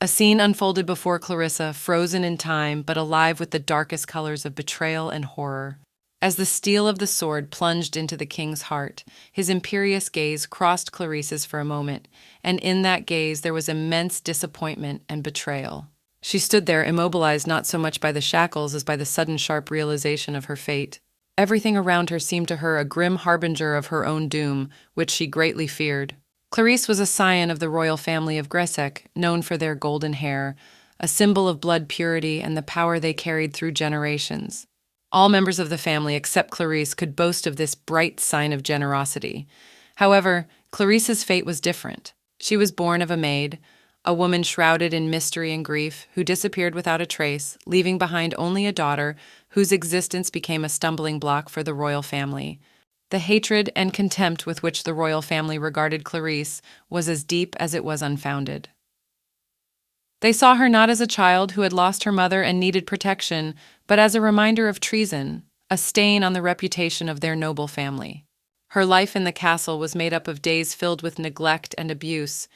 A scene unfolded before Clarissa, frozen in time but alive with the darkest colors of betrayal and horror. As the steel of the sword plunged into the king's heart, his imperious gaze crossed Clarice's for a moment, and in that gaze there was immense disappointment and betrayal. She stood there, immobilized not so much by the shackles as by the sudden sharp realization of her fate. Everything around her seemed to her a grim harbinger of her own doom, which she greatly feared. Clarice was a scion of the royal family of Gresec, known for their golden hair, a symbol of blood purity and the power they carried through generations. All members of the family except Clarice could boast of this bright sign of generosity. However, Clarice's fate was different. She was born of a maid, a woman shrouded in mystery and grief, who disappeared without a trace, leaving behind only a daughter whose existence became a stumbling block for the royal family. The hatred and contempt with which the royal family regarded Clarice was as deep as it was unfounded. They saw her not as a child who had lost her mother and needed protection, but as a reminder of treason, a stain on the reputation of their noble family. Her life in the castle was made up of days filled with neglect and abuse,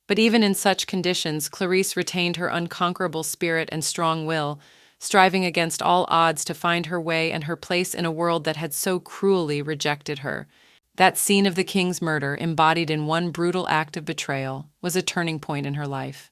but even in such conditions, Clarice retained her unconquerable spirit and strong will, striving against all odds to find her way and her place in a world that had so cruelly rejected her. That scene of the king's murder, embodied in one brutal act of betrayal, was a turning point in her life.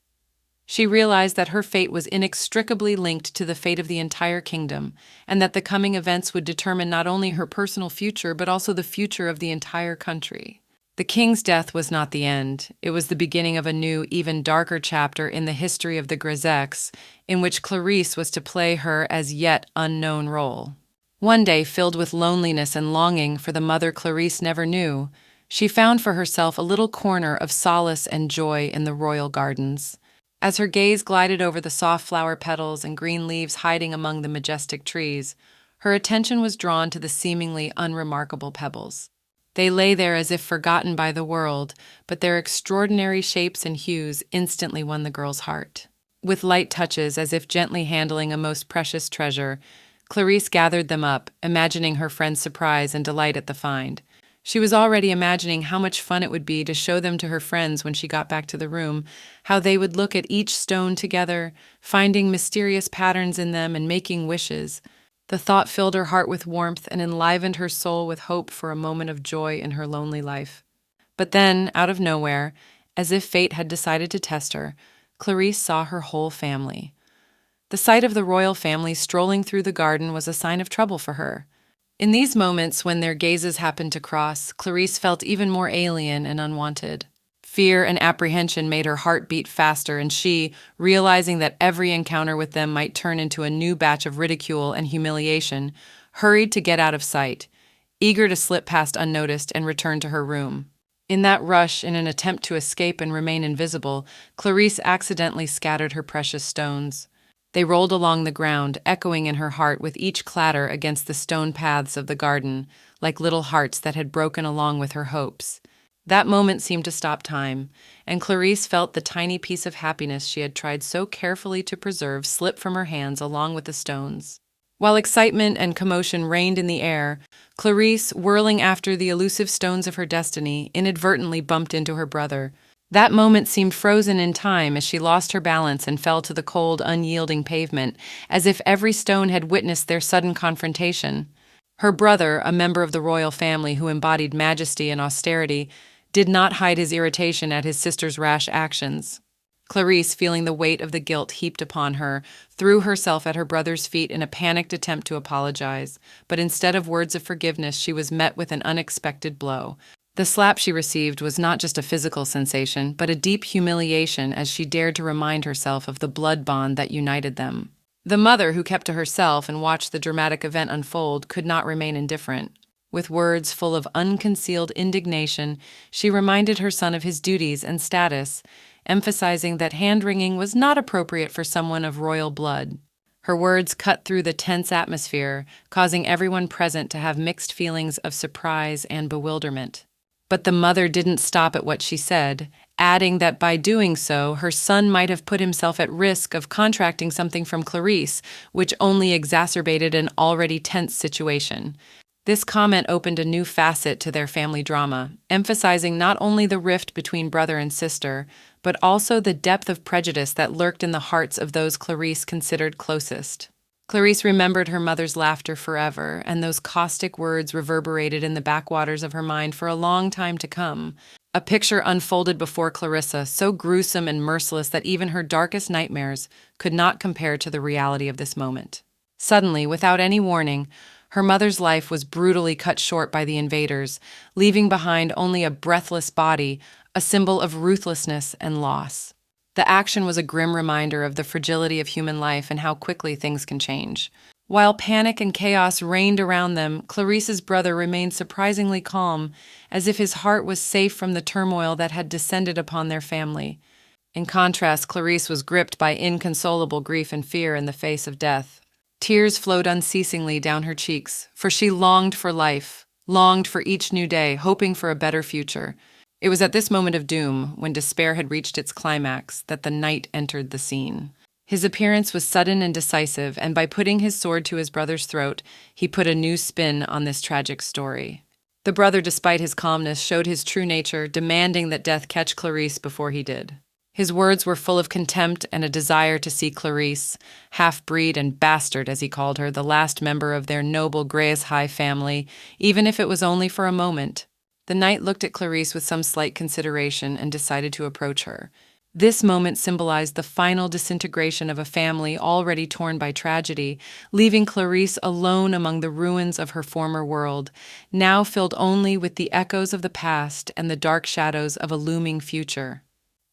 She realized that her fate was inextricably linked to the fate of the entire kingdom, and that the coming events would determine not only her personal future but also the future of the entire country. The king's death was not the end. It was the beginning of a new, even darker chapter in the history of the Gresecs, in which Clarice was to play her as yet unknown role. One day, filled with loneliness and longing for the mother Clarice never knew, she found for herself a little corner of solace and joy in the royal gardens. As her gaze glided over the soft flower petals and green leaves hiding among the majestic trees, her attention was drawn to the seemingly unremarkable pebbles. They lay there as if forgotten by the world, but their extraordinary shapes and hues instantly won the girl's heart. With light touches, as if gently handling a most precious treasure, Clarice gathered them up, imagining her friend's surprise and delight at the find. She was already imagining how much fun it would be to show them to her friends when she got back to the room, how they would look at each stone together, finding mysterious patterns in them and making wishes. The thought filled her heart with warmth and enlivened her soul with hope for a moment of joy in her lonely life. But then, out of nowhere, as if fate had decided to test her, Clarice saw her whole family. The sight of the royal family strolling through the garden was a sign of trouble for her. In these moments, when their gazes happened to cross, Clarice felt even more alien and unwanted. Fear and apprehension made her heart beat faster, and she, realizing that every encounter with them might turn into a new batch of ridicule and humiliation, hurried to get out of sight, eager to slip past unnoticed and return to her room. In that rush, in an attempt to escape and remain invisible, Clarice accidentally scattered her precious stones. They rolled along the ground, echoing in her heart with each clatter against the stone paths of the garden, like little hearts that had broken along with her hopes. That moment seemed to stop time, and Clarice felt the tiny piece of happiness she had tried so carefully to preserve slip from her hands along with the stones. While excitement and commotion reigned in the air, Clarice, whirling after the elusive stones of her destiny, inadvertently bumped into her brother. That moment seemed frozen in time as she lost her balance and fell to the cold, unyielding pavement, as if every stone had witnessed their sudden confrontation. Her brother, a member of the royal family who embodied majesty and austerity, did not hide his irritation at his sister's rash actions. Clarice, feeling the weight of the guilt heaped upon her, threw herself at her brother's feet in a panicked attempt to apologize, but instead of words of forgiveness, she was met with an unexpected blow. The slap she received was not just a physical sensation, but a deep humiliation as she dared to remind herself of the blood bond that united them. The mother, who kept to herself and watched the dramatic event unfold, could not remain indifferent. With words full of unconcealed indignation, she reminded her son of his duties and status, emphasizing that hand-wringing was not appropriate for someone of royal blood. Her words cut through the tense atmosphere, causing everyone present to have mixed feelings of surprise and bewilderment. But the mother didn't stop at what she said, adding that by doing so, her son might have put himself at risk of contracting something from Clarice, which only exacerbated an already tense situation. This comment opened a new facet to their family drama, emphasizing not only the rift between brother and sister, but also the depth of prejudice that lurked in the hearts of those Clarice considered closest. Clarice remembered her mother's laughter forever, and those caustic words reverberated in the backwaters of her mind for a long time to come. A picture unfolded before Clarissa, so gruesome and merciless that even her darkest nightmares could not compare to the reality of this moment. Suddenly, without any warning, her mother's life was brutally cut short by the invaders, leaving behind only a breathless body, a symbol of ruthlessness and loss. The action was a grim reminder of the fragility of human life and how quickly things can change. While panic and chaos reigned around them, Clarice's brother remained surprisingly calm, as if his heart was safe from the turmoil that had descended upon their family. In contrast, Clarice was gripped by inconsolable grief and fear in the face of death. Tears flowed unceasingly down her cheeks, for she longed for life, longed for each new day, hoping for a better future. It was at this moment of doom, when despair had reached its climax, that the knight entered the scene. His appearance was sudden and decisive, and by putting his sword to his brother's throat, he put a new spin on this tragic story. The brother, despite his calmness, showed his true nature, demanding that death catch Clarice before he did. His words were full of contempt and a desire to see Clarice, half-breed and bastard as he called her, the last member of their noble Greyes-High family, even if it was only for a moment. The knight looked at Clarice with some slight consideration and decided to approach her. This moment symbolized the final disintegration of a family already torn by tragedy, leaving Clarice alone among the ruins of her former world, now filled only with the echoes of the past and the dark shadows of a looming future.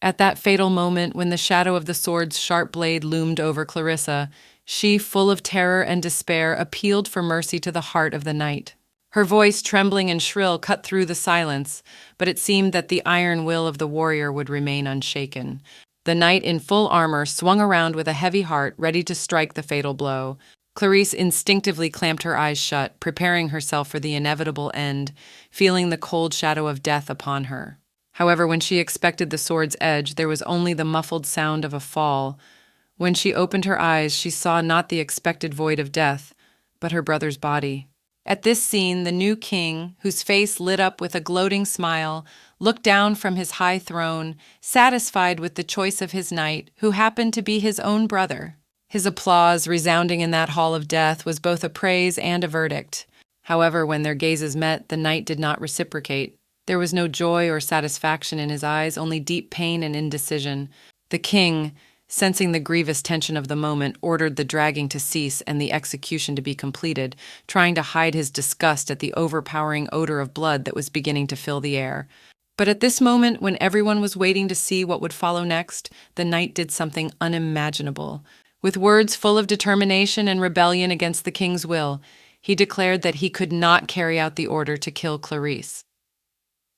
At that fatal moment, when the shadow of the sword's sharp blade loomed over Clarissa, she, full of terror and despair, appealed for mercy to the heart of the knight. Her voice, trembling and shrill, cut through the silence, but it seemed that the iron will of the warrior would remain unshaken. The knight in full armor swung around with a heavy heart, ready to strike the fatal blow. Clarice instinctively clamped her eyes shut, preparing herself for the inevitable end, feeling the cold shadow of death upon her. However, when she expected the sword's edge, there was only the muffled sound of a fall. When she opened her eyes, she saw not the expected void of death, but her brother's body. At this scene, the new king, whose face lit up with a gloating smile, looked down from his high throne, satisfied with the choice of his knight, who happened to be his own brother. His applause, resounding in that hall of death, was both a praise and a verdict. However, when their gazes met, the knight did not reciprocate. There was no joy or satisfaction in his eyes, only deep pain and indecision. The king, sensing the grievous tension of the moment, ordered the dragging to cease and the execution to be completed, trying to hide his disgust at the overpowering odor of blood that was beginning to fill the air. But at this moment, when everyone was waiting to see what would follow next, the knight did something unimaginable. With words full of determination and rebellion against the king's will, he declared that he could not carry out the order to kill Clarice.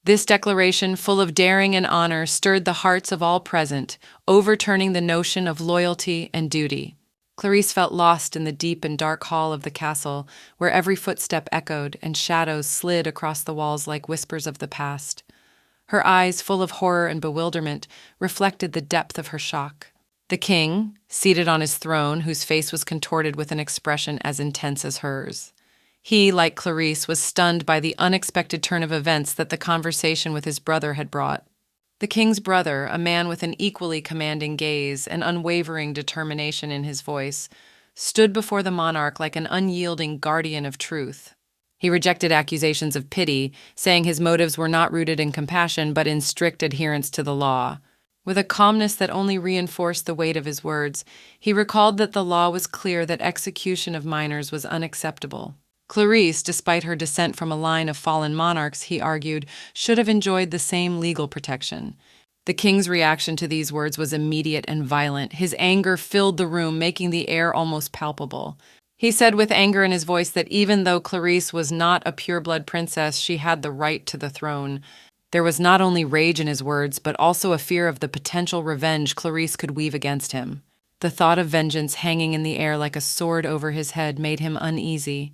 This declaration, full of daring and honor, stirred the hearts of all present, overturning the notion of loyalty and duty. Clarice felt lost in the deep and dark hall of the castle, where every footstep echoed and shadows slid across the walls like whispers of the past. Her eyes, full of horror and bewilderment, reflected the depth of her shock. The king, seated on his throne, whose face was contorted with an expression as intense as hers. He, like Clarice, was stunned by the unexpected turn of events that the conversation with his brother had brought. The king's brother, a man with an equally commanding gaze and unwavering determination in his voice, stood before the monarch like an unyielding guardian of truth. He rejected accusations of pity, saying his motives were not rooted in compassion but in strict adherence to the law. With a calmness that only reinforced the weight of his words, he recalled that the law was clear that execution of minors was unacceptable. Clarice, despite her descent from a line of fallen monarchs, he argued, should have enjoyed the same legal protection. The king's reaction to these words was immediate and violent. His anger filled the room, making the air almost palpable. He said with anger in his voice that even though Clarice was not a pure-blood princess, she had the right to the throne. There was not only rage in his words, but also a fear of the potential revenge Clarice could weave against him. The thought of vengeance hanging in the air like a sword over his head made him uneasy.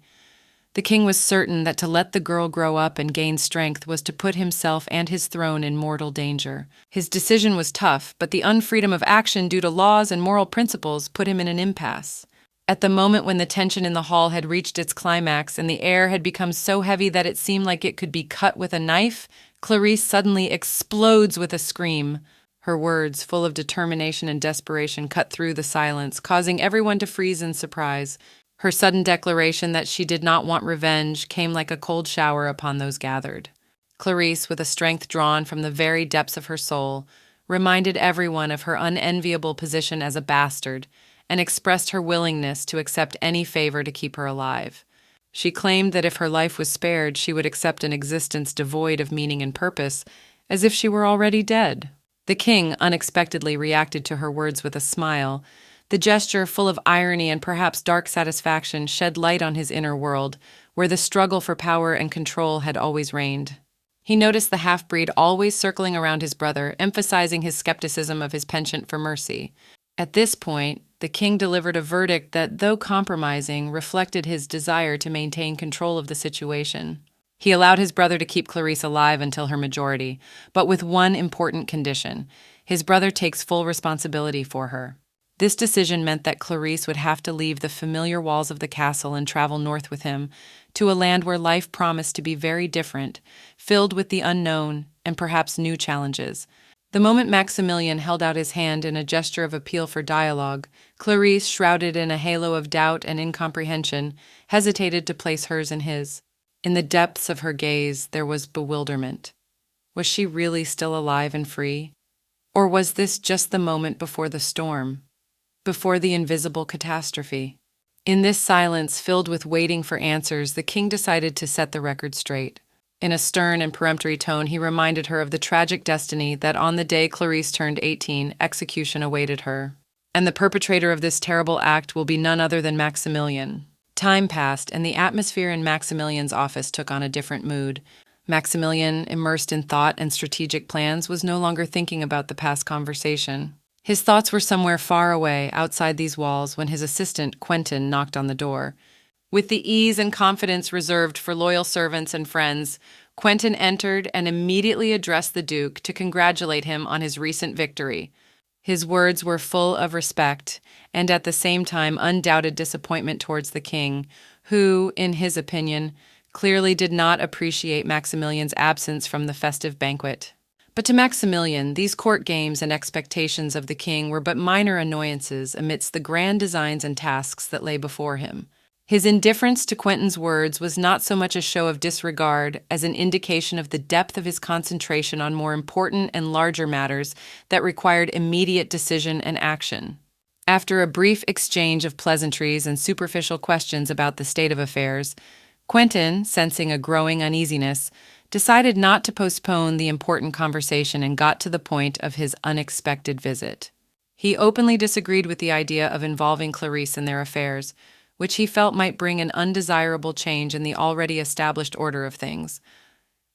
The king was certain that to let the girl grow up and gain strength was to put himself and his throne in mortal danger. His decision was tough, but the unfreedom of action due to laws and moral principles put him in an impasse. At the moment when the tension in the hall had reached its climax and the air had become so heavy that it seemed like it could be cut with a knife, Clarice suddenly explodes with a scream. Her words, full of determination and desperation, cut through the silence, causing everyone to freeze in surprise. Her sudden declaration that she did not want revenge came like a cold shower upon those gathered. Clarice, with a strength drawn from the very depths of her soul, reminded everyone of her unenviable position as a bastard and expressed her willingness to accept any favor to keep her alive. She claimed that if her life was spared, she would accept an existence devoid of meaning and purpose, as if she were already dead. The king unexpectedly reacted to her words with a smile. The gesture, full of irony and perhaps dark satisfaction, shed light on his inner world, where the struggle for power and control had always reigned. He noticed the half-breed always circling around his brother, emphasizing his skepticism of his penchant for mercy. At this point, the king delivered a verdict that, though compromising, reflected his desire to maintain control of the situation. He allowed his brother to keep Clarice alive until her majority, but with one important condition: his brother takes full responsibility for her. This decision meant that Clarice would have to leave the familiar walls of the castle and travel north with him, to a land where life promised to be very different, filled with the unknown and perhaps new challenges. The moment Maximilian held out his hand in a gesture of appeal for dialogue, Clarice, shrouded in a halo of doubt and incomprehension, hesitated to place hers in his. In the depths of her gaze, there was bewilderment. Was she really still alive and free? Or was this just the moment before the storm, before the invisible catastrophe? In this silence, filled with waiting for answers, the king decided to set the record straight. In a stern and peremptory tone, he reminded her of the tragic destiny that on the day Clarice turned 18, execution awaited her. And the perpetrator of this terrible act will be none other than Maximilian. Time passed, and the atmosphere in Maximilian's office took on a different mood. Maximilian, immersed in thought and strategic plans, was no longer thinking about the past conversation. His thoughts were somewhere far away, outside these walls, when his assistant, Quentin, knocked on the door. With the ease and confidence reserved for loyal servants and friends, Quentin entered and immediately addressed the Duke to congratulate him on his recent victory. His words were full of respect and at the same time undoubted disappointment towards the king, who, in his opinion, clearly did not appreciate Maximilian's absence from the festive banquet. But to Maximilian, these court games and expectations of the king were but minor annoyances amidst the grand designs and tasks that lay before him. His indifference to Quentin's words was not so much a show of disregard as an indication of the depth of his concentration on more important and larger matters that required immediate decision and action. After a brief exchange of pleasantries and superficial questions about the state of affairs, Quentin, sensing a growing uneasiness, decided not to postpone the important conversation and got to the point of his unexpected visit. He openly disagreed with the idea of involving Clarice in their affairs, which he felt might bring an undesirable change in the already established order of things.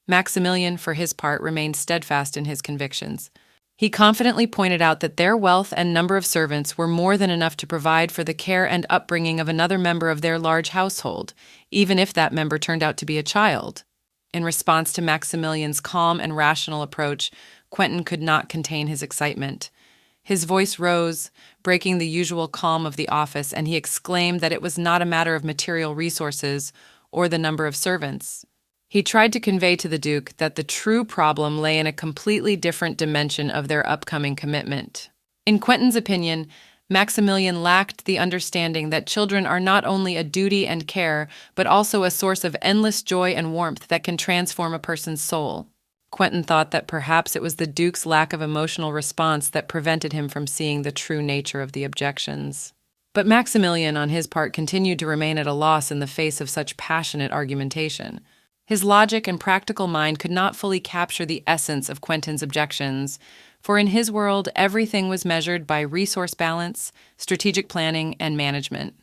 Maximilian, for his part, remained steadfast in his convictions. He confidently pointed out that their wealth and number of servants were more than enough to provide for the care and upbringing of another member of their large household, even if that member turned out to be a child. In response to Maximilian's calm and rational approach, Quentin could not contain his excitement. His voice rose, breaking the usual calm of the office, and he exclaimed that it was not a matter of material resources or the number of servants. He tried to convey to the Duke that the true problem lay in a completely different dimension of their upcoming commitment. In Quentin's opinion, Maximilian lacked the understanding that children are not only a duty and care, but also a source of endless joy and warmth that can transform a person's soul. Quentin thought that perhaps it was the Duke's lack of emotional response that prevented him from seeing the true nature of the objections. But Maximilian, on his part, continued to remain at a loss in the face of such passionate argumentation. His logic and practical mind could not fully capture the essence of Quentin's objections, for in his world everything was measured by resource balance, strategic planning, and management.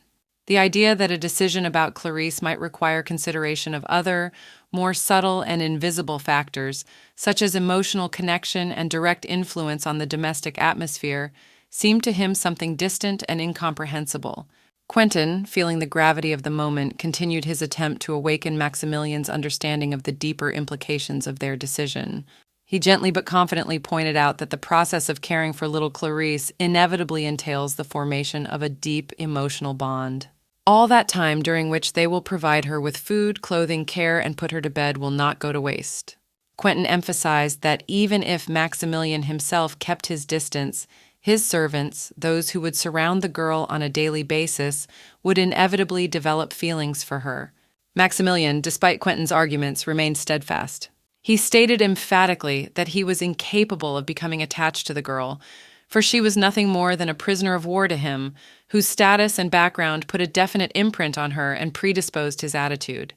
The idea that a decision about Clarice might require consideration of other, more subtle and invisible factors, such as emotional connection and direct influence on the domestic atmosphere, seemed to him something distant and incomprehensible. Quentin, feeling the gravity of the moment, continued his attempt to awaken Maximilian's understanding of the deeper implications of their decision. He gently but confidently pointed out that the process of caring for little Clarice inevitably entails the formation of a deep emotional bond. All that time during which they will provide her with food, clothing, care, and put her to bed will not go to waste. Quentin emphasized that even if Maximilian himself kept his distance, his servants, those who would surround the girl on a daily basis, would inevitably develop feelings for her. Maximilian, despite Quentin's arguments, remained steadfast. He stated emphatically that he was incapable of becoming attached to the girl, for she was nothing more than a prisoner of war to him, whose status and background put a definite imprint on her and predisposed his attitude.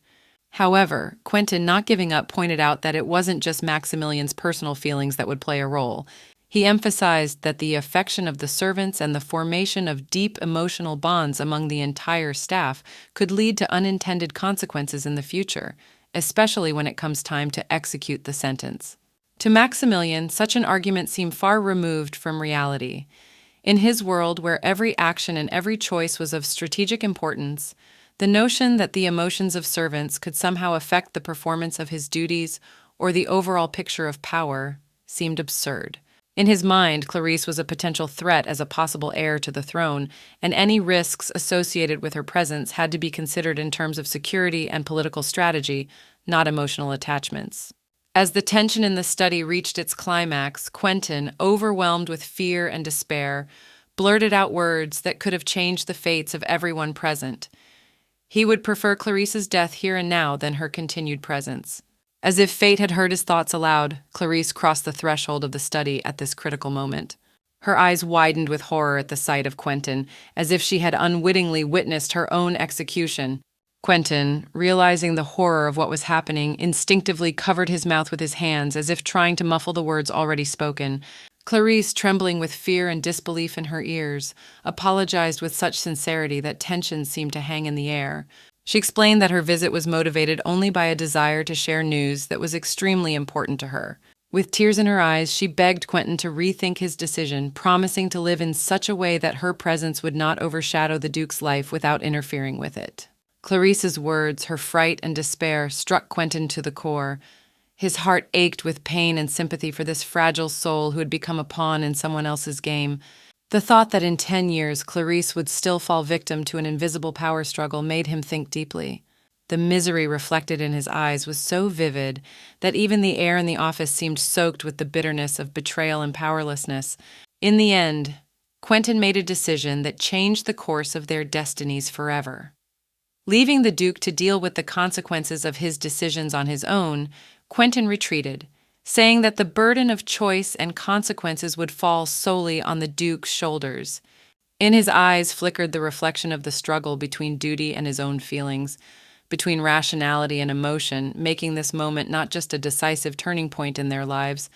However, Quentin, not giving up, pointed out that it wasn't just Maximilian's personal feelings that would play a role. He emphasized that the affection of the servants and the formation of deep emotional bonds among the entire staff could lead to unintended consequences in the future, especially when it comes time to execute the sentence. To Maximilian, such an argument seemed far removed from reality. In his world, where every action and every choice was of strategic importance, the notion that the emotions of servants could somehow affect the performance of his duties or the overall picture of power seemed absurd. In his mind, Clarice was a potential threat as a possible heir to the throne, and any risks associated with her presence had to be considered in terms of security and political strategy, not emotional attachments. As the tension in the study reached its climax, Quentin, overwhelmed with fear and despair, blurted out words that could have changed the fates of everyone present. He would prefer Clarice's death here and now than her continued presence. As if fate had heard his thoughts aloud, Clarice crossed the threshold of the study at this critical moment. Her eyes widened with horror at the sight of Quentin, as if she had unwittingly witnessed her own execution. Quentin, realizing the horror of what was happening, instinctively covered his mouth with his hands as if trying to muffle the words already spoken. Clarice, trembling with fear and disbelief in her ears, apologized with such sincerity that tension seemed to hang in the air. She explained that her visit was motivated only by a desire to share news that was extremely important to her. With tears in her eyes, she begged Quentin to rethink his decision, promising to live in such a way that her presence would not overshadow the Duke's life without interfering with it. Clarice's words, her fright and despair, struck Quentin to the core. His heart ached with pain and sympathy for this fragile soul who had become a pawn in someone else's game. The thought that in 10 years Clarice would still fall victim to an invisible power struggle made him think deeply. The misery reflected in his eyes was so vivid that even the air in the office seemed soaked with the bitterness of betrayal and powerlessness. In the end, Quentin made a decision that changed the course of their destinies forever. Leaving the Duke to deal with the consequences of his decisions on his own, Quentin retreated, saying that the burden of choice and consequences would fall solely on the Duke's shoulders. In his eyes flickered the reflection of the struggle between duty and his own feelings, between rationality and emotion, making this moment not just a decisive turning point in their lives,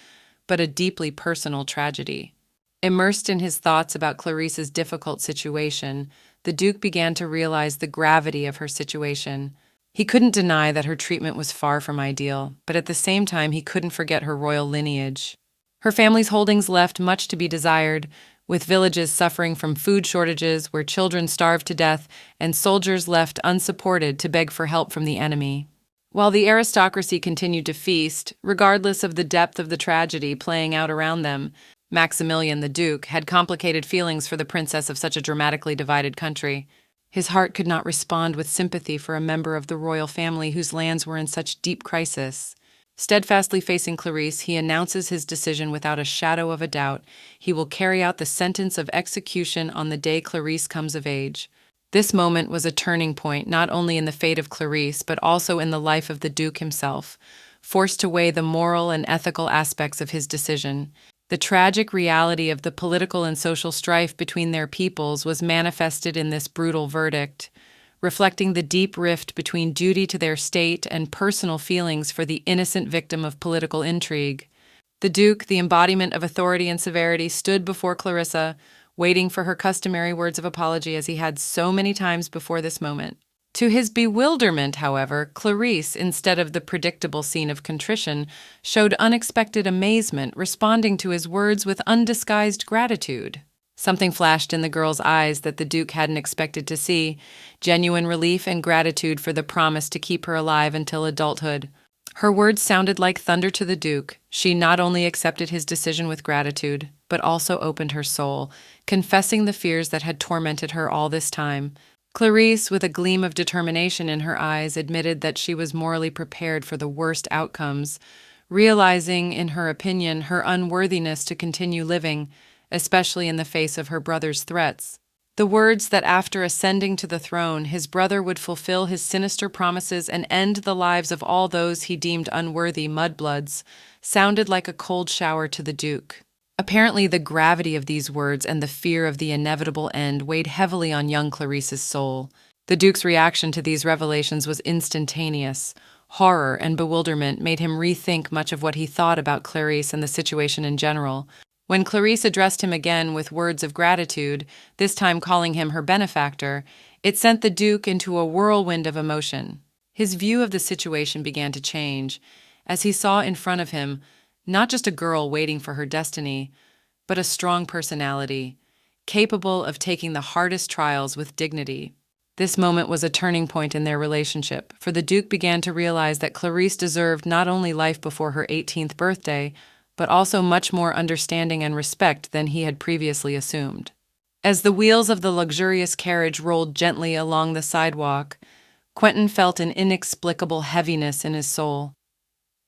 but a deeply personal tragedy. Immersed in his thoughts about Clarice's difficult situation, the Duke began to realize the gravity of her situation. He couldn't deny that her treatment was far from ideal, but at the same time he couldn't forget her royal lineage. Her family's holdings left much to be desired, with villages suffering from food shortages where children starved to death and soldiers left unsupported to beg for help from the enemy. While the aristocracy continued to feast, regardless of the depth of the tragedy playing out around them, Maximilian the Duke had complicated feelings for the princess of such a dramatically divided country. His heart could not respond with sympathy for a member of the royal family whose lands were in such deep crisis. Steadfastly facing Clarice, he announces his decision without a shadow of a doubt. He will carry out the sentence of execution on the day Clarice comes of age. This moment was a turning point not only in the fate of Clarice, but also in the life of the Duke himself, forced to weigh the moral and ethical aspects of his decision. The tragic reality of the political and social strife between their peoples was manifested in this brutal verdict, reflecting the deep rift between duty to their state and personal feelings for the innocent victim of political intrigue. The Duke, the embodiment of authority and severity, stood before Clarissa, waiting for her customary words of apology as he had so many times before this moment. To his bewilderment, however, Clarice, instead of the predictable scene of contrition, showed unexpected amazement, responding to his words with undisguised gratitude. Something flashed in the girl's eyes that the Duke hadn't expected to see, genuine relief and gratitude for the promise to keep her alive until adulthood. Her words sounded like thunder to the Duke. She not only accepted his decision with gratitude, but also opened her soul, confessing the fears that had tormented her all this time. Clarice, with a gleam of determination in her eyes, admitted that she was morally prepared for the worst outcomes, realizing, in her opinion, her unworthiness to continue living, especially in the face of her brother's threats. The words that after ascending to the throne, his brother would fulfill his sinister promises and end the lives of all those he deemed unworthy mudbloods sounded like a cold shower to the Duke. Apparently, the gravity of these words and the fear of the inevitable end weighed heavily on young Clarice's soul. The Duke's reaction to these revelations was instantaneous. Horror and bewilderment made him rethink much of what he thought about Clarice and the situation in general. When Clarice addressed him again with words of gratitude, this time calling him her benefactor, it sent the Duke into a whirlwind of emotion. His view of the situation began to change, as he saw in front of him not just a girl waiting for her destiny, but a strong personality, capable of taking the hardest trials with dignity. This moment was a turning point in their relationship, for the Duke began to realize that Clarice deserved not only life before her 18th birthday, but also much more understanding and respect than he had previously assumed. As the wheels of the luxurious carriage rolled gently along the sidewalk, Quentin felt an inexplicable heaviness in his soul.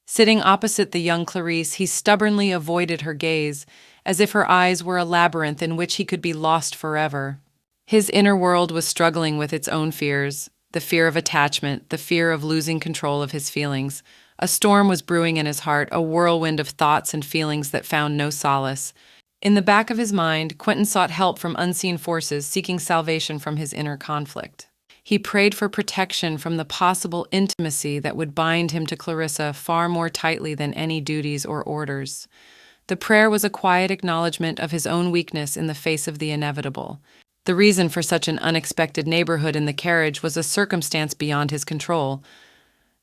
Sitting opposite the young Clarice, he stubbornly avoided her gaze, as if her eyes were a labyrinth in which he could be lost forever. His inner world was struggling with its own fears, the fear of attachment, the fear of losing control of his feelings. A storm was brewing in his heart, a whirlwind of thoughts and feelings that found no solace. In the back of his mind, Quentin sought help from unseen forces, seeking salvation from his inner conflict. He prayed for protection from the possible intimacy that would bind him to Clarissa far more tightly than any duties or orders. The prayer was a quiet acknowledgement of his own weakness in the face of the inevitable. The reason for such an unexpected neighborhood in the carriage was a circumstance beyond his control.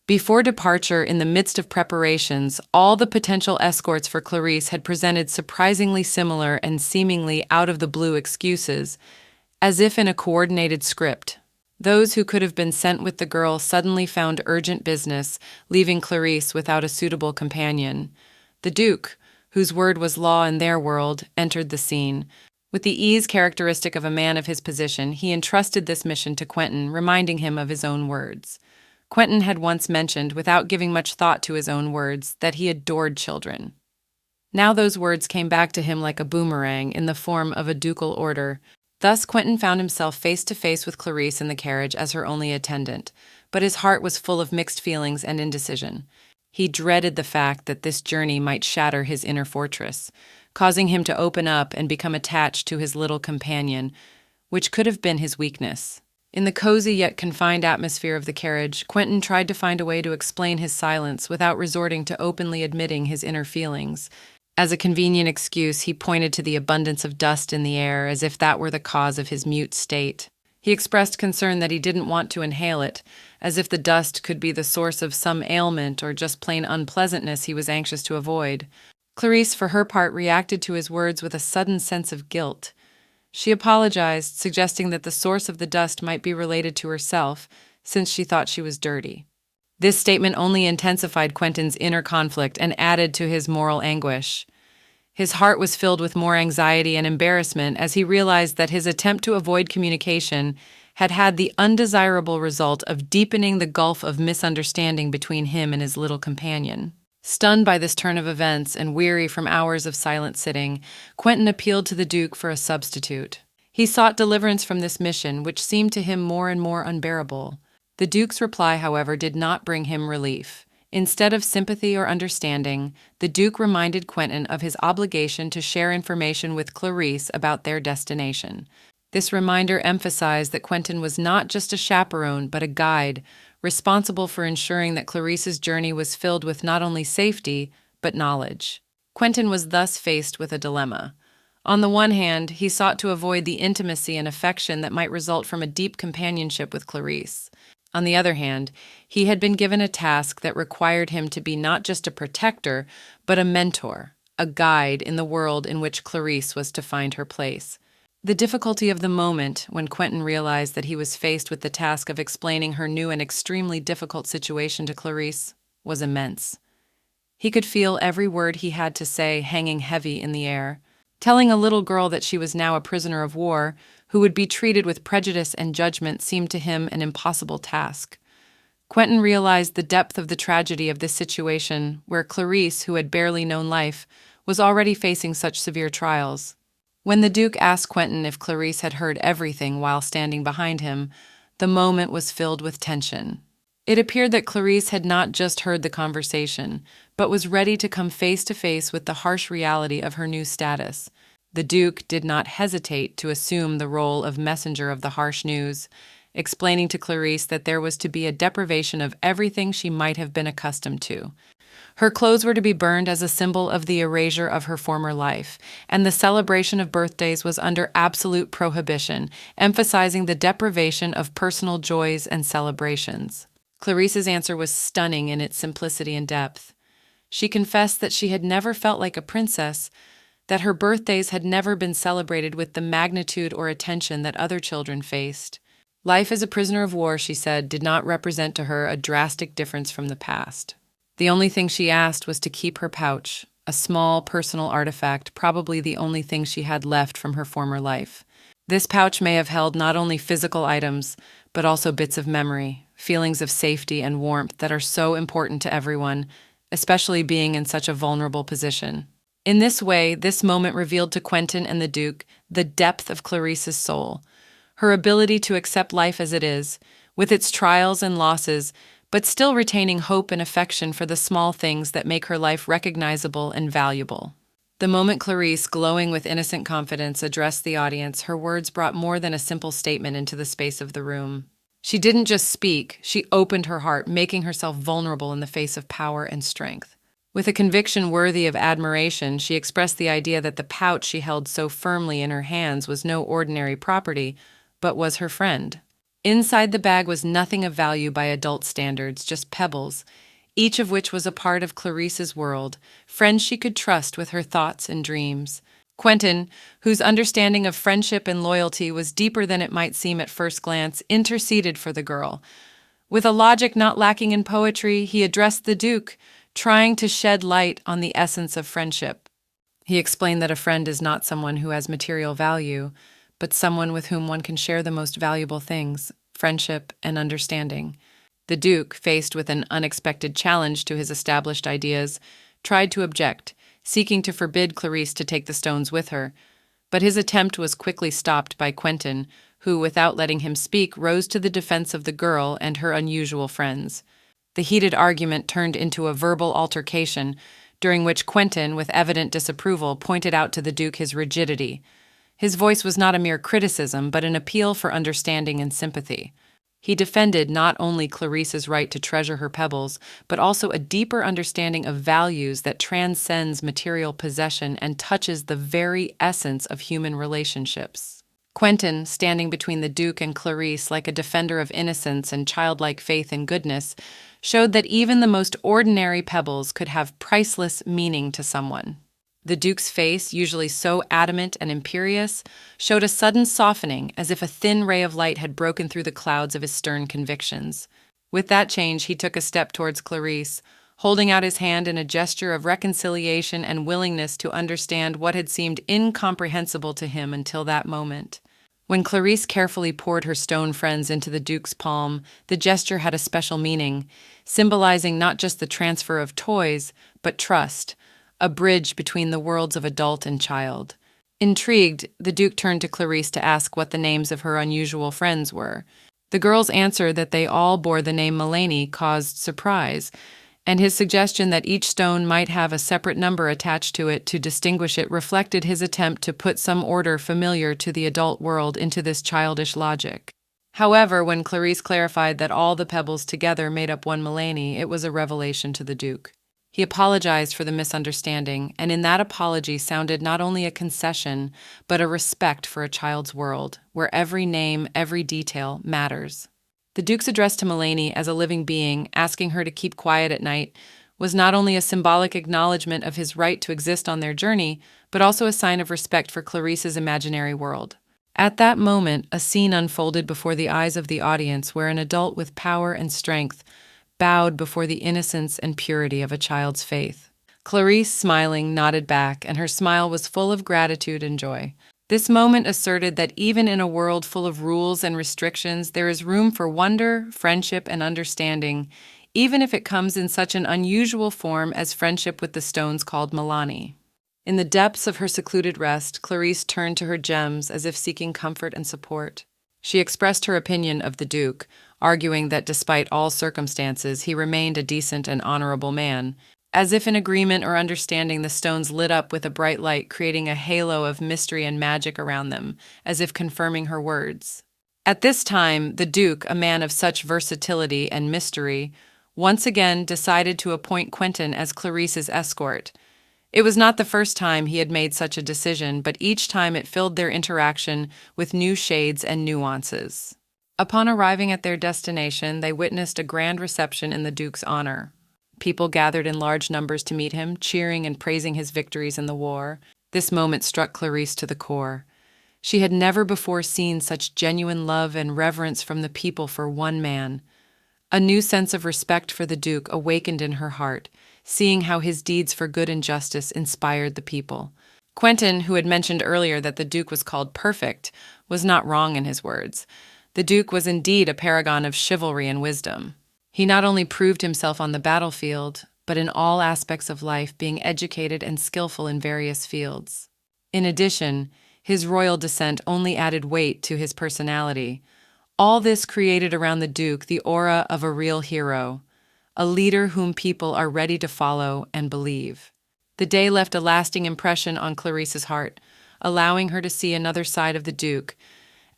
Before departure, in the midst of preparations, all the potential escorts for Clarice had presented surprisingly similar and seemingly out-of-the-blue excuses, as if in a coordinated script. Those who could have been sent with the girl suddenly found urgent business, leaving Clarice without a suitable companion. The Duke, whose word was law in their world, entered the scene. With the ease characteristic of a man of his position, he entrusted this mission to Quentin, reminding him of his own words. Quentin had once mentioned, without giving much thought to his own words, that he adored children. Now those words came back to him like a boomerang in the form of a ducal order. Thus Quentin found himself face to face with Clarice in the carriage as her only attendant, but his heart was full of mixed feelings and indecision. He dreaded the fact that this journey might shatter his inner fortress, causing him to open up and become attached to his little companion, which could have been his weakness. In the cozy yet confined atmosphere of the carriage, Quentin tried to find a way to explain his silence without resorting to openly admitting his inner feelings. As a convenient excuse, he pointed to the abundance of dust in the air as if that were the cause of his mute state. He expressed concern that he didn't want to inhale it, as if the dust could be the source of some ailment or just plain unpleasantness he was anxious to avoid. Clarice, for her part, reacted to his words with a sudden sense of guilt. She apologized, suggesting that the source of the dust might be related to herself, since she thought she was dirty. This statement only intensified Quentin's inner conflict and added to his moral anguish. His heart was filled with more anxiety and embarrassment as he realized that his attempt to avoid communication had had the undesirable result of deepening the gulf of misunderstanding between him and his little companion. Stunned by this turn of events and weary from hours of silent sitting, Quentin appealed to the Duke for a substitute. He sought deliverance from this mission, which seemed to him more and more unbearable. The Duke's reply, however, did not bring him relief. Instead of sympathy or understanding, the Duke reminded Quentin of his obligation to share information with Clarice about their destination. This reminder emphasized that Quentin was not just a chaperone, but a guide, responsible for ensuring that Clarice's journey was filled with not only safety, but knowledge. Quentin was thus faced with a dilemma. On the one hand, he sought to avoid the intimacy and affection that might result from a deep companionship with Clarice. On the other hand, he had been given a task that required him to be not just a protector, but a mentor, a guide in the world in which Clarice was to find her place. The difficulty of the moment, when Quentin realized that he was faced with the task of explaining her new and extremely difficult situation to Clarice, was immense. He could feel every word he had to say hanging heavy in the air. Telling a little girl that she was now a prisoner of war, who would be treated with prejudice and judgment, seemed to him an impossible task. Quentin realized the depth of the tragedy of this situation, where Clarice, who had barely known life, was already facing such severe trials. When the Duke asked Quentin if Clarice had heard everything while standing behind him, the moment was filled with tension. It appeared that Clarice had not just heard the conversation, but was ready to come face to face with the harsh reality of her new status. The Duke did not hesitate to assume the role of messenger of the harsh news, explaining to Clarice that there was to be a deprivation of everything she might have been accustomed to. Her clothes were to be burned as a symbol of the erasure of her former life, and the celebration of birthdays was under absolute prohibition, emphasizing the deprivation of personal joys and celebrations. Clarice's answer was stunning in its simplicity and depth. She confessed that she had never felt like a princess, that her birthdays had never been celebrated with the magnitude or attention that other children faced. Life as a prisoner of war, she said, did not represent to her a drastic difference from the past. The only thing she asked was to keep her pouch, a small personal artifact, probably the only thing she had left from her former life. This pouch may have held not only physical items, but also bits of memory, feelings of safety and warmth that are so important to everyone, especially being in such a vulnerable position. In this way, this moment revealed to Quentin and the Duke the depth of Clarice's soul, her ability to accept life as it is, with its trials and losses, but still retaining hope and affection for the small things that make her life recognizable and valuable. The moment Clarice, glowing with innocent confidence, addressed the audience, her words brought more than a simple statement into the space of the room. She didn't just speak, she opened her heart, making herself vulnerable in the face of power and strength. With a conviction worthy of admiration, she expressed the idea that the pouch she held so firmly in her hands was no ordinary property, but was her friend. Inside the bag was nothing of value by adult standards, just pebbles, each of which was a part of Clarice's world, friends she could trust with her thoughts and dreams. Quentin, whose understanding of friendship and loyalty was deeper than it might seem at first glance, interceded for the girl. With a logic not lacking in poetry, he addressed the Duke, trying to shed light on the essence of friendship. He explained that a friend is not someone who has material value, but someone with whom one can share the most valuable things, friendship and understanding. The Duke, faced with an unexpected challenge to his established ideas, tried to object, seeking to forbid Clarice to take the stones with her, but his attempt was quickly stopped by Quentin, who, without letting him speak, rose to the defense of the girl and her unusual friends. The heated argument turned into a verbal altercation, during which Quentin, with evident disapproval, pointed out to the Duke his rigidity. His voice was not a mere criticism, but an appeal for understanding and sympathy. He defended not only Clarice's right to treasure her pebbles, but also a deeper understanding of values that transcends material possession and touches the very essence of human relationships. Quentin, standing between the Duke and Clarice like a defender of innocence and childlike faith and goodness, showed that even the most ordinary pebbles could have priceless meaning to someone. The Duke's face, usually so adamant and imperious, showed a sudden softening, as if a thin ray of light had broken through the clouds of his stern convictions. With that change, he took a step towards Clarice, holding out his hand in a gesture of reconciliation and willingness to understand what had seemed incomprehensible to him until that moment. When Clarice carefully poured her stone friends into the Duke's palm, the gesture had a special meaning, symbolizing not just the transfer of toys, but trust, a bridge between the worlds of adult and child. Intrigued, the Duke turned to Clarice to ask what the names of her unusual friends were. The girl's answer that they all bore the name Mulaney caused surprise, and his suggestion that each stone might have a separate number attached to it to distinguish it reflected his attempt to put some order familiar to the adult world into this childish logic. However, when Clarice clarified that all the pebbles together made up one Mulaney, it was a revelation to the Duke. He apologized for the misunderstanding, and in that apology sounded not only a concession, but a respect for a child's world, where every name, every detail matters. The Duke's address to Mulaney as a living being, asking her to keep quiet at night, was not only a symbolic acknowledgement of his right to exist on their journey, but also a sign of respect for Clarice's imaginary world. At that moment, a scene unfolded before the eyes of the audience where an adult with power and strength bowed before the innocence and purity of a child's faith. Clarice, smiling, nodded back, and her smile was full of gratitude and joy. This moment asserted that even in a world full of rules and restrictions, there is room for wonder, friendship, and understanding, even if it comes in such an unusual form as friendship with the stones called Milani. In the depths of her secluded rest, Clarice turned to her gems as if seeking comfort and support. She expressed her opinion of the Duke, arguing that despite all circumstances, he remained a decent and honorable man. As if in agreement or understanding, the stones lit up with a bright light, creating a halo of mystery and magic around them, as if confirming her words. At this time, the Duke, a man of such versatility and mystery, once again decided to appoint Quentin as Clarice's escort. It was not the first time he had made such a decision, but each time it filled their interaction with new shades and nuances. Upon arriving at their destination, they witnessed a grand reception in the Duke's honor. People gathered in large numbers to meet him, cheering and praising his victories in the war. This moment struck Clarice to the core. She had never before seen such genuine love and reverence from the people for one man. A new sense of respect for the Duke awakened in her heart, seeing how his deeds for good and justice inspired the people. Quentin, who had mentioned earlier that the Duke was called perfect, was not wrong in his words. The Duke was indeed a paragon of chivalry and wisdom. He not only proved himself on the battlefield, but in all aspects of life, being educated and skillful in various fields. In addition, his royal descent only added weight to his personality. All this created around the Duke the aura of a real hero, a leader whom people are ready to follow and believe. The day left a lasting impression on Clarice's heart, allowing her to see another side of the Duke,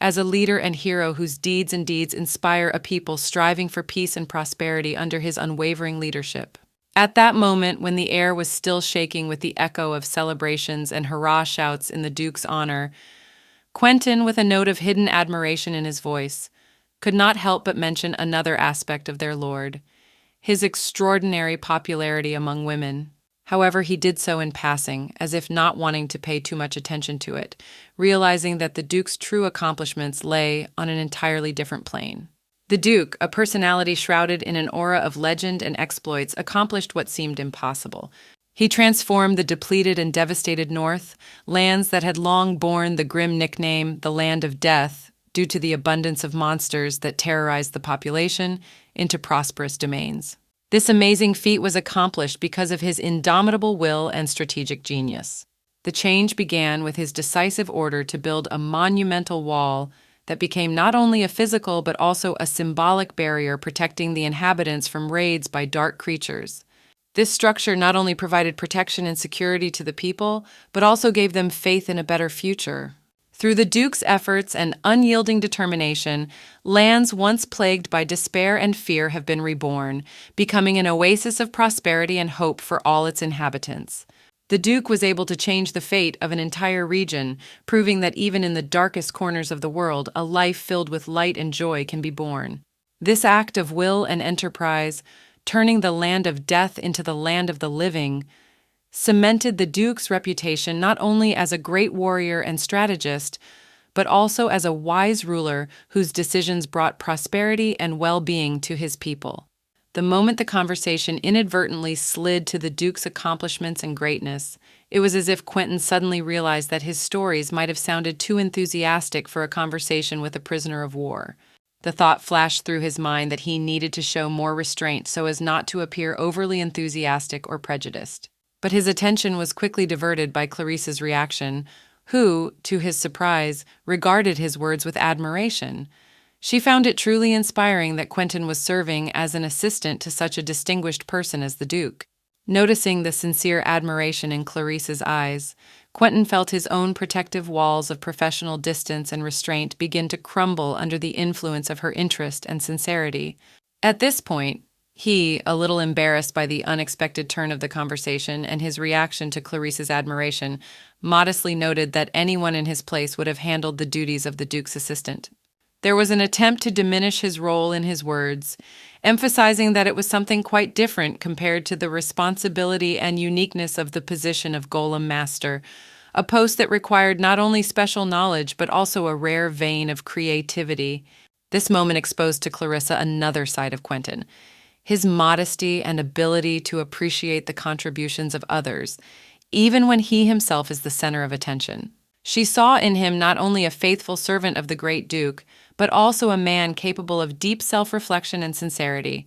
as a leader and hero whose deeds inspire a people striving for peace and prosperity under his unwavering leadership. At that moment, when the air was still shaking with the echo of celebrations and hurrah shouts in the Duke's honor, Quentin, with a note of hidden admiration in his voice, could not help but mention another aspect of their lord, his extraordinary popularity among women. However, he did so in passing, as if not wanting to pay too much attention to it, realizing that the Duke's true accomplishments lay on an entirely different plane. The Duke, a personality shrouded in an aura of legend and exploits, accomplished what seemed impossible. He transformed the depleted and devastated North, lands that had long borne the grim nickname, the Land of Death, due to the abundance of monsters that terrorized the population, into prosperous domains. This amazing feat was accomplished because of his indomitable will and strategic genius. The change began with his decisive order to build a monumental wall that became not only a physical but also a symbolic barrier protecting the inhabitants from raids by dark creatures. This structure not only provided protection and security to the people, but also gave them faith in a better future. Through the Duke's efforts and unyielding determination, lands once plagued by despair and fear have been reborn, becoming an oasis of prosperity and hope for all its inhabitants. The Duke was able to change the fate of an entire region, proving that even in the darkest corners of the world, a life filled with light and joy can be born. This act of will and enterprise, turning the land of death into the land of the living, cemented the Duke's reputation not only as a great warrior and strategist, but also as a wise ruler whose decisions brought prosperity and well-being to his people. The moment the conversation inadvertently slid to the Duke's accomplishments and greatness, it was as if Quentin suddenly realized that his stories might have sounded too enthusiastic for a conversation with a prisoner of war. The thought flashed through his mind that he needed to show more restraint so as not to appear overly enthusiastic or prejudiced. But his attention was quickly diverted by Clarice's reaction, who, to his surprise, regarded his words with admiration. She found it truly inspiring that Quentin was serving as an assistant to such a distinguished person as the Duke. Noticing the sincere admiration in Clarice's eyes, Quentin felt his own protective walls of professional distance and restraint begin to crumble under the influence of her interest and sincerity. At this point, he, a little embarrassed by the unexpected turn of the conversation and his reaction to Clarice's admiration, modestly noted that anyone in his place would have handled the duties of the Duke's assistant. There was an attempt to diminish his role in his words, emphasizing that it was something quite different compared to the responsibility and uniqueness of the position of golem master, a post that required not only special knowledge but also a rare vein of creativity. This moment exposed to Clarissa another side of Quentin. his modesty and ability to appreciate the contributions of others, even when he himself is the center of attention. She saw in him not only a faithful servant of the great Duke, but also a man capable of deep self-reflection and sincerity,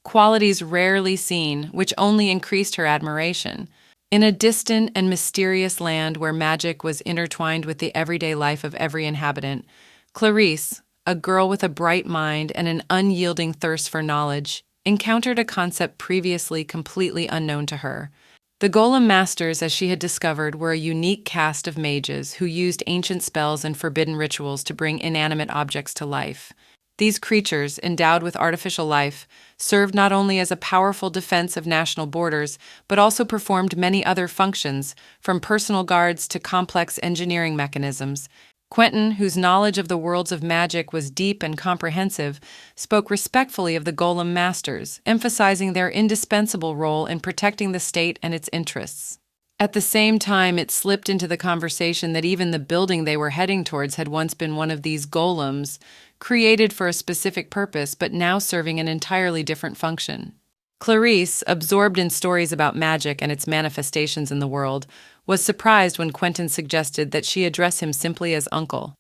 qualities rarely seen, which only increased her admiration. In a distant and mysterious land where magic was intertwined with the everyday life of every inhabitant, Clarice, a girl with a bright mind and an unyielding thirst for knowledge, encountered a concept previously completely unknown to her. The golem masters, as she had discovered, were a unique caste of mages who used ancient spells and forbidden rituals to bring inanimate objects to life. These creatures, endowed with artificial life, served not only as a powerful defense of national borders, but also performed many other functions, from personal guards to complex engineering mechanisms. Quentin, whose knowledge of the worlds of magic was deep and comprehensive, spoke respectfully of the golem masters, emphasizing their indispensable role in protecting the state and its interests. At the same time, it slipped into the conversation that even the building they were heading towards had once been one of these golems, created for a specific purpose but now serving an entirely different function. Clarice, absorbed in stories about magic and its manifestations in the world, was surprised when Quentin suggested that she address him simply as uncle.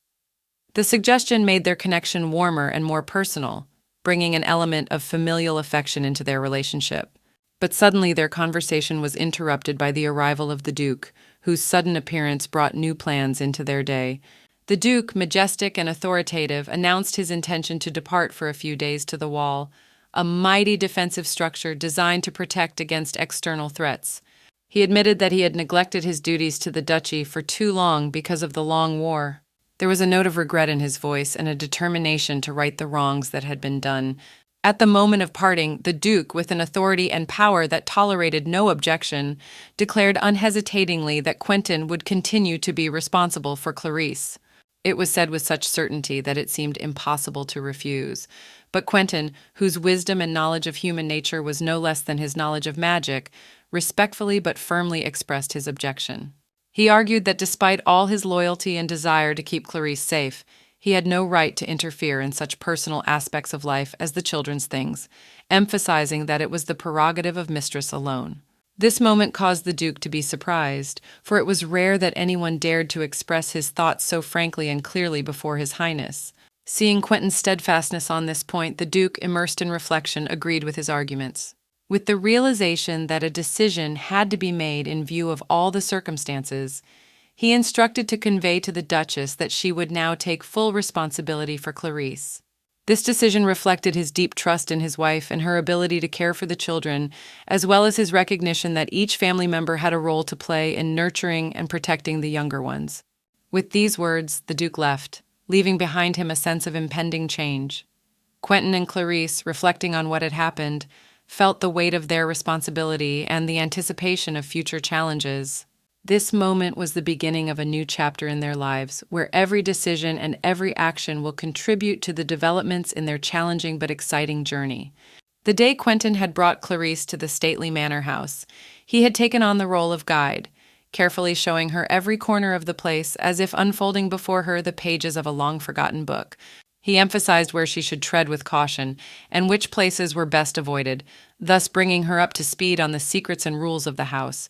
The suggestion made their connection warmer and more personal, bringing an element of familial affection into their relationship. But suddenly their conversation was interrupted by the arrival of the Duke, whose sudden appearance brought new plans into their day. The Duke, majestic and authoritative, announced his intention to depart for a few days to the Wall, a mighty defensive structure designed to protect against external threats. He admitted that he had neglected his duties to the duchy for too long because of the long war. There was a note of regret in his voice and a determination to right the wrongs that had been done. At the moment of parting, the Duke, with an authority and power that tolerated no objection, declared unhesitatingly that Quentin would continue to be responsible for Clarice. It was said with such certainty that it seemed impossible to refuse. But Quentin, whose wisdom and knowledge of human nature was no less than his knowledge of magic, respectfully but firmly expressed his objection. He argued that despite all his loyalty and desire to keep Clarice safe, he had no right to interfere in such personal aspects of life as the children's things, emphasizing that it was the prerogative of mistress alone. This moment caused the Duke to be surprised, for it was rare that anyone dared to express his thoughts so frankly and clearly before His Highness. Seeing Quentin's steadfastness on this point, the Duke, immersed in reflection, agreed with his arguments. With the realization that a decision had to be made in view of all the circumstances, he instructed to convey to the Duchess that she would now take full responsibility for Clarice. This decision reflected his deep trust in his wife and her ability to care for the children, as well as his recognition that each family member had a role to play in nurturing and protecting the younger ones. With these words, the Duke left, leaving behind him a sense of impending change. Quentin and Clarice, reflecting on what had happened, felt the weight of their responsibility and the anticipation of future challenges. This moment was the beginning of a new chapter in their lives, where every decision and every action will contribute to the developments in their challenging but exciting journey. The day Quentin had brought Clarice to the stately manor house, he had taken on the role of guide, carefully showing her every corner of the place as if unfolding before her the pages of a long-forgotten book. He emphasized where she should tread with caution and which places were best avoided, thus bringing her up to speed on the secrets and rules of the house.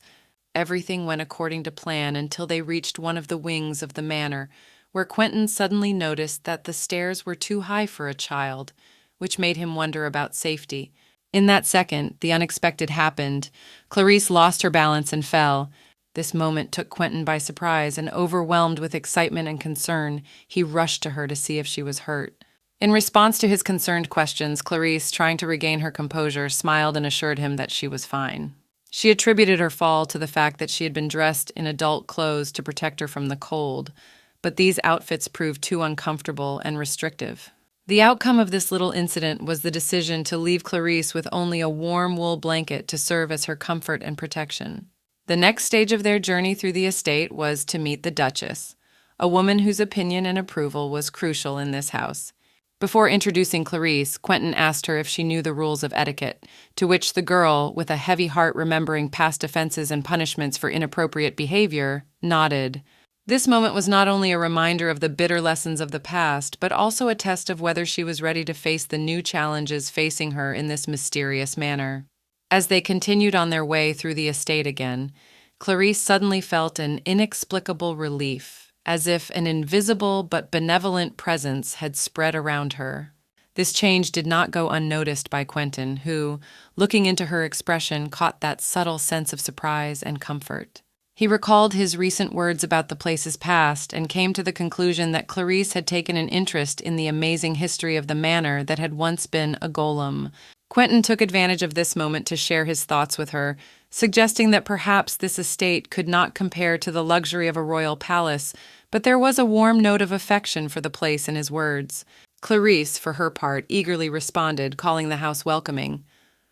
Everything went according to plan until they reached one of the wings of the manor, where Quentin suddenly noticed that the stairs were too high for a child, which made him wonder about safety. In that second, the unexpected happened. Clarice lost her balance and fell. This moment took Quentin by surprise, and overwhelmed with excitement and concern, he rushed to her to see if she was hurt. In response to his concerned questions, Clarice, trying to regain her composure, smiled and assured him that she was fine. She attributed her fall to the fact that she had been dressed in adult clothes to protect her from the cold, but these outfits proved too uncomfortable and restrictive. The outcome of this little incident was the decision to leave Clarice with only a warm wool blanket to serve as her comfort and protection. The next stage of their journey through the estate was to meet the Duchess, a woman whose opinion and approval was crucial in this house. Before introducing Clarice, Quentin asked her if she knew the rules of etiquette, to which the girl, with a heavy heart remembering past offenses and punishments for inappropriate behavior, nodded. This moment was not only a reminder of the bitter lessons of the past, but also a test of whether she was ready to face the new challenges facing her in this mysterious manner. As they continued on their way through the estate again, Clarice suddenly felt an inexplicable relief, as if an invisible but benevolent presence had spread around her. This change did not go unnoticed by Quentin, who, looking into her expression, caught that subtle sense of surprise and comfort. He recalled his recent words about the place's past and came to the conclusion that Clarice had taken an interest in the amazing history of the manor that had once been a golem. Quentin took advantage of this moment to share his thoughts with her, suggesting that perhaps this estate could not compare to the luxury of a royal palace, but there was a warm note of affection for the place in his words. Clarice, for her part, eagerly responded, calling the house welcoming.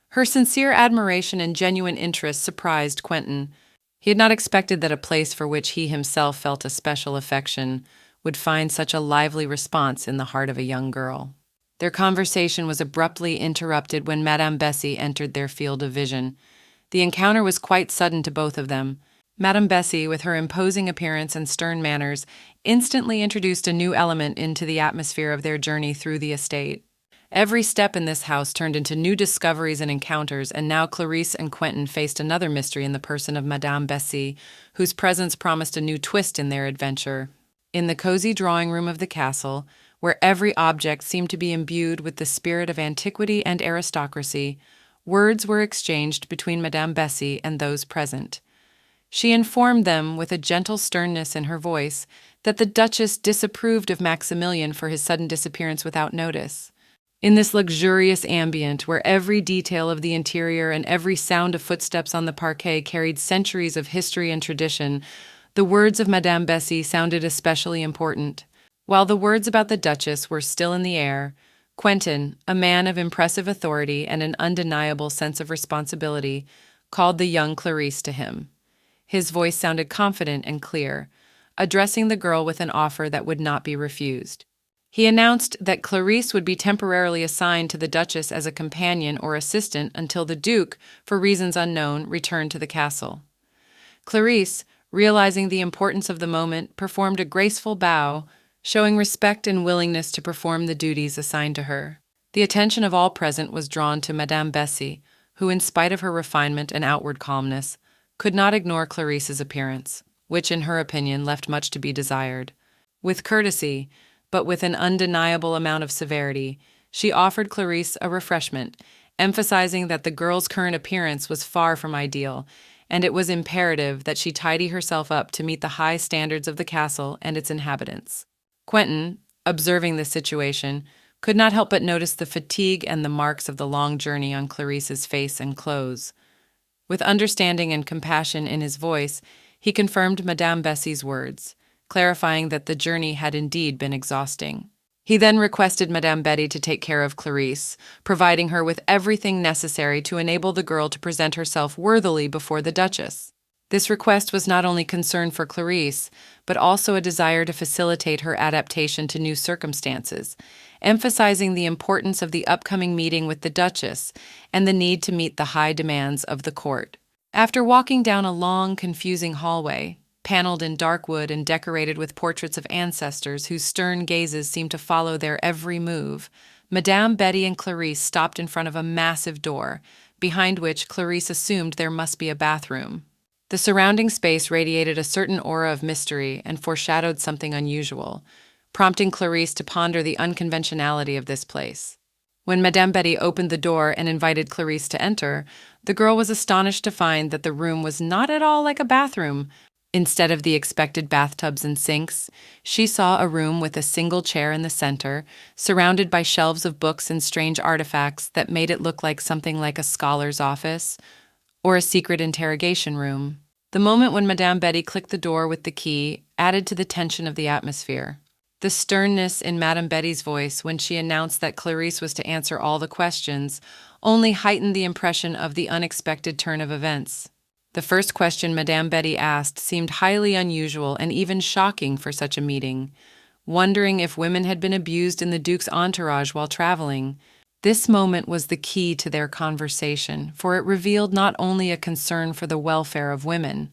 Her sincere admiration and genuine interest surprised Quentin. He had not expected that a place for which he himself felt a special affection would find such a lively response in the heart of a young girl. Their conversation was abruptly interrupted when Madame Bessie entered their field of vision. The encounter was quite sudden to both of them. Madame Bessie, with her imposing appearance and stern manners, instantly introduced a new element into the atmosphere of their journey through the estate. Every step in this house turned into new discoveries and encounters, and now Clarice and Quentin faced another mystery in the person of Madame Bessie, whose presence promised a new twist in their adventure. In the cozy drawing room of the castle, where every object seemed to be imbued with the spirit of antiquity and aristocracy, words were exchanged between Madame Bessie and those present. She informed them, with a gentle sternness in her voice, that the Duchess disapproved of Maximilian for his sudden disappearance without notice. In this luxurious ambient, where every detail of the interior and every sound of footsteps on the parquet carried centuries of history and tradition, the words of Madame Bessie sounded especially important. While the words about the Duchess were still in the air, Quentin, a man of impressive authority and an undeniable sense of responsibility, called the young Clarice to him. His voice sounded confident and clear, addressing the girl with an offer that would not be refused. He announced that Clarice would be temporarily assigned to the Duchess as a companion or assistant until the Duke, for reasons unknown, returned to the castle. Clarice, realizing the importance of the moment, performed a graceful bow, showing respect and willingness to perform the duties assigned to her. The attention of all present was drawn to Madame Bessie, who, in spite of her refinement and outward calmness, could not ignore Clarice's appearance, which, in her opinion, left much to be desired. With courtesy, but with an undeniable amount of severity, she offered Clarice a refreshment, emphasizing that the girl's current appearance was far from ideal, and it was imperative that she tidy herself up to meet the high standards of the castle and its inhabitants. Quentin, observing this situation, could not help but notice the fatigue and the marks of the long journey on Clarice's face and clothes. With understanding and compassion in his voice, he confirmed Madame Bessie's words, clarifying that the journey had indeed been exhausting. He then requested Madame Betty to take care of Clarice, providing her with everything necessary to enable the girl to present herself worthily before the Duchess. This request was not only concern for Clarice, but also a desire to facilitate her adaptation to new circumstances, emphasizing the importance of the upcoming meeting with the Duchess and the need to meet the high demands of the court. After walking down a long, confusing hallway, paneled in dark wood and decorated with portraits of ancestors whose stern gazes seemed to follow their every move, Madame Betty and Clarice stopped in front of a massive door, behind which Clarice assumed there must be a bathroom. The surrounding space radiated a certain aura of mystery and foreshadowed something unusual, prompting Clarice to ponder the unconventionality of this place. When Madame Betty opened the door and invited Clarice to enter, the girl was astonished to find that the room was not at all like a bathroom. Instead of the expected bathtubs and sinks, she saw a room with a single chair in the center, surrounded by shelves of books and strange artifacts that made it look like something like a scholar's office or a secret interrogation room. The moment when Madame Betty clicked the door with the key added to the tension of the atmosphere. The sternness in Madame Betty's voice when she announced that Clarice was to answer all the questions only heightened the impression of the unexpected turn of events. The first question Madame Betty asked seemed highly unusual and even shocking for such a meeting, wondering if women had been abused in the Duke's entourage while traveling. This moment was the key to their conversation, for it revealed not only a concern for the welfare of women,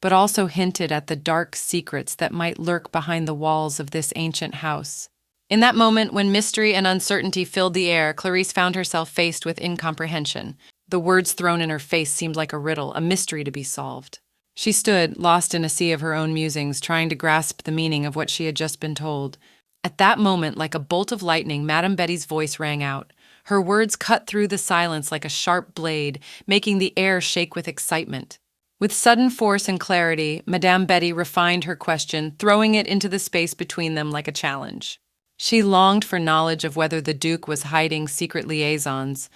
but also hinted at the dark secrets that might lurk behind the walls of this ancient house. In that moment, when mystery and uncertainty filled the air, Clarice found herself faced with incomprehension. The words thrown in her face seemed like a riddle, a mystery to be solved. She stood, lost in a sea of her own musings, trying to grasp the meaning of what she had just been told. At that moment, like a bolt of lightning, Madame Betty's voice rang out. Her words cut through the silence like a sharp blade, making the air shake with excitement. With sudden force and clarity, Madame Betty refined her question, throwing it into the space between them like a challenge. She longed for knowledge of whether the Duke was hiding secret liaisons,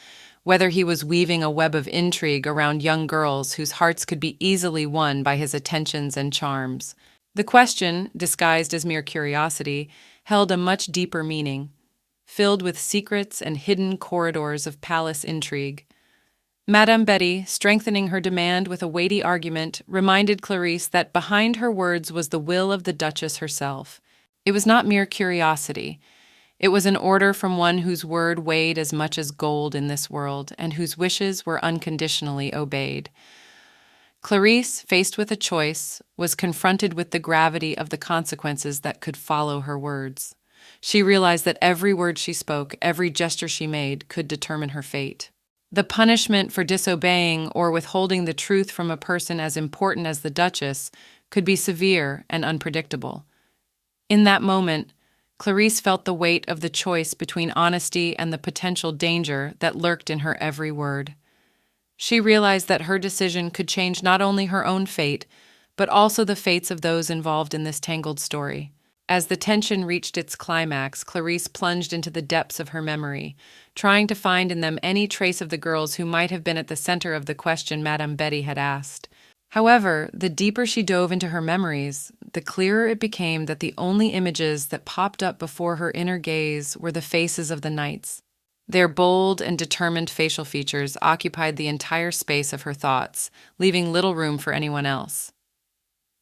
whether he was weaving a web of intrigue around young girls whose hearts could be easily won by his attentions and charms. The question, disguised as mere curiosity, held a much deeper meaning, filled with secrets and hidden corridors of palace intrigue. Madame Betty, strengthening her demand with a weighty argument, reminded Clarice that behind her words was the will of the Duchess herself. It was not mere curiosity. It was an order from one whose word weighed as much as gold in this world, and whose wishes were unconditionally obeyed. Clarice, faced with a choice, was confronted with the gravity of the consequences that could follow her words. She realized that every word she spoke, every gesture she made, could determine her fate. The punishment for disobeying or withholding the truth from a person as important as the Duchess could be severe and unpredictable. In that moment, Clarice felt the weight of the choice between honesty and the potential danger that lurked in her every word. She realized that her decision could change not only her own fate, but also the fates of those involved in this tangled story. As the tension reached its climax, Clarice plunged into the depths of her memory, trying to find in them any trace of the girls who might have been at the center of the question Madame Betty had asked. However, the deeper she dove into her memories, the clearer it became that the only images that popped up before her inner gaze were the faces of the knights. Their bold and determined facial features occupied the entire space of her thoughts, leaving little room for anyone else.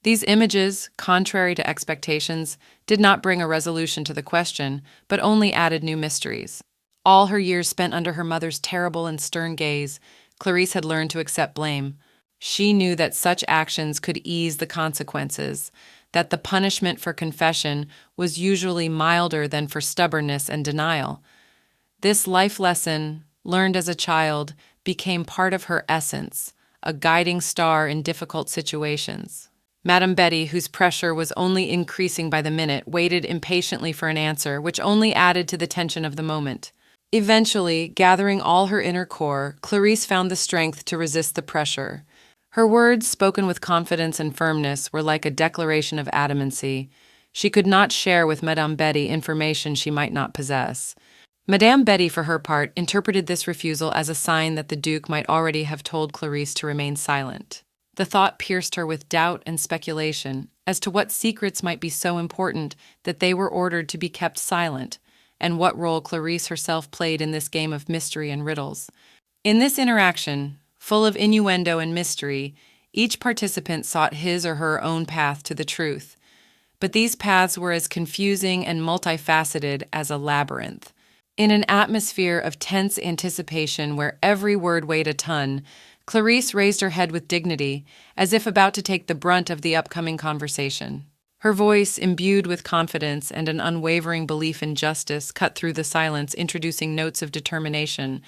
These images, contrary to expectations, did not bring a resolution to the question, but only added new mysteries. All her years spent under her mother's terrible and stern gaze, Clarice had learned to accept blame. She knew that such actions could ease the consequences, that the punishment for confession was usually milder than for stubbornness and denial. This life lesson, learned as a child, became part of her essence, a guiding star in difficult situations. Madame Betty, whose pressure was only increasing by the minute, waited impatiently for an answer, which only added to the tension of the moment. Eventually, gathering all her inner core, Clarice found the strength to resist the pressure. Her words, spoken with confidence and firmness, were like a declaration of adamancy. She could not share with Madame Betty information she might not possess. Madame Betty, for her part, interpreted this refusal as a sign that the Duke might already have told Clarice to remain silent. The thought pierced her with doubt and speculation as to what secrets might be so important that they were ordered to be kept silent, and what role Clarice herself played in this game of mystery and riddles. In this interaction, full of innuendo and mystery, each participant sought his or her own path to the truth. But these paths were as confusing and multifaceted as a labyrinth. In an atmosphere of tense anticipation where every word weighed a ton, Clarice raised her head with dignity, as if about to take the brunt of the upcoming conversation. Her voice, imbued with confidence and an unwavering belief in justice, cut through the silence, introducing notes of determination.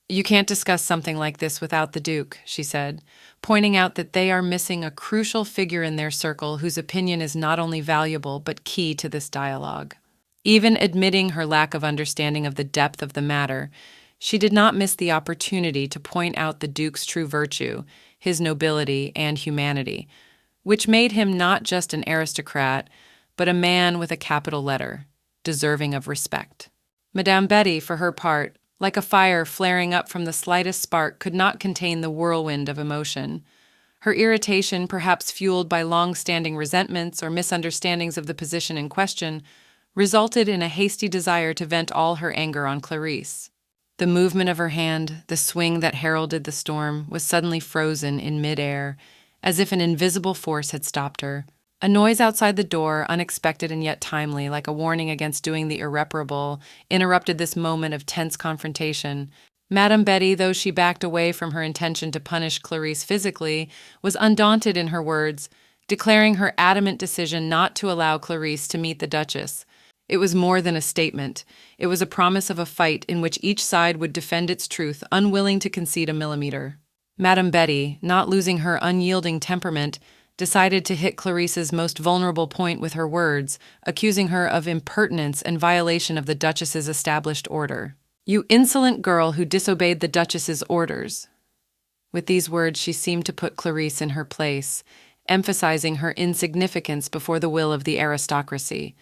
"You can't discuss something like this without the Duke," she said, pointing out that they are missing a crucial figure in their circle whose opinion is not only valuable but key to this dialogue. Even admitting her lack of understanding of the depth of the matter, she did not miss the opportunity to point out the Duke's true virtue, his nobility and humanity, which made him not just an aristocrat, but a man with a capital letter, deserving of respect. Madame Betty, for her part, like a fire flaring up from the slightest spark, could not contain the whirlwind of emotion. Her irritation, perhaps fueled by long-standing resentments or misunderstandings of the position in question, resulted in a hasty desire to vent all her anger on Clarice. The movement of her hand, the swing that heralded the storm, was suddenly frozen in mid-air, as if an invisible force had stopped her. A noise outside the door, unexpected and yet timely, like a warning against doing the irreparable, interrupted this moment of tense confrontation. Madame Betty, though she backed away from her intention to punish Clarice physically, was undaunted in her words. declaring her adamant decision not to allow Clarice to meet the Duchess. It was more than a statement. It was a promise of a fight in which each side would defend its truth, unwilling to concede a millimeter. Madame Betty, not losing her unyielding temperament, decided to hit Clarice's most vulnerable point with her words, accusing her of impertinence and violation of the Duchess's established order. "You insolent girl who disobeyed the Duchess's orders." With these words, she seemed to put Clarice in her place, emphasizing her insignificance before the will of the aristocracy.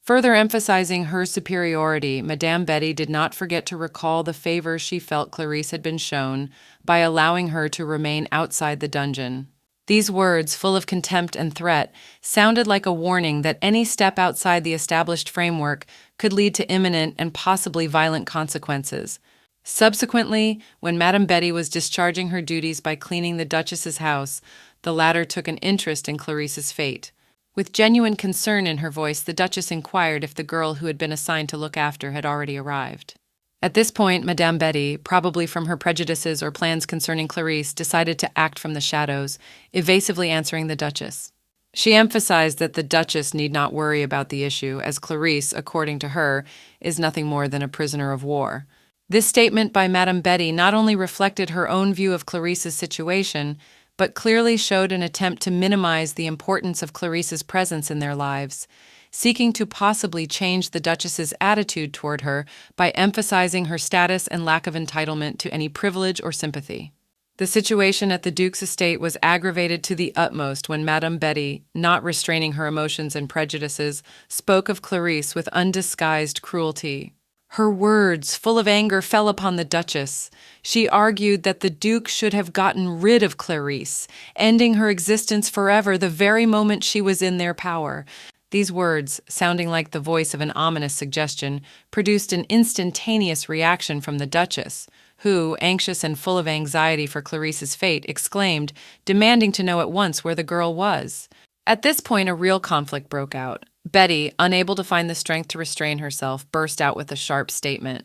Further emphasizing her superiority, Madame Betty did not forget to recall the favor she felt Clarice had been shown by allowing her to remain outside the dungeon. These words, full of contempt and threat, sounded like a warning that any step outside the established framework could lead to imminent and possibly violent consequences. Subsequently, when Madame Betty was discharging her duties by cleaning the Duchess's house, the latter took an interest in Clarice's fate. With genuine concern in her voice, the Duchess inquired if the girl who had been assigned to look after had already arrived. At this point, Madame Betty, probably from her prejudices or plans concerning Clarice, decided to act from the shadows, evasively answering the Duchess. She emphasized that the Duchess need not worry about the issue, as Clarice, according to her, is nothing more than a prisoner of war. This statement by Madame Betty not only reflected her own view of Clarice's situation, but clearly showed an attempt to minimize the importance of Clarice's presence in their lives, seeking to possibly change the Duchess's attitude toward her by emphasizing her status and lack of entitlement to any privilege or sympathy. The situation at the Duke's estate was aggravated to the utmost when Madame Betty, not restraining her emotions and prejudices, spoke of Clarice with undisguised cruelty. Her words, full of anger, fell upon the Duchess. She argued that the Duke should have gotten rid of Clarice, ending her existence forever the very moment she was in their power. These words, sounding like the voice of an ominous suggestion, produced an instantaneous reaction from the Duchess, who, anxious and full of anxiety for Clarice's fate, exclaimed, demanding to know at once where the girl was. At this point, a real conflict broke out. Betty, unable to find the strength to restrain herself, burst out with a sharp statement.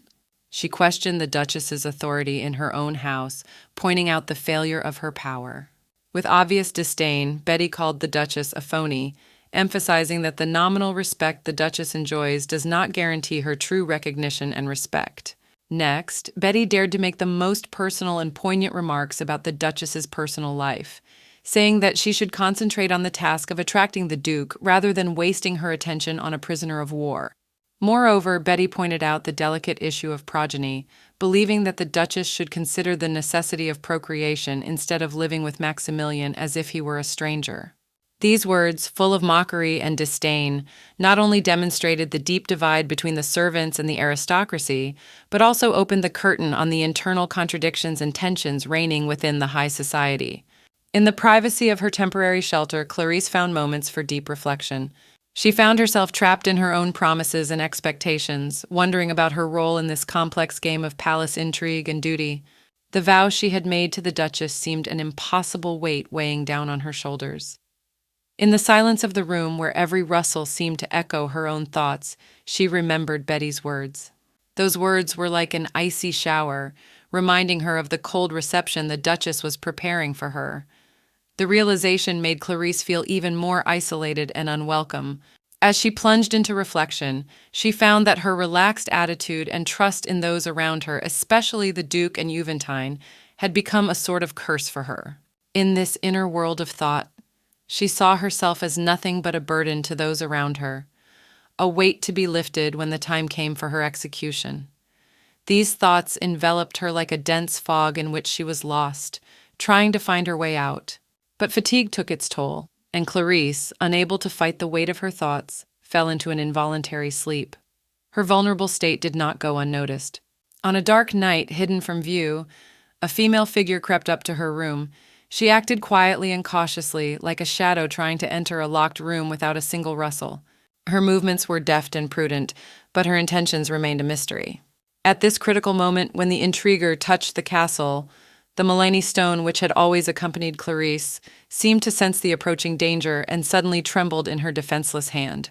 She questioned the Duchess's authority in her own house, pointing out the failure of her power. With obvious disdain, Betty called the Duchess a phony, emphasizing that the nominal respect the Duchess enjoys does not guarantee her true recognition and respect. Next, Betty dared to make the most personal and poignant remarks about the Duchess's personal life, saying that she should concentrate on the task of attracting the Duke rather than wasting her attention on a prisoner of war. Moreover, Betty pointed out the delicate issue of progeny, believing that the Duchess should consider the necessity of procreation instead of living with Maximilian as if he were a stranger. These words, full of mockery and disdain, not only demonstrated the deep divide between the servants and the aristocracy, but also opened the curtain on the internal contradictions and tensions reigning within the high society. In the privacy of her temporary shelter, Clarice found moments for deep reflection. She found herself trapped in her own promises and expectations, wondering about her role in this complex game of palace intrigue and duty. The vow she had made to the Duchess seemed an impossible weight weighing down on her shoulders. In the silence of the room, where every rustle seemed to echo her own thoughts, she remembered Betty's words. Those words were like an icy shower, reminding her of the cold reception the Duchess was preparing for her. The realization made Clarice feel even more isolated and unwelcome. As she plunged into reflection, she found that her relaxed attitude and trust in those around her, especially the Duke and Juventine, had become a sort of curse for her. In this inner world of thought, she saw herself as nothing but a burden to those around her, a weight to be lifted when the time came for her execution. These thoughts enveloped her like a dense fog in which she was lost, trying to find her way out. But fatigue took its toll, and Clarice, unable to fight the weight of her thoughts, fell into an involuntary sleep. Her vulnerable state did not go unnoticed. On a dark night, hidden from view, a female figure crept up to her room. She acted quietly and cautiously, like a shadow trying to enter a locked room without a single rustle. Her movements were deft and prudent, but her intentions remained a mystery. At this critical moment, when the intriguer touched the castle, the Mullany stone, which had always accompanied Clarice, seemed to sense the approaching danger and suddenly trembled in her defenseless hand.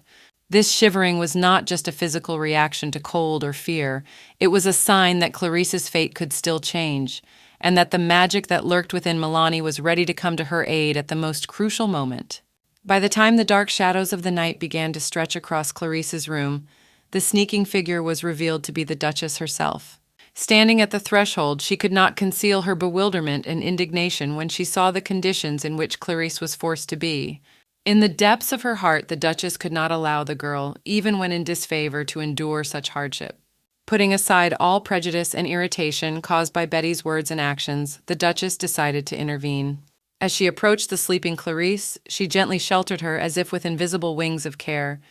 This shivering was not just a physical reaction to cold or fear. It was a sign that Clarice's fate could still change, and that the magic that lurked within Mullany was ready to come to her aid at the most crucial moment. By the time the dark shadows of the night began to stretch across Clarice's room, the sneaking figure was revealed to be the Duchess herself. Standing at the threshold, she could not conceal her bewilderment and indignation when she saw the conditions in which Clarice was forced to be. In the depths of her heart, the Duchess could not allow the girl, even when in disfavor, to endure such hardship. Putting aside all prejudice and irritation caused by Betty's words and actions, the Duchess decided to intervene. As she approached the sleeping Clarice, she gently sheltered her as if with invisible wings of care,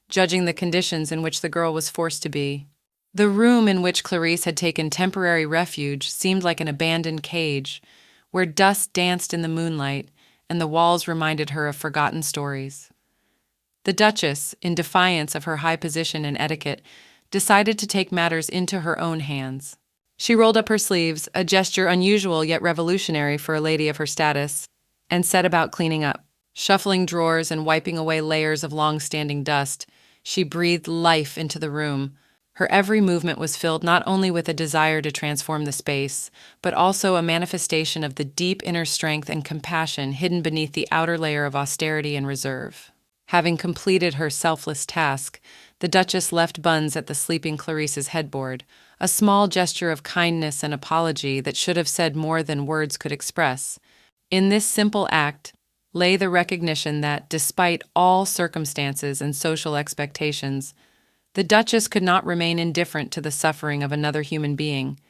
judging the conditions in which the girl was forced to be. The room in which Clarice had taken temporary refuge seemed like an abandoned cage, where dust danced in the moonlight and the walls reminded her of forgotten stories. The Duchess, in defiance of her high position and etiquette, decided to take matters into her own hands. She rolled up her sleeves, a gesture unusual yet revolutionary for a lady of her status, and set about cleaning up. Shuffling drawers and wiping away layers of long-standing dust, she breathed life into the room. Her every movement was filled not only with a desire to transform the space, but also a manifestation of the deep inner strength and compassion hidden beneath the outer layer of austerity and reserve. Having completed her selfless task, the Duchess left buns at the sleeping Clarice's headboard, a small gesture of kindness and apology that should have said more than words could express. In this simple act lay the recognition that, despite all circumstances and social expectations, the Duchess could not remain indifferent to the suffering of another human being.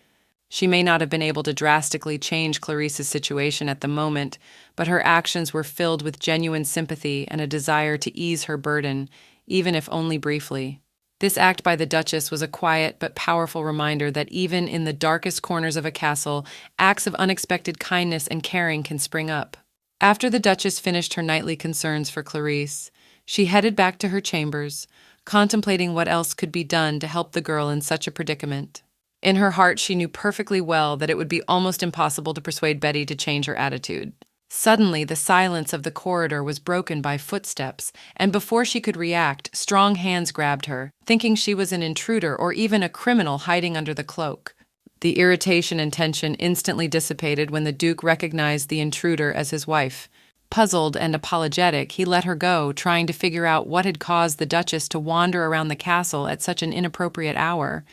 She may not have been able to drastically change Clarice's situation at the moment, but her actions were filled with genuine sympathy and a desire to ease her burden, even if only briefly. This act by the Duchess was a quiet but powerful reminder that even in the darkest corners of a castle, acts of unexpected kindness and caring can spring up. After the Duchess finished her nightly concerns for Clarice, she headed back to her chambers, contemplating what else could be done to help the girl in such a predicament. In her heart, she knew perfectly well that it would be almost impossible to persuade Betty to change her attitude. Suddenly, the silence of the corridor was broken by footsteps, and before she could react, strong hands grabbed her, thinking she was an intruder or even a criminal hiding under the cloak. The irritation and tension instantly dissipated when the Duke recognized the intruder as his wife. Puzzled and apologetic, he let her go, trying to figure out what had caused the Duchess to wander around the castle at such an inappropriate hour.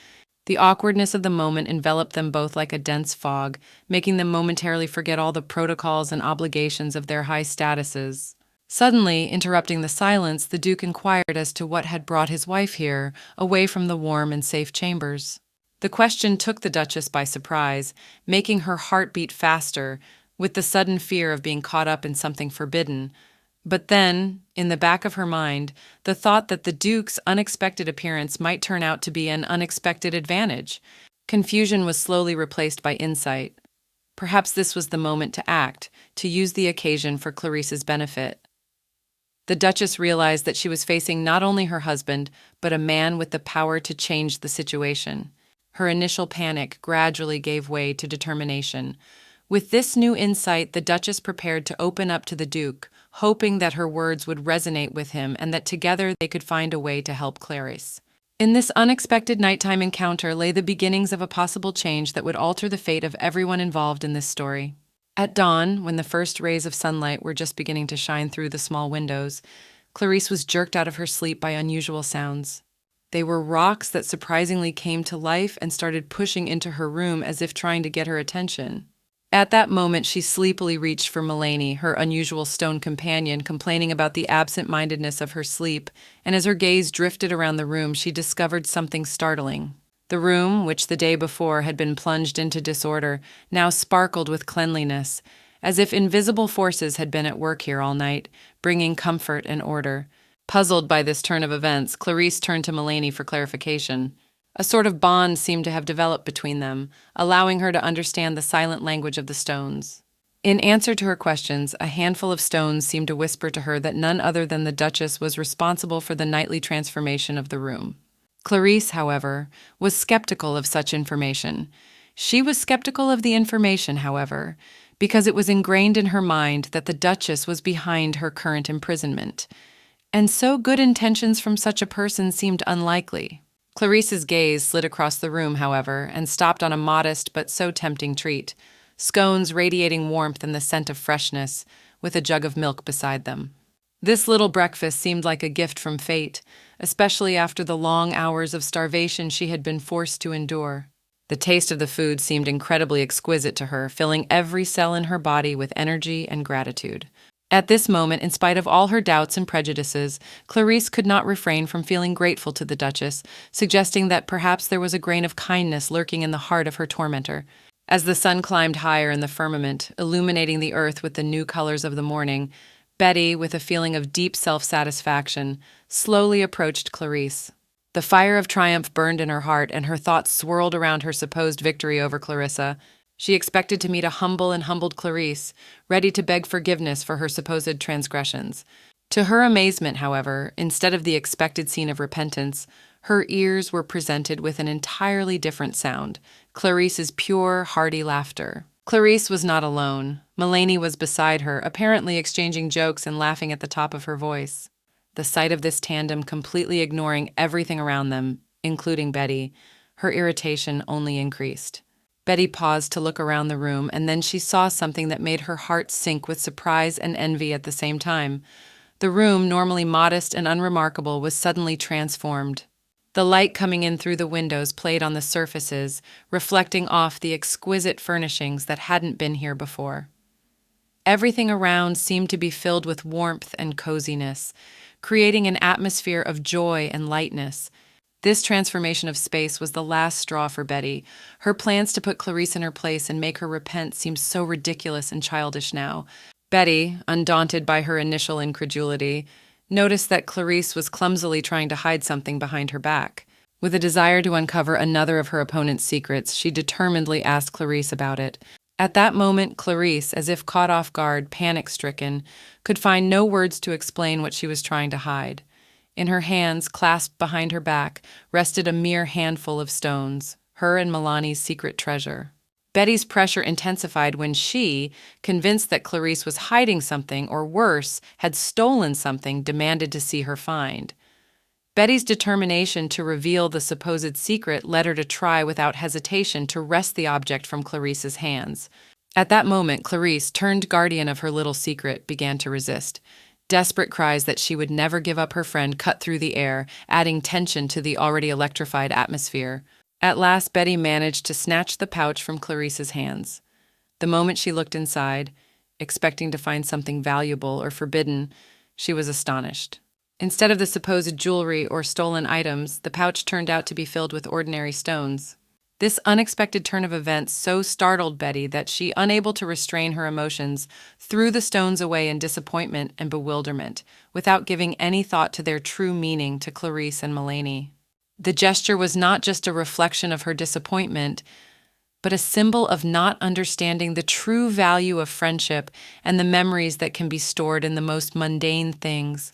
The awkwardness of the moment enveloped them both like a dense fog, making them momentarily forget all the protocols and obligations of their high statuses. Suddenly, interrupting the silence, the Duke inquired as to what had brought his wife here, away from the warm and safe chambers. The question took the Duchess by surprise, making her heart beat faster, with the sudden fear of being caught up in something forbidden. But then, in the back of her mind, the thought that the Duke's unexpected appearance might turn out to be an unexpected advantage. Confusion was slowly replaced by insight. Perhaps this was the moment to act, to use the occasion for Clarice's benefit. The Duchess realized that she was facing not only her husband, but a man with the power to change the situation. Her initial panic gradually gave way to determination. With this new insight, the Duchess prepared to open up to the Duke, hoping that her words would resonate with him and that together they could find a way to help Clarice. In this unexpected nighttime encounter lay the beginnings of a possible change that would alter the fate of everyone involved in this story. At dawn, when the first rays of sunlight were just beginning to shine through the small windows, Clarice was jerked out of her sleep by unusual sounds. They were rocks that surprisingly came to life and started pushing into her room as if trying to get her attention. At that moment, she sleepily reached for Mulaney, her unusual stone companion, complaining about the absent-mindedness of her sleep, and as her gaze drifted around the room, she discovered something startling. The room, which the day before had been plunged into disorder, now sparkled with cleanliness, as if invisible forces had been at work here all night, bringing comfort and order. Puzzled by this turn of events, Clarice turned to Mulaney for clarification. A sort of bond seemed to have developed between them, allowing her to understand the silent language of the stones. In answer to her questions, a handful of stones seemed to whisper to her that none other than the Duchess was responsible for the nightly transformation of the room. Clarice, however, was skeptical of such information. She was skeptical of the information, however, because it was ingrained in her mind that the Duchess was behind her current imprisonment, and so good intentions from such a person seemed unlikely. Clarice's gaze slid across the room, however, and stopped on a modest but so tempting treat, scones radiating warmth and the scent of freshness, with a jug of milk beside them. This little breakfast seemed like a gift from fate, especially after the long hours of starvation she had been forced to endure. The taste of the food seemed incredibly exquisite to her, filling every cell in her body with energy and gratitude. At this moment, in spite of all her doubts and prejudices, Clarice could not refrain from feeling grateful to the Duchess, suggesting that perhaps there was a grain of kindness lurking in the heart of her tormentor. As the sun climbed higher in the firmament, illuminating the earth with the new colors of the morning, Betty, with a feeling of deep self-satisfaction, slowly approached Clarice. The fire of triumph burned in her heart, and her thoughts swirled around her supposed victory over Clarissa. She expected to meet a humble and humbled Clarice, ready to beg forgiveness for her supposed transgressions. To her amazement, however, instead of the expected scene of repentance, her ears were presented with an entirely different sound, Clarice's pure, hearty laughter. Clarice was not alone. Melanie was beside her, apparently exchanging jokes and laughing at the top of her voice. The sight of this tandem completely ignoring everything around them, including Betty, her irritation only increased. Betty paused to look around the room, and then she saw something that made her heart sink with surprise and envy at the same time. The room, normally modest and unremarkable, was suddenly transformed. The light coming in through the windows played on the surfaces, reflecting off the exquisite furnishings that hadn't been here before. Everything around seemed to be filled with warmth and coziness, creating an atmosphere of joy and lightness. This transformation of space was the last straw for Betty. Her plans to put Clarice in her place and make her repent seemed so ridiculous and childish now. Betty, undaunted by her initial incredulity, noticed that Clarice was clumsily trying to hide something behind her back. With a desire to uncover another of her opponent's secrets, she determinedly asked Clarice about it. At that moment, Clarice, as if caught off guard, panic-stricken, could find no words to explain what she was trying to hide. In her hands, clasped behind her back, rested a mere handful of stones, her and Melani's secret treasure. Betty's pressure intensified when she, convinced that Clarice was hiding something, or worse, had stolen something, demanded to see her find. Betty's determination to reveal the supposed secret led her to try without hesitation to wrest the object from Clarice's hands. At that moment, Clarice, turned guardian of her little secret, began to resist. Desperate cries that she would never give up her friend cut through the air, adding tension to the already electrified atmosphere. At last, Betty managed to snatch the pouch from Clarice's hands. The moment she looked inside, expecting to find something valuable or forbidden, she was astonished. Instead of the supposed jewelry or stolen items, the pouch turned out to be filled with ordinary stones. This unexpected turn of events so startled Betty that she, unable to restrain her emotions, threw the stones away in disappointment and bewilderment, without giving any thought to their true meaning to Clarice and Melanie. The gesture was not just a reflection of her disappointment, but a symbol of not understanding the true value of friendship and the memories that can be stored in the most mundane things.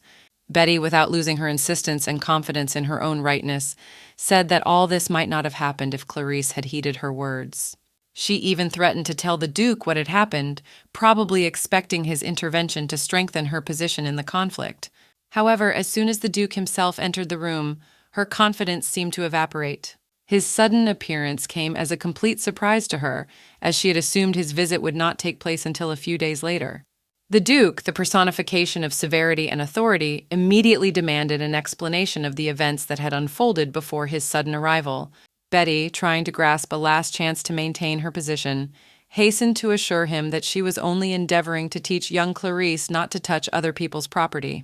Betty, without losing her insistence and confidence in her own rightness, said that all this might not have happened if Clarice had heeded her words. She even threatened to tell the Duke what had happened, probably expecting his intervention to strengthen her position in the conflict. However, as soon as the Duke himself entered the room, her confidence seemed to evaporate. His sudden appearance came as a complete surprise to her, as she had assumed his visit would not take place until a few days later. The Duke, the personification of severity and authority, immediately demanded an explanation of the events that had unfolded before his sudden arrival. Betty, trying to grasp a last chance to maintain her position, hastened to assure him that she was only endeavoring to teach young Clarice not to touch other people's property.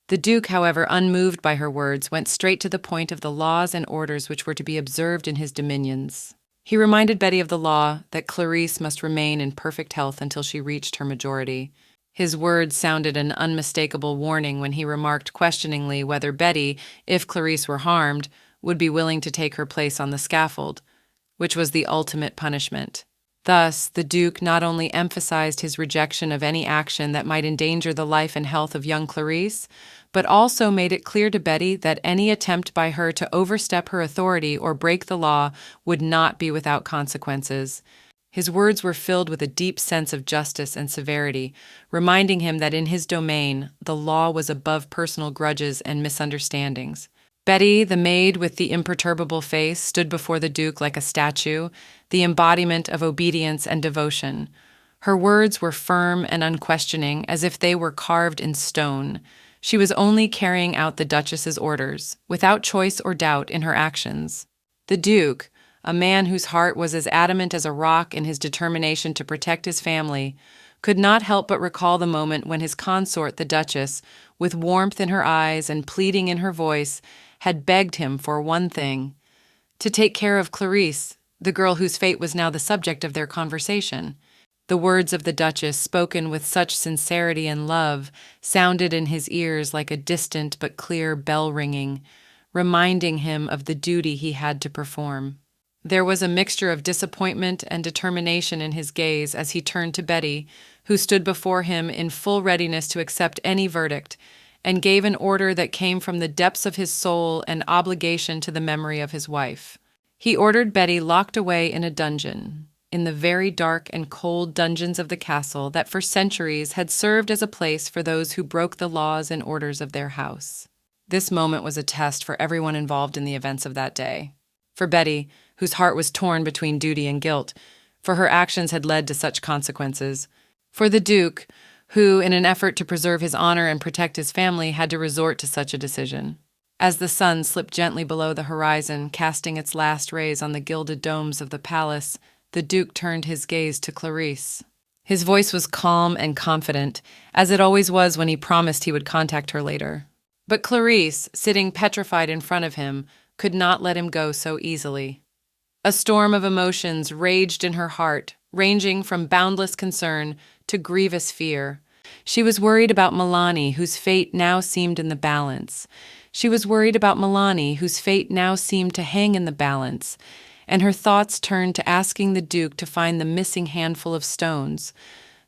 The Duke, however, unmoved by her words, went straight to the point of the laws and orders which were to be observed in his dominions. He reminded Betty of the law that Clarice must remain in perfect health until she reached her majority. His words sounded an unmistakable warning when he remarked questioningly whether Betty, if Clarice were harmed, would be willing to take her place on the scaffold, which was the ultimate punishment. Thus, the Duke not only emphasized his rejection of any action that might endanger the life and health of young Clarice, but also made it clear to Betty that any attempt by her to overstep her authority or break the law would not be without consequences. His words were filled with a deep sense of justice and severity, reminding him that in his domain, the law was above personal grudges and misunderstandings. Betty, the maid with the imperturbable face, stood before the Duke like a statue, the embodiment of obedience and devotion. Her words were firm and unquestioning, as if they were carved in stone. She was only carrying out the Duchess's orders, without choice or doubt in her actions. The Duke, a man whose heart was as adamant as a rock in his determination to protect his family, could not help but recall the moment when his consort, the Duchess, with warmth in her eyes and pleading in her voice, had begged him for one thing: to take care of Clarice, the girl whose fate was now the subject of their conversation. The words of the Duchess, spoken with such sincerity and love, sounded in his ears like a distant but clear bell ringing, reminding him of the duty he had to perform. There was a mixture of disappointment and determination in his gaze as he turned to Betty, who stood before him in full readiness to accept any verdict, and gave an order that came from the depths of his soul and obligation to the memory of his wife. He ordered Betty locked away in a dungeon, in the very dark and cold dungeons of the castle that for centuries had served as a place for those who broke the laws and orders of their house. This moment was a test for everyone involved in the events of that day. For Betty, whose heart was torn between duty and guilt, for her actions had led to such consequences. For the Duke, who, in an effort to preserve his honor and protect his family, had to resort to such a decision. As the sun slipped gently below the horizon, casting its last rays on the gilded domes of the palace, the Duke turned his gaze to Clarice. His voice was calm and confident, as it always was when he promised he would contact her later. But Clarice, sitting petrified in front of him, could not let him go so easily. A storm of emotions raged in her heart, ranging from boundless concern to grievous fear. She was worried about Milani, whose fate now seemed in the balance. She was worried about Milani, whose fate now seemed to hang in the balance, and her thoughts turned to asking the Duke to find the missing handful of stones,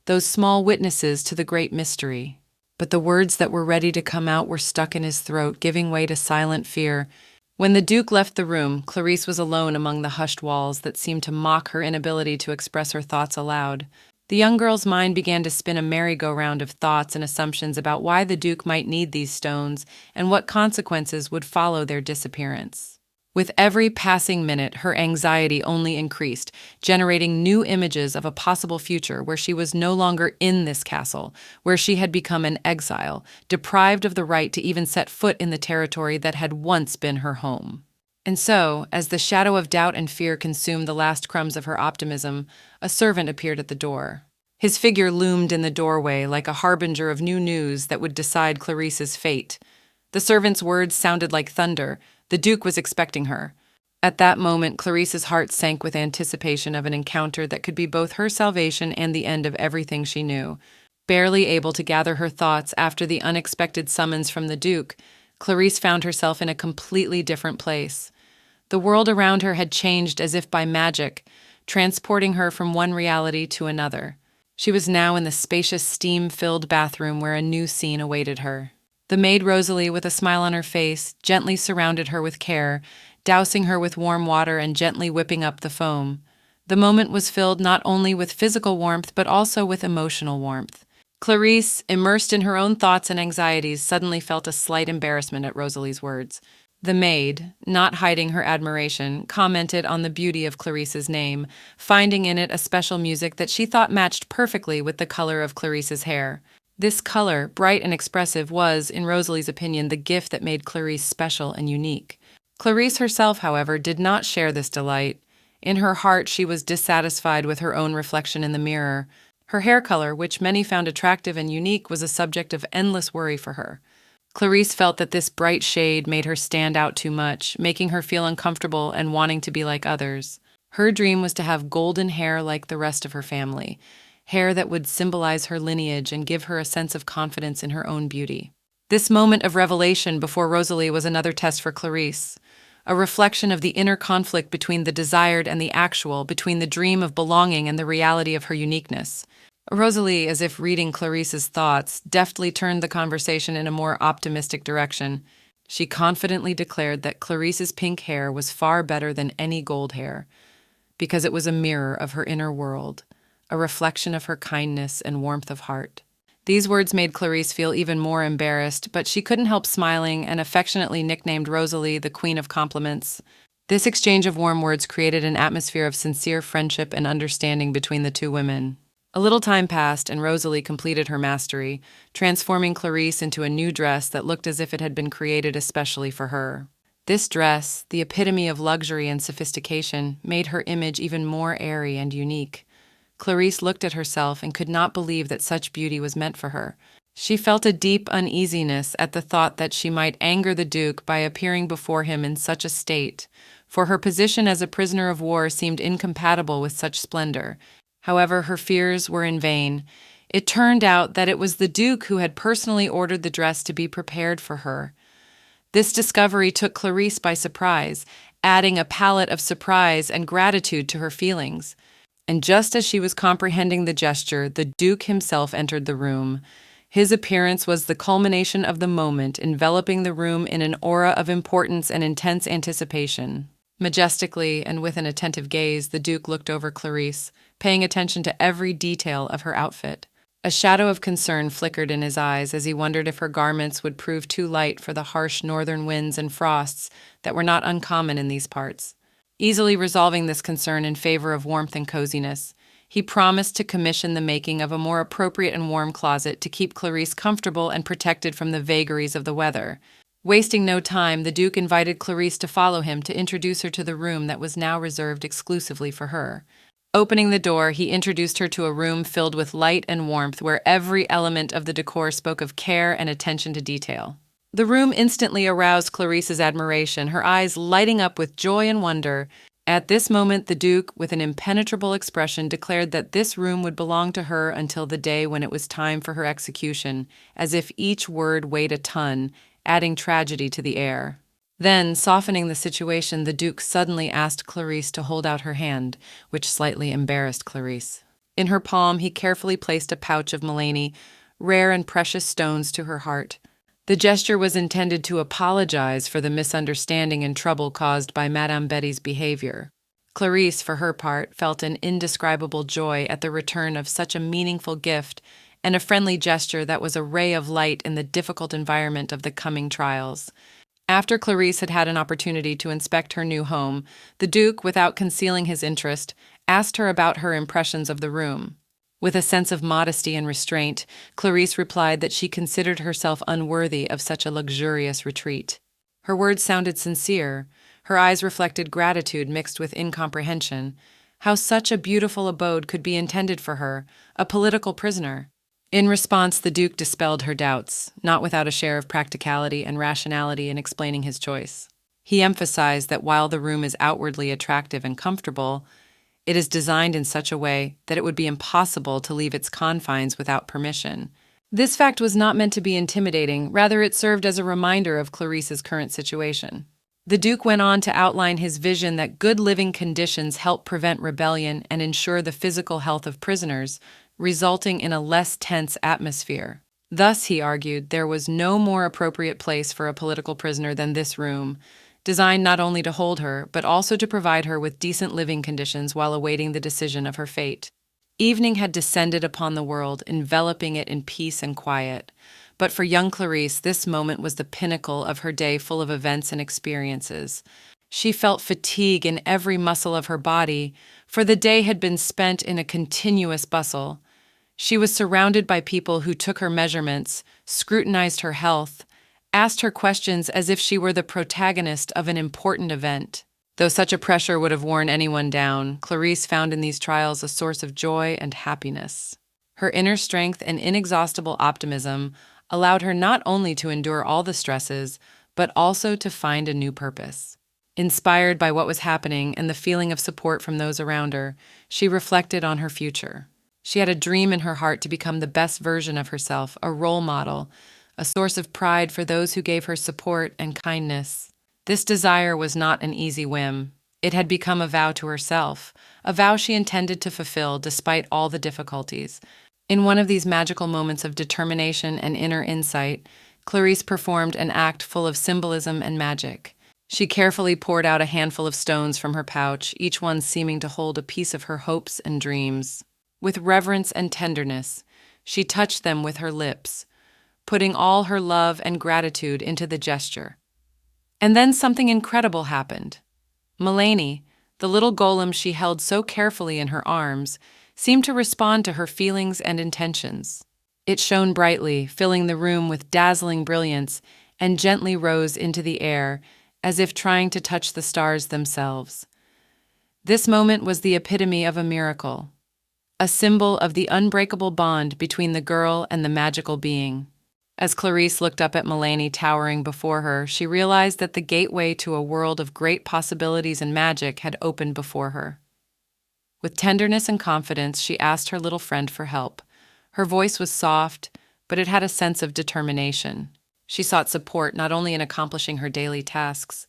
those small witnesses to the great mystery. But the words that were ready to come out were stuck in his throat, giving way to silent fear. When the Duke left the room, Clarice was alone among the hushed walls that seemed to mock her inability to express her thoughts aloud. The young girl's mind began to spin a merry-go-round of thoughts and assumptions about why the Duke might need these stones and what consequences would follow their disappearance. With every passing minute, her anxiety only increased, generating new images of a possible future where she was no longer in this castle, where she had become an exile, deprived of the right to even set foot in the territory that had once been her home. And so, as the shadow of doubt and fear consumed the last crumbs of her optimism, a servant appeared at the door. His figure loomed in the doorway like a harbinger of new news that would decide Clarice's fate. The servant's words sounded like thunder. The Duke was expecting her. At that moment, Clarice's heart sank with anticipation of an encounter that could be both her salvation and the end of everything she knew. Barely able to gather her thoughts after the unexpected summons from the Duke, Clarice found herself in a completely different place. The world around her had changed as if by magic, transporting her from one reality to another. She was now in the spacious, steam-filled bathroom where a new scene awaited her. The maid Rosalie, with a smile on her face, gently surrounded her with care, dousing her with warm water and gently whipping up the foam. The moment was filled not only with physical warmth but also with emotional warmth. Clarice, immersed in her own thoughts and anxieties, suddenly felt a slight embarrassment at Rosalie's words. The maid, not hiding her admiration, commented on the beauty of Clarice's name, finding in it a special music that she thought matched perfectly with the color of Clarice's hair. This color, bright and expressive, was, in Rosalie's opinion, the gift that made Clarice special and unique. Clarice herself, however, did not share this delight. In her heart, she was dissatisfied with her own reflection in the mirror. Her hair color, which many found attractive and unique, was a subject of endless worry for her. Clarice felt that this bright shade made her stand out too much, making her feel uncomfortable and wanting to be like others. Her dream was to have golden hair like the rest of her family, hair that would symbolize her lineage and give her a sense of confidence in her own beauty. This moment of revelation before Rosalie was another test for Clarice, a reflection of the inner conflict between the desired and the actual, between the dream of belonging and the reality of her uniqueness. Rosalie, as if reading Clarice's thoughts, deftly turned the conversation in a more optimistic direction. She confidently declared that Clarice's pink hair was far better than any gold hair, because it was a mirror of her inner world, a reflection of her kindness and warmth of heart. These words made Clarice feel even more embarrassed, but she couldn't help smiling and affectionately nicknamed Rosalie the Queen of Compliments. This exchange of warm words created an atmosphere of sincere friendship and understanding between the two women. A little time passed, and Rosalie completed her mastery, transforming Clarice into a new dress that looked as if it had been created especially for her. This dress, the epitome of luxury and sophistication, made her image even more airy and unique. Clarice looked at herself and could not believe that such beauty was meant for her. She felt a deep uneasiness at the thought that she might anger the Duke by appearing before him in such a state, for her position as a prisoner of war seemed incompatible with such splendor. However, her fears were in vain. It turned out that it was the Duke who had personally ordered the dress to be prepared for her. This discovery took Clarice by surprise, adding a palette of surprise and gratitude to her feelings. And just as she was comprehending the gesture, the Duke himself entered the room. His appearance was the culmination of the moment, enveloping the room in an aura of importance and intense anticipation. Majestically and with an attentive gaze, the Duke looked over Clarice, paying attention to every detail of her outfit. A shadow of concern flickered in his eyes as he wondered if her garments would prove too light for the harsh northern winds and frosts that were not uncommon in these parts. Easily resolving this concern in favor of warmth and coziness, he promised to commission the making of a more appropriate and warm closet to keep Clarice comfortable and protected from the vagaries of the weather. Wasting no time, the Duke invited Clarice to follow him to introduce her to the room that was now reserved exclusively for her. Opening the door, he introduced her to a room filled with light and warmth where every element of the decor spoke of care and attention to detail. The room instantly aroused Clarice's admiration, her eyes lighting up with joy and wonder. At this moment, the Duke, with an impenetrable expression, declared that this room would belong to her until the day when it was time for her execution, as if each word weighed a ton, adding tragedy to the air. Then, softening the situation, the Duke suddenly asked Clarice to hold out her hand, which slightly embarrassed Clarice. In her palm, he carefully placed a pouch of Mulaney, rare and precious stones to her heart. The gesture was intended to apologize for the misunderstanding and trouble caused by Madame Betty's behavior. Clarice, for her part, felt an indescribable joy at the return of such a meaningful gift and a friendly gesture that was a ray of light in the difficult environment of the coming trials. After Clarice had had an opportunity to inspect her new home, the Duke, without concealing his interest, asked her about her impressions of the room. With a sense of modesty and restraint, Clarice replied that she considered herself unworthy of such a luxurious retreat. Her words sounded sincere. Her eyes reflected gratitude mixed with incomprehension. How such a beautiful abode could be intended for her, a political prisoner. In response, the Duke dispelled her doubts, not without a share of practicality and rationality in explaining his choice. He emphasized that while the room is outwardly attractive and comfortable, it is designed in such a way that it would be impossible to leave its confines without permission. This fact was not meant to be intimidating, rather it served as a reminder of Clarice's current situation. The Duke went on to outline his vision that good living conditions help prevent rebellion and ensure the physical health of prisoners, resulting in a less tense atmosphere. Thus, he argued, there was no more appropriate place for a political prisoner than this room, designed not only to hold her, but also to provide her with decent living conditions while awaiting the decision of her fate. Evening had descended upon the world, enveloping it in peace and quiet. But for young Clarice, this moment was the pinnacle of her day full of events and experiences. She felt fatigue in every muscle of her body, for the day had been spent in a continuous bustle. She was surrounded by people who took her measurements, scrutinized her health, asked her questions as if she were the protagonist of an important event. Though such a pressure would have worn anyone down, Clarice found in these trials a source of joy and happiness. Her inner strength and inexhaustible optimism allowed her not only to endure all the stresses, but also to find a new purpose. Inspired by what was happening and the feeling of support from those around her, she reflected on her future. She had a dream in her heart to become the best version of herself, a role model, a source of pride for those who gave her support and kindness. This desire was not an easy whim. It had become a vow to herself, a vow she intended to fulfill despite all the difficulties. In one of these magical moments of determination and inner insight, Clarice performed an act full of symbolism and magic. She carefully poured out a handful of stones from her pouch, each one seeming to hold a piece of her hopes and dreams. With reverence and tenderness, she touched them with her lips, putting all her love and gratitude into the gesture. And then something incredible happened. Mulaney, the little golem she held so carefully in her arms, seemed to respond to her feelings and intentions. It shone brightly, filling the room with dazzling brilliance, and gently rose into the air, as if trying to touch the stars themselves. This moment was the epitome of a miracle, a symbol of the unbreakable bond between the girl and the magical being. As Clarice looked up at Melanie towering before her, she realized that the gateway to a world of great possibilities and magic had opened before her. With tenderness and confidence, she asked her little friend for help. Her voice was soft, but it had a sense of determination. She sought support not only in accomplishing her daily tasks,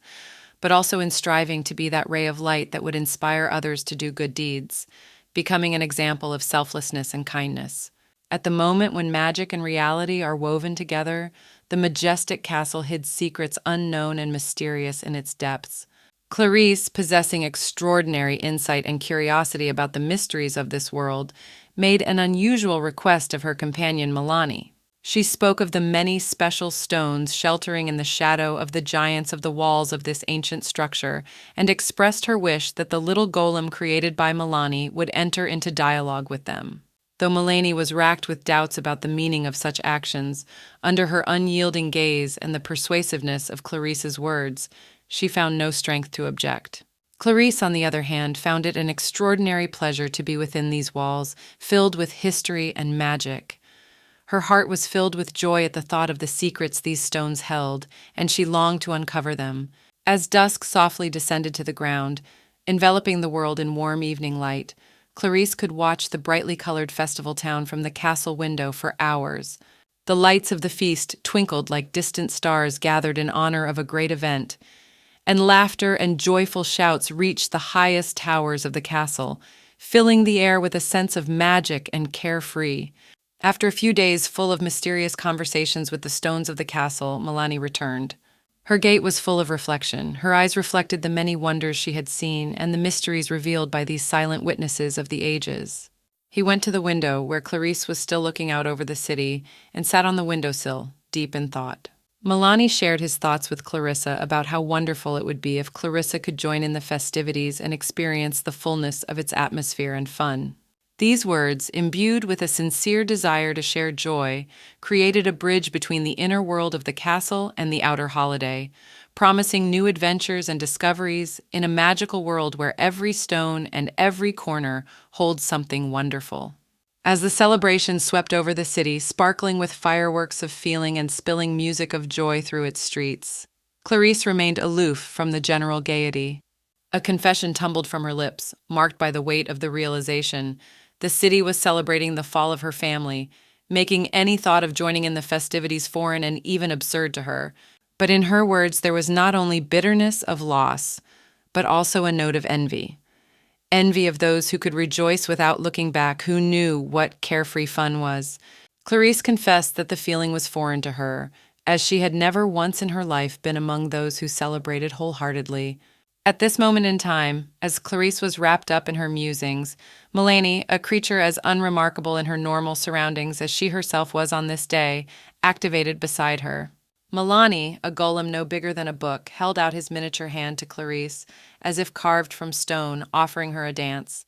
but also in striving to be that ray of light that would inspire others to do good deeds, becoming an example of selflessness and kindness. At the moment when magic and reality are woven together, the majestic castle hid secrets unknown and mysterious in its depths. Clarice, possessing extraordinary insight and curiosity about the mysteries of this world, made an unusual request of her companion Melanie. She spoke of the many special stones sheltering in the shadow of the giants of the walls of this ancient structure, and expressed her wish that the little golem created by Melanie would enter into dialogue with them. Though Melanie was racked with doubts about the meaning of such actions, under her unyielding gaze and the persuasiveness of Clarice's words, she found no strength to object. Clarice, on the other hand, found it an extraordinary pleasure to be within these walls, filled with history and magic. Her heart was filled with joy at the thought of the secrets these stones held, and she longed to uncover them. As dusk softly descended to the ground, enveloping the world in warm evening light, Clarice could watch the brightly colored festival town from the castle window for hours. The lights of the feast twinkled like distant stars gathered in honor of a great event, and laughter and joyful shouts reached the highest towers of the castle, filling the air with a sense of magic and carefree. After a few days full of mysterious conversations with the stones of the castle, Melanie returned. Her gait was full of reflection. Her eyes reflected the many wonders she had seen and the mysteries revealed by these silent witnesses of the ages. He went to the window, where Clarice was still looking out over the city, and sat on the windowsill, deep in thought. Melanie shared his thoughts with Clarissa about how wonderful it would be if Clarissa could join in the festivities and experience the fullness of its atmosphere and fun. These words, imbued with a sincere desire to share joy, created a bridge between the inner world of the castle and the outer holiday, promising new adventures and discoveries in a magical world where every stone and every corner holds something wonderful. As the celebration swept over the city, sparkling with fireworks of feeling and spilling music of joy through its streets, Clarice remained aloof from the general gaiety. A confession tumbled from her lips, marked by the weight of the realization the city was celebrating the fall of her family, making any thought of joining in the festivities foreign and even absurd to her. But in her words, there was not only bitterness of loss, but also a note of envy. Envy of those who could rejoice without looking back, who knew what carefree fun was. Clarice confessed that the feeling was foreign to her, as she had never once in her life been among those who celebrated wholeheartedly. At this moment in time, as Clarice was wrapped up in her musings, Melanie, a creature as unremarkable in her normal surroundings as she herself was on this day, activated beside her. Melanie, a golem no bigger than a book, held out his miniature hand to Clarice, as if carved from stone, offering her a dance.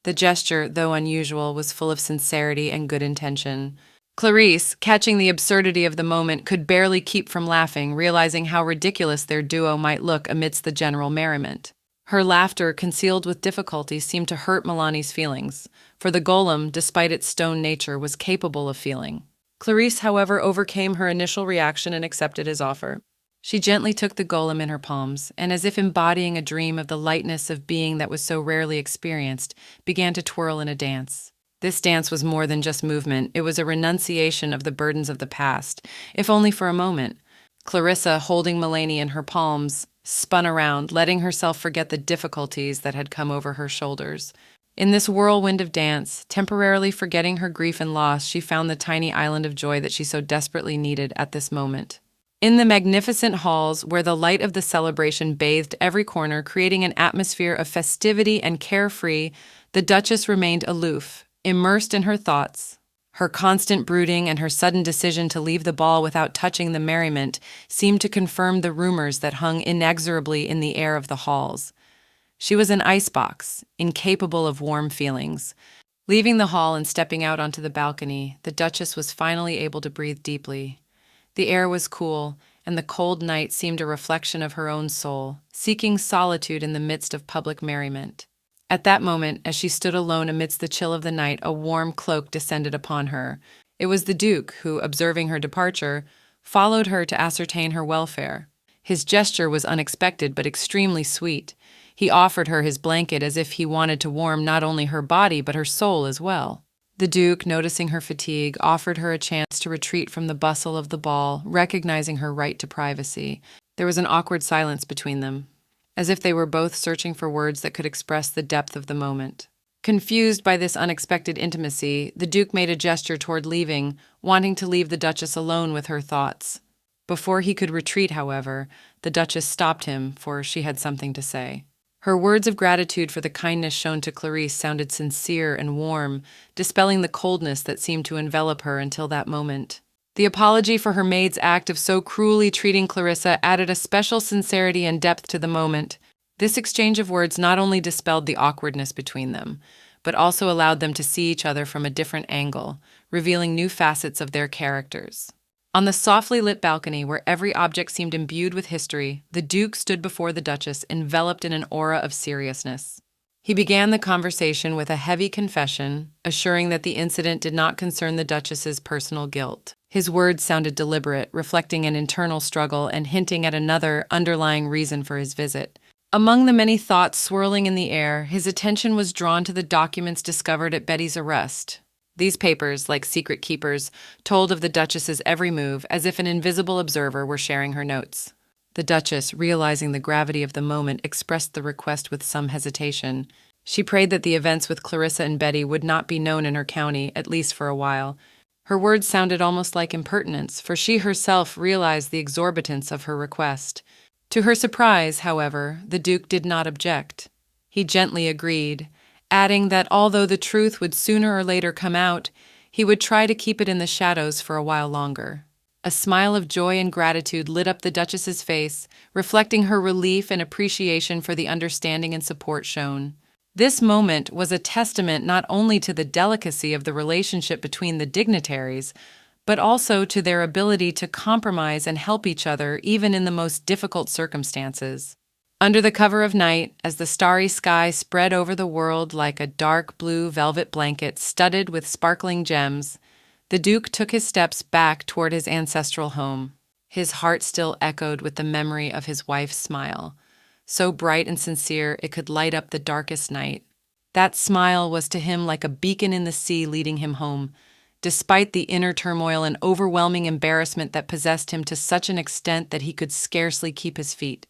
The gesture, though unusual, was full of sincerity and good intention. Clarice, catching the absurdity of the moment, could barely keep from laughing, realizing how ridiculous their duo might look amidst the general merriment. Her laughter, concealed with difficulty, seemed to hurt Melanie's feelings, for the golem, despite its stone nature, was capable of feeling. Clarice, however, overcame her initial reaction and accepted his offer. She gently took the golem in her palms, and as if embodying a dream of the lightness of being that was so rarely experienced, began to twirl in a dance. This dance was more than just movement. It was a renunciation of the burdens of the past, if only for a moment. Clarissa, holding Melanie in her palms, spun around, letting herself forget the difficulties that had come over her shoulders. In this whirlwind of dance, temporarily forgetting her grief and loss, she found the tiny island of joy that she so desperately needed at this moment. In the magnificent halls, where the light of the celebration bathed every corner, creating an atmosphere of festivity and carefree, the Duchess remained aloof, immersed in her thoughts. Her constant brooding and her sudden decision to leave the ball without touching the merriment seemed to confirm the rumors that hung inexorably in the air of the halls. She was an icebox, incapable of warm feelings. Leaving the hall and stepping out onto the balcony, the Duchess was finally able to breathe deeply. The air was cool, and the cold night seemed a reflection of her own soul, seeking solitude in the midst of public merriment. At that moment, as she stood alone amidst the chill of the night, a warm cloak descended upon her. It was the Duke who, observing her departure, followed her to ascertain her welfare. His gesture was unexpected but extremely sweet. He offered her his blanket as if he wanted to warm not only her body but her soul as well. The Duke, noticing her fatigue, offered her a chance to retreat from the bustle of the ball, recognizing her right to privacy. There was an awkward silence between them, as if they were both searching for words that could express the depth of the moment. Confused by this unexpected intimacy, the Duke made a gesture toward leaving, wanting to leave the Duchess alone with her thoughts. Before he could retreat, however, the Duchess stopped him, for she had something to say. Her words of gratitude for the kindness shown to Clarice sounded sincere and warm, dispelling the coldness that seemed to envelop her until that moment. The apology for her maid's act of so cruelly treating Clarissa added a special sincerity and depth to the moment. This exchange of words not only dispelled the awkwardness between them, but also allowed them to see each other from a different angle, revealing new facets of their characters. On the softly lit balcony, where every object seemed imbued with history, the Duke stood before the Duchess, enveloped in an aura of seriousness. He began the conversation with a heavy confession, assuring that the incident did not concern the Duchess's personal guilt. His words sounded deliberate, reflecting an internal struggle and hinting at another underlying reason for his visit. Among the many thoughts swirling in the air, his attention was drawn to the documents discovered at Betty's arrest. These papers, like secret keepers, told of the Duchess's every move, as if an invisible observer were sharing her notes. The Duchess, realizing the gravity of the moment, expressed the request with some hesitation. She prayed that the events with Clarissa and Betty would not be known in her county, at least for a while. Her words sounded almost like impertinence, for she herself realized the exorbitance of her request. To her surprise, however, the Duke did not object. He gently agreed, adding that although the truth would sooner or later come out, he would try to keep it in the shadows for a while longer. A smile of joy and gratitude lit up the Duchess's face, reflecting her relief and appreciation for the understanding and support shown. This moment was a testament not only to the delicacy of the relationship between the dignitaries, but also to their ability to compromise and help each other even in the most difficult circumstances. Under the cover of night, as the starry sky spread over the world like a dark blue velvet blanket studded with sparkling gems, the Duke took his steps back toward his ancestral home. His heart still echoed with the memory of his wife's smile, so bright and sincere it could light up the darkest night. That smile was to him like a beacon in the sea leading him home, despite the inner turmoil and overwhelming embarrassment that possessed him to such an extent that he could scarcely keep his feet.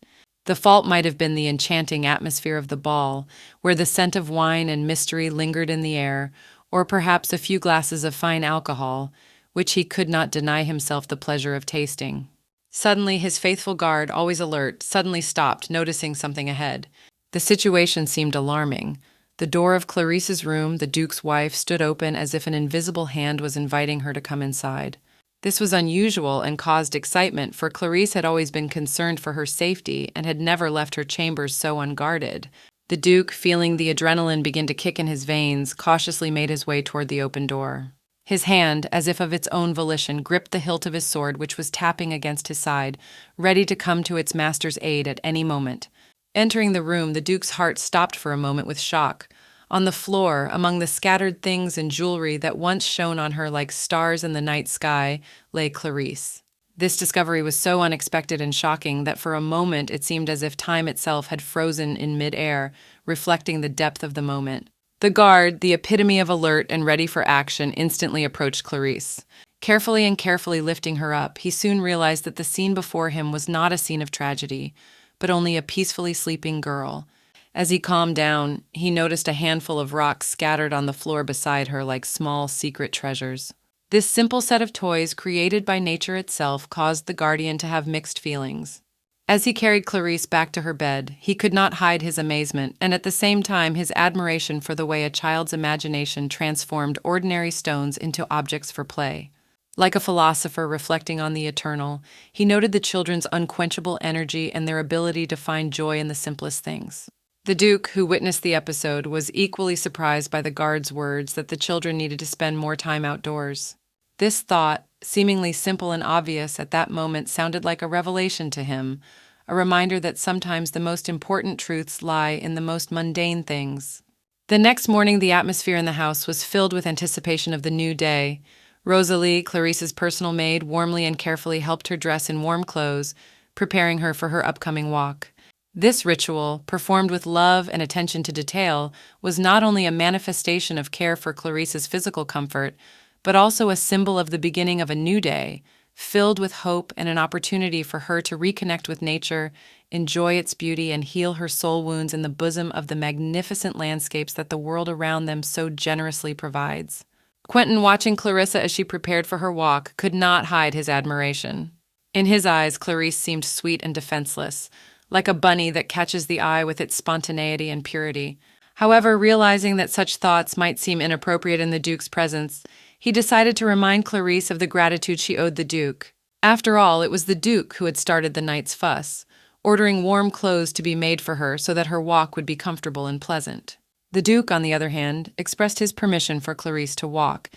The fault might have been the enchanting atmosphere of the ball, where the scent of wine and mystery lingered in the air, or perhaps a few glasses of fine alcohol, which he could not deny himself the pleasure of tasting. Suddenly, his faithful guard, always alert, suddenly stopped, noticing something ahead. The situation seemed alarming. The door of Clarice's room, the Duke's wife, stood open as if an invisible hand was inviting her to come inside. This was unusual and caused excitement, for Clarice had always been concerned for her safety and had never left her chambers so unguarded. The Duke, feeling the adrenaline begin to kick in his veins, cautiously made his way toward the open door. His hand, as if of its own volition, gripped the hilt of his sword, which was tapping against his side, ready to come to its master's aid at any moment. Entering the room, the Duke's heart stopped for a moment with shock. On the floor, among the scattered things and jewelry that once shone on her like stars in the night sky, lay Clarice. This discovery was so unexpected and shocking that for a moment it seemed as if time itself had frozen in mid-air, reflecting the depth of the moment. The guard, the epitome of alert and ready for action, instantly approached Clarice. Carefully lifting her up, he soon realized that the scene before him was not a scene of tragedy, but only a peacefully sleeping girl. As he calmed down, he noticed a handful of rocks scattered on the floor beside her like small secret treasures. This simple set of toys, created by nature itself, caused the guardian to have mixed feelings. As he carried Clarice back to her bed, he could not hide his amazement, and at the same time his admiration for the way a child's imagination transformed ordinary stones into objects for play. Like a philosopher reflecting on the eternal, he noted the children's unquenchable energy and their ability to find joy in the simplest things. The Duke, who witnessed the episode, was equally surprised by the guard's words that the children needed to spend more time outdoors. This thought, seemingly simple and obvious at that moment, sounded like a revelation to him, a reminder that sometimes the most important truths lie in the most mundane things. The next morning, the atmosphere in the house was filled with anticipation of the new day. Rosalie, Clarice's personal maid, warmly and carefully helped her dress in warm clothes, preparing her for her upcoming walk. This ritual, performed with love and attention to detail, was not only a manifestation of care for Clarice's physical comfort, but also a symbol of the beginning of a new day, filled with hope and an opportunity for her to reconnect with nature, enjoy its beauty, and heal her soul wounds in the bosom of the magnificent landscapes that the world around them so generously provides. Quentin, watching Clarissa as she prepared for her walk, could not hide his admiration. In his eyes, Clarice seemed sweet and defenseless, like a bunny that catches the eye with its spontaneity and purity. However, realizing that such thoughts might seem inappropriate in the Duke's presence, he decided to remind Clarice of the gratitude she owed the Duke. After all, it was the Duke who had started the night's fuss, ordering warm clothes to be made for her so that her walk would be comfortable and pleasant. The Duke, on the other hand, expressed his permission for Clarice to walk,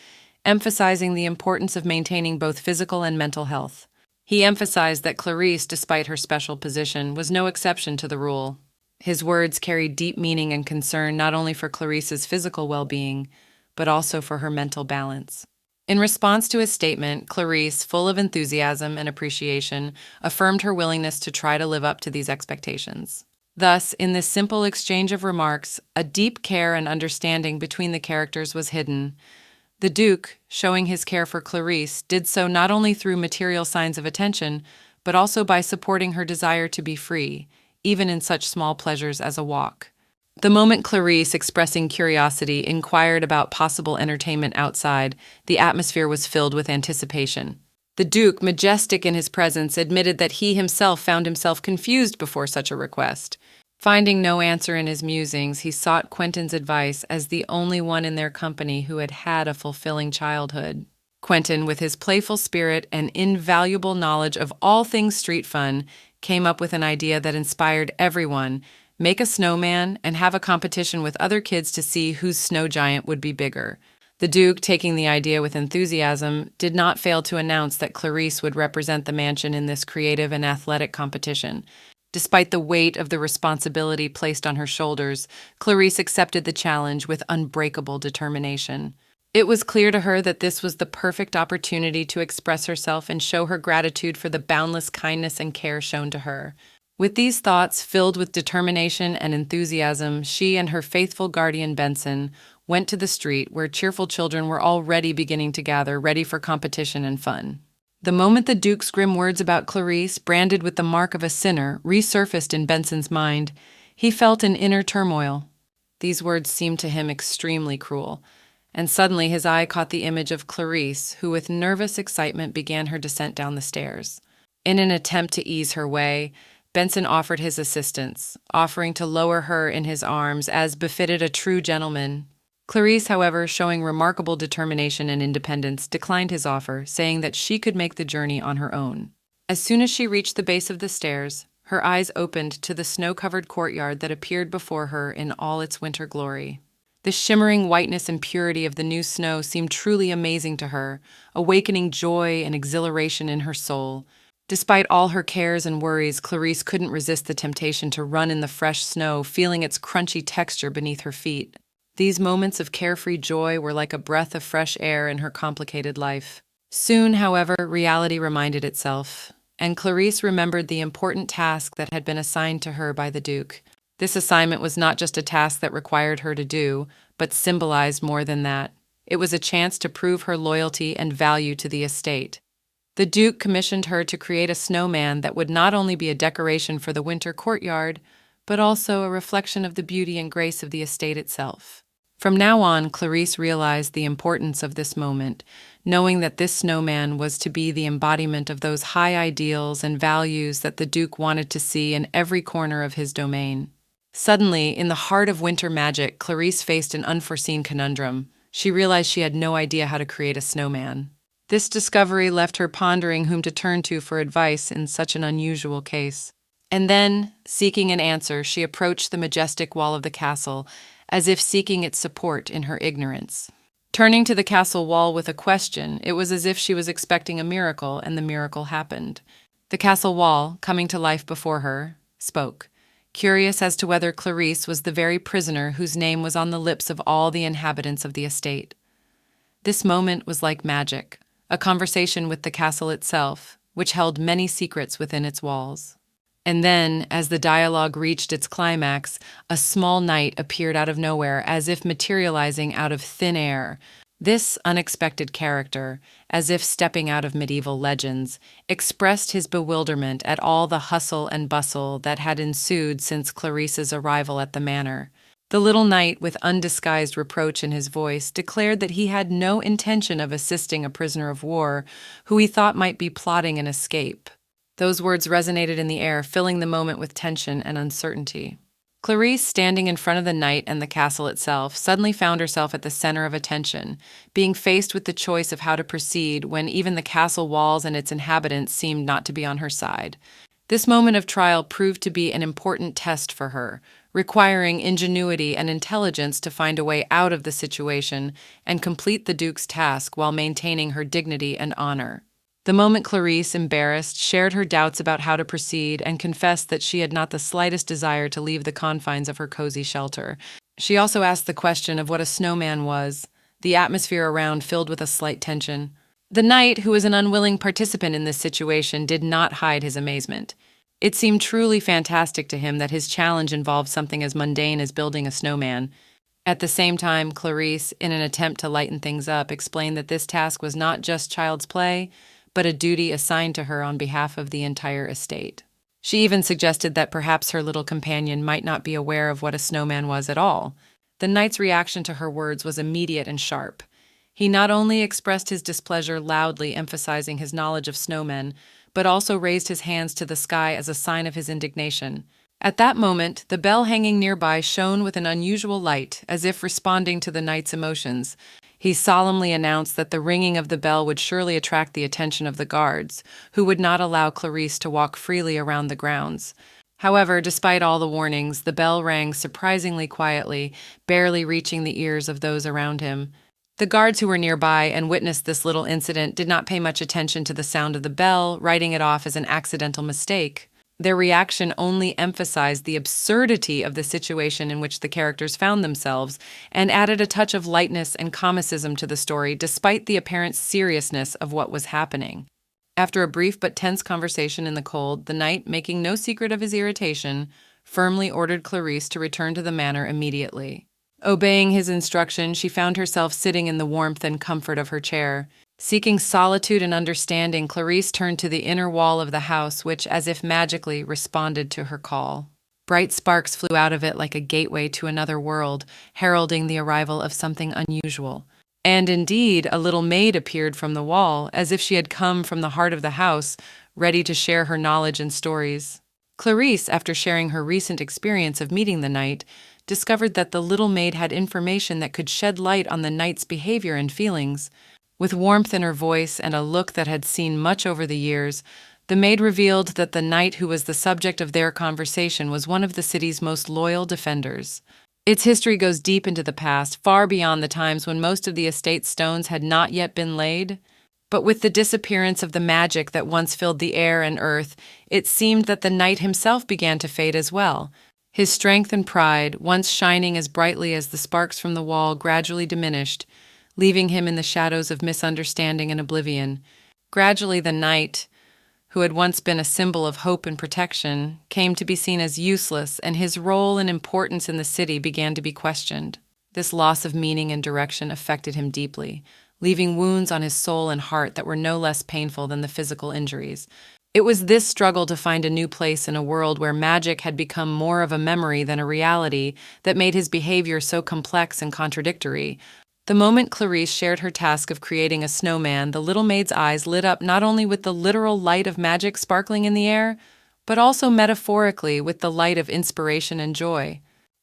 emphasizing the importance of maintaining both physical and mental health. He emphasized that Clarice, despite her special position, was no exception to the rule. His words carried deep meaning and concern not only for Clarice's physical well-being, but also for her mental balance. In response to his statement, Clarice, full of enthusiasm and appreciation, affirmed her willingness to try to live up to these expectations. Thus, in this simple exchange of remarks, a deep care and understanding between the characters was hidden. The Duke, showing his care for Clarice, did so not only through material signs of attention, but also by supporting her desire to be free, even in such small pleasures as a walk. The moment Clarice, expressing curiosity, inquired about possible entertainment outside, the atmosphere was filled with anticipation. The Duke, majestic in his presence, admitted that he himself found himself confused before such a request. Finding no answer in his musings, he sought Quentin's advice as the only one in their company who had had a fulfilling childhood. Quentin, with his playful spirit and invaluable knowledge of all things street fun, came up with an idea that inspired everyone: make a snowman and have a competition with other kids to see whose snow giant would be bigger. The Duke, taking the idea with enthusiasm, did not fail to announce that Clarice would represent the mansion in this creative and athletic competition. Despite the weight of the responsibility placed on her shoulders, Clarice accepted the challenge with unbreakable determination. It was clear to her that this was the perfect opportunity to express herself and show her gratitude for the boundless kindness and care shown to her. With these thoughts filled with determination and enthusiasm, she and her faithful guardian Benson went to the street where cheerful children were already beginning to gather, ready for competition and fun. The moment the Duke's grim words about Clarice, branded with the mark of a sinner, resurfaced in Benson's mind, he felt an inner turmoil. These words seemed to him extremely cruel, and suddenly his eye caught the image of Clarice, who with nervous excitement began her descent down the stairs. In an attempt to ease her way, Benson offered his assistance, offering to lower her in his arms as befitted a true gentleman. Clarice, however, showing remarkable determination and independence, declined his offer, saying that she could make the journey on her own. As soon as she reached the base of the stairs, her eyes opened to the snow-covered courtyard that appeared before her in all its winter glory. The shimmering whiteness and purity of the new snow seemed truly amazing to her, awakening joy and exhilaration in her soul. Despite all her cares and worries, Clarice couldn't resist the temptation to run in the fresh snow, feeling its crunchy texture beneath her feet. These moments of carefree joy were like a breath of fresh air in her complicated life. Soon, however, reality reminded itself, and Clarice remembered the important task that had been assigned to her by the Duke. This assignment was not just a task that required her to do, but symbolized more than that. It was a chance to prove her loyalty and value to the estate. The Duke commissioned her to create a snowman that would not only be a decoration for the winter courtyard, but also a reflection of the beauty and grace of the estate itself. From now on, Clarice realized the importance of this moment, knowing that this snowman was to be the embodiment of those high ideals and values that the Duke wanted to see in every corner of his domain. Suddenly, in the heart of winter magic, Clarice faced an unforeseen conundrum. She realized she had no idea how to create a snowman. This discovery left her pondering whom to turn to for advice in such an unusual case. And then, seeking an answer, she approached the majestic wall of the castle, as if seeking its support in her ignorance. Turning to the castle wall with a question, it was as if she was expecting a miracle, and the miracle happened. The castle wall, coming to life before her, spoke, curious as to whether Clarice was the very prisoner whose name was on the lips of all the inhabitants of the estate. This moment was like magic, a conversation with the castle itself, which held many secrets within its walls. And then, as the dialogue reached its climax, a small knight appeared out of nowhere, as if materializing out of thin air. This unexpected character, as if stepping out of medieval legends, expressed his bewilderment at all the hustle and bustle that had ensued since Clarice's arrival at the manor. The little knight, with undisguised reproach in his voice, declared that he had no intention of assisting a prisoner of war who he thought might be plotting an escape. Those words resonated in the air, filling the moment with tension and uncertainty. Clarice, standing in front of the knight and the castle itself, suddenly found herself at the center of attention, being faced with the choice of how to proceed when even the castle walls and its inhabitants seemed not to be on her side. This moment of trial proved to be an important test for her, requiring ingenuity and intelligence to find a way out of the situation and complete the Duke's task while maintaining her dignity and honor. The moment Clarice, embarrassed, shared her doubts about how to proceed and confessed that she had not the slightest desire to leave the confines of her cozy shelter. She also asked the question of what a snowman was, the atmosphere around filled with a slight tension. The knight, who was an unwilling participant in this situation, did not hide his amazement. It seemed truly fantastic to him that his challenge involved something as mundane as building a snowman. At the same time, Clarice, in an attempt to lighten things up, explained that this task was not just child's play, but a duty assigned to her on behalf of the entire estate. She even suggested that perhaps her little companion might not be aware of what a snowman was at all. The knight's reaction to her words was immediate and sharp. He not only expressed his displeasure loudly, emphasizing his knowledge of snowmen, but also raised his hands to the sky as a sign of his indignation. At that moment, the bell hanging nearby shone with an unusual light, as if responding to the knight's emotions. He solemnly announced that the ringing of the bell would surely attract the attention of the guards, who would not allow Clarice to walk freely around the grounds. However, despite all the warnings, the bell rang surprisingly quietly, barely reaching the ears of those around him. The guards who were nearby and witnessed this little incident did not pay much attention to the sound of the bell, writing it off as an accidental mistake. Their reaction only emphasized the absurdity of the situation in which the characters found themselves and added a touch of lightness and comicism to the story despite the apparent seriousness of what was happening. After a brief but tense conversation in the cold, the knight, making no secret of his irritation, firmly ordered Clarice to return to the manor immediately. Obeying his instruction, she found herself sitting in the warmth and comfort of her chair. Seeking solitude and understanding, Clarice turned to the inner wall of the house, which, as if magically, responded to her call. Bright sparks flew out of it like a gateway to another world, heralding the arrival of something unusual. And indeed, a little maid appeared from the wall, as if she had come from the heart of the house, ready to share her knowledge and stories. Clarice, after sharing her recent experience of meeting the knight, discovered that the little maid had information that could shed light on the knight's behavior and feelings. With warmth in her voice and a look that had seen much over the years, the maid revealed that the knight who was the subject of their conversation was one of the city's most loyal defenders. Its history goes deep into the past, far beyond the times when most of the estate's stones had not yet been laid. But with the disappearance of the magic that once filled the air and earth, it seemed that the knight himself began to fade as well. His strength and pride, once shining as brightly as the sparks from the wall, gradually diminished, leaving him in the shadows of misunderstanding and oblivion. Gradually, the knight, who had once been a symbol of hope and protection, came to be seen as useless, and his role and importance in the city began to be questioned. This loss of meaning and direction affected him deeply, leaving wounds on his soul and heart that were no less painful than the physical injuries. It was this struggle to find a new place in a world where magic had become more of a memory than a reality that made his behavior so complex and contradictory. The moment Clarice shared her task of creating a snowman, the little maid's eyes lit up not only with the literal light of magic sparkling in the air, but also metaphorically with the light of inspiration and joy.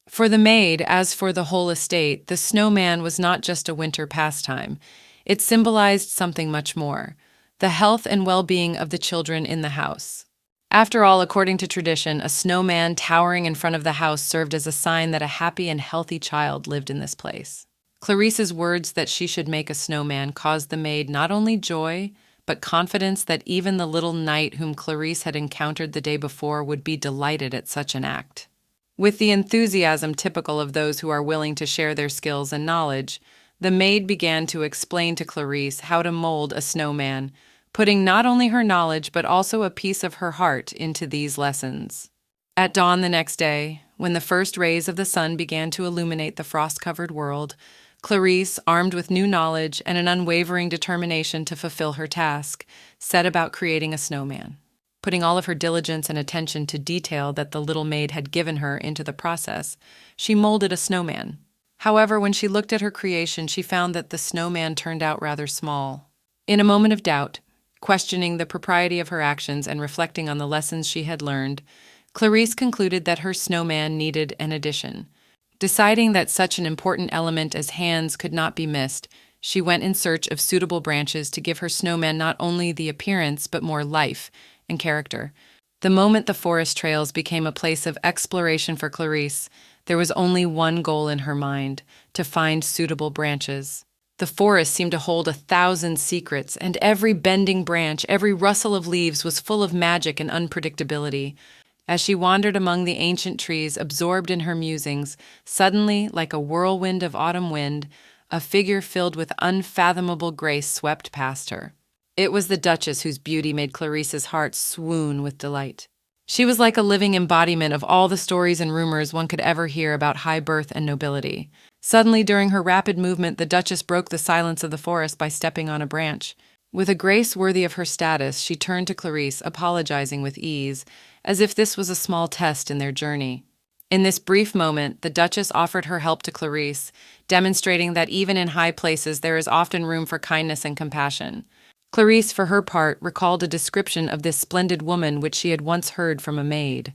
For the maid, as for the whole estate, the snowman was not just a winter pastime. It symbolized something much more: the health and well-being of the children in the house. After all, according to tradition, a snowman towering in front of the house served as a sign that a happy and healthy child lived in this place. Clarice's words that she should make a snowman caused the maid not only joy, but confidence that even the little knight whom Clarice had encountered the day before would be delighted at such an act. With the enthusiasm typical of those who are willing to share their skills and knowledge, the maid began to explain to Clarice how to mold a snowman, putting not only her knowledge but also a piece of her heart into these lessons. At dawn the next day, when the first rays of the sun began to illuminate the frost-covered world, Clarice, armed with new knowledge and an unwavering determination to fulfill her task, set about creating a snowman. Putting all of her diligence and attention to detail that the little maid had given her into the process, she molded a snowman. However, when she looked at her creation, she found that the snowman turned out rather small. In a moment of doubt, questioning the propriety of her actions and reflecting on the lessons she had learned, Clarice concluded that her snowman needed an addition. Deciding that such an important element as hands could not be missed, she went in search of suitable branches to give her snowman not only the appearance but more life and character. The moment the forest trails became a place of exploration for Clarice, there was only one goal in her mind: to find suitable branches. The forest seemed to hold 1,000 secrets, and every bending branch, every rustle of leaves was full of magic and unpredictability. As she wandered among the ancient trees, absorbed in her musings, suddenly, like a whirlwind of autumn wind, a figure filled with unfathomable grace swept past her. It was the Duchess, whose beauty made Clarice's heart swoon with delight. She was like a living embodiment of all the stories and rumors one could ever hear about high birth and nobility. Suddenly, during her rapid movement, the Duchess broke the silence of the forest by stepping on a branch. With a grace worthy of her status, she turned to Clarice, apologizing with ease, as if this was a small test in their journey. In this brief moment, the Duchess offered her help to Clarice, demonstrating that even in high places there is often room for kindness and compassion. Clarice, for her part, recalled a description of this splendid woman which she had once heard from a maid.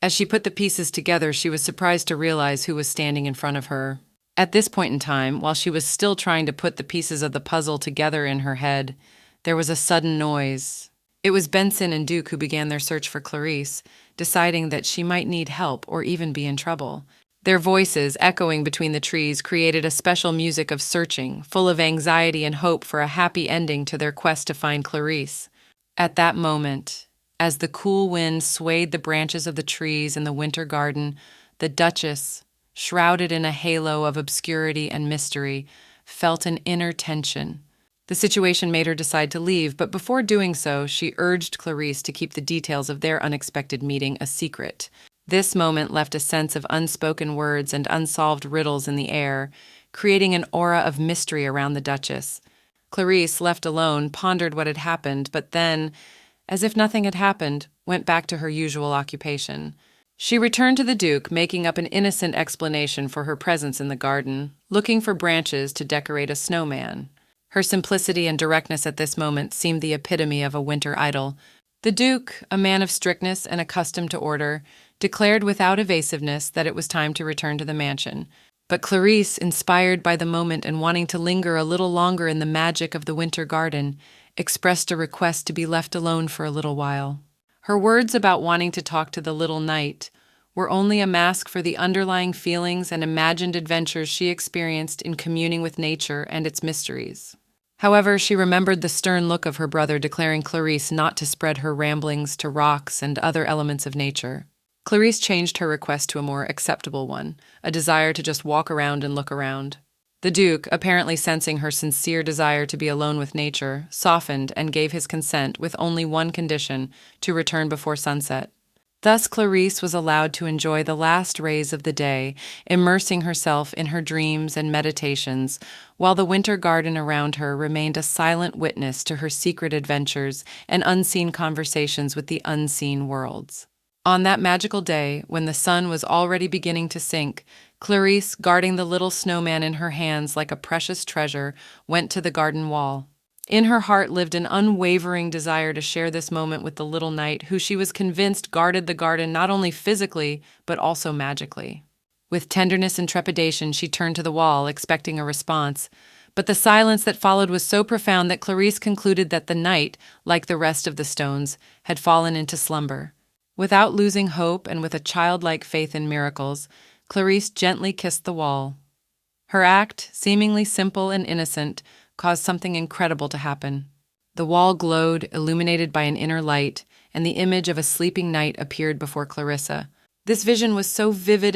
As she put the pieces together, she was surprised to realize who was standing in front of her. At this point in time, while she was still trying to put the pieces of the puzzle together in her head, there was a sudden noise. It was Benson and Duke who began their search for Clarice, deciding that she might need help or even be in trouble. Their voices, echoing between the trees, created a special music of searching, full of anxiety and hope for a happy ending to their quest to find Clarice. At that moment, as the cool wind swayed the branches of the trees in the winter garden, the Duchess, shrouded in a halo of obscurity and mystery, felt an inner tension. The situation made her decide to leave, but before doing so, she urged Clarice to keep the details of their unexpected meeting a secret. This moment left a sense of unspoken words and unsolved riddles in the air, creating an aura of mystery around the Duchess. Clarice, left alone, pondered what had happened, but then, as if nothing had happened, went back to her usual occupation. She returned to the Duke, making up an innocent explanation for her presence in the garden, looking for branches to decorate a snowman. Her simplicity and directness at this moment seemed the epitome of a winter idyll. The Duke, a man of strictness and accustomed to order, declared without evasiveness that it was time to return to the mansion. But Clarice, inspired by the moment and wanting to linger a little longer in the magic of the winter garden, expressed a request to be left alone for a little while. Her words about wanting to talk to the little knight were only a mask for the underlying feelings and imagined adventures she experienced in communing with nature and its mysteries. However, she remembered the stern look of her brother declaring Clarice not to spread her ramblings to rocks and other elements of nature. Clarice changed her request to a more acceptable one, a desire to just walk around and look around. The Duke, apparently sensing her sincere desire to be alone with nature, softened and gave his consent with only one condition: to return before sunset. Thus Clarice was allowed to enjoy the last rays of the day, immersing herself in her dreams and meditations, while the winter garden around her remained a silent witness to her secret adventures and unseen conversations with the unseen worlds. On that magical day, when the sun was already beginning to sink, Clarice, guarding the little snowman in her hands like a precious treasure, went to the garden wall. In her heart lived an unwavering desire to share this moment with the little knight who she was convinced guarded the garden not only physically, but also magically. With tenderness and trepidation, she turned to the wall, expecting a response, but the silence that followed was so profound that Clarice concluded that the knight, like the rest of the stones, had fallen into slumber. Without losing hope and with a childlike faith in miracles, Clarice gently kissed the wall. Her act, seemingly simple and innocent, caused something incredible to happen. The wall glowed, illuminated by an inner light, and the image of a sleeping knight appeared before Clarissa. This vision was so vivid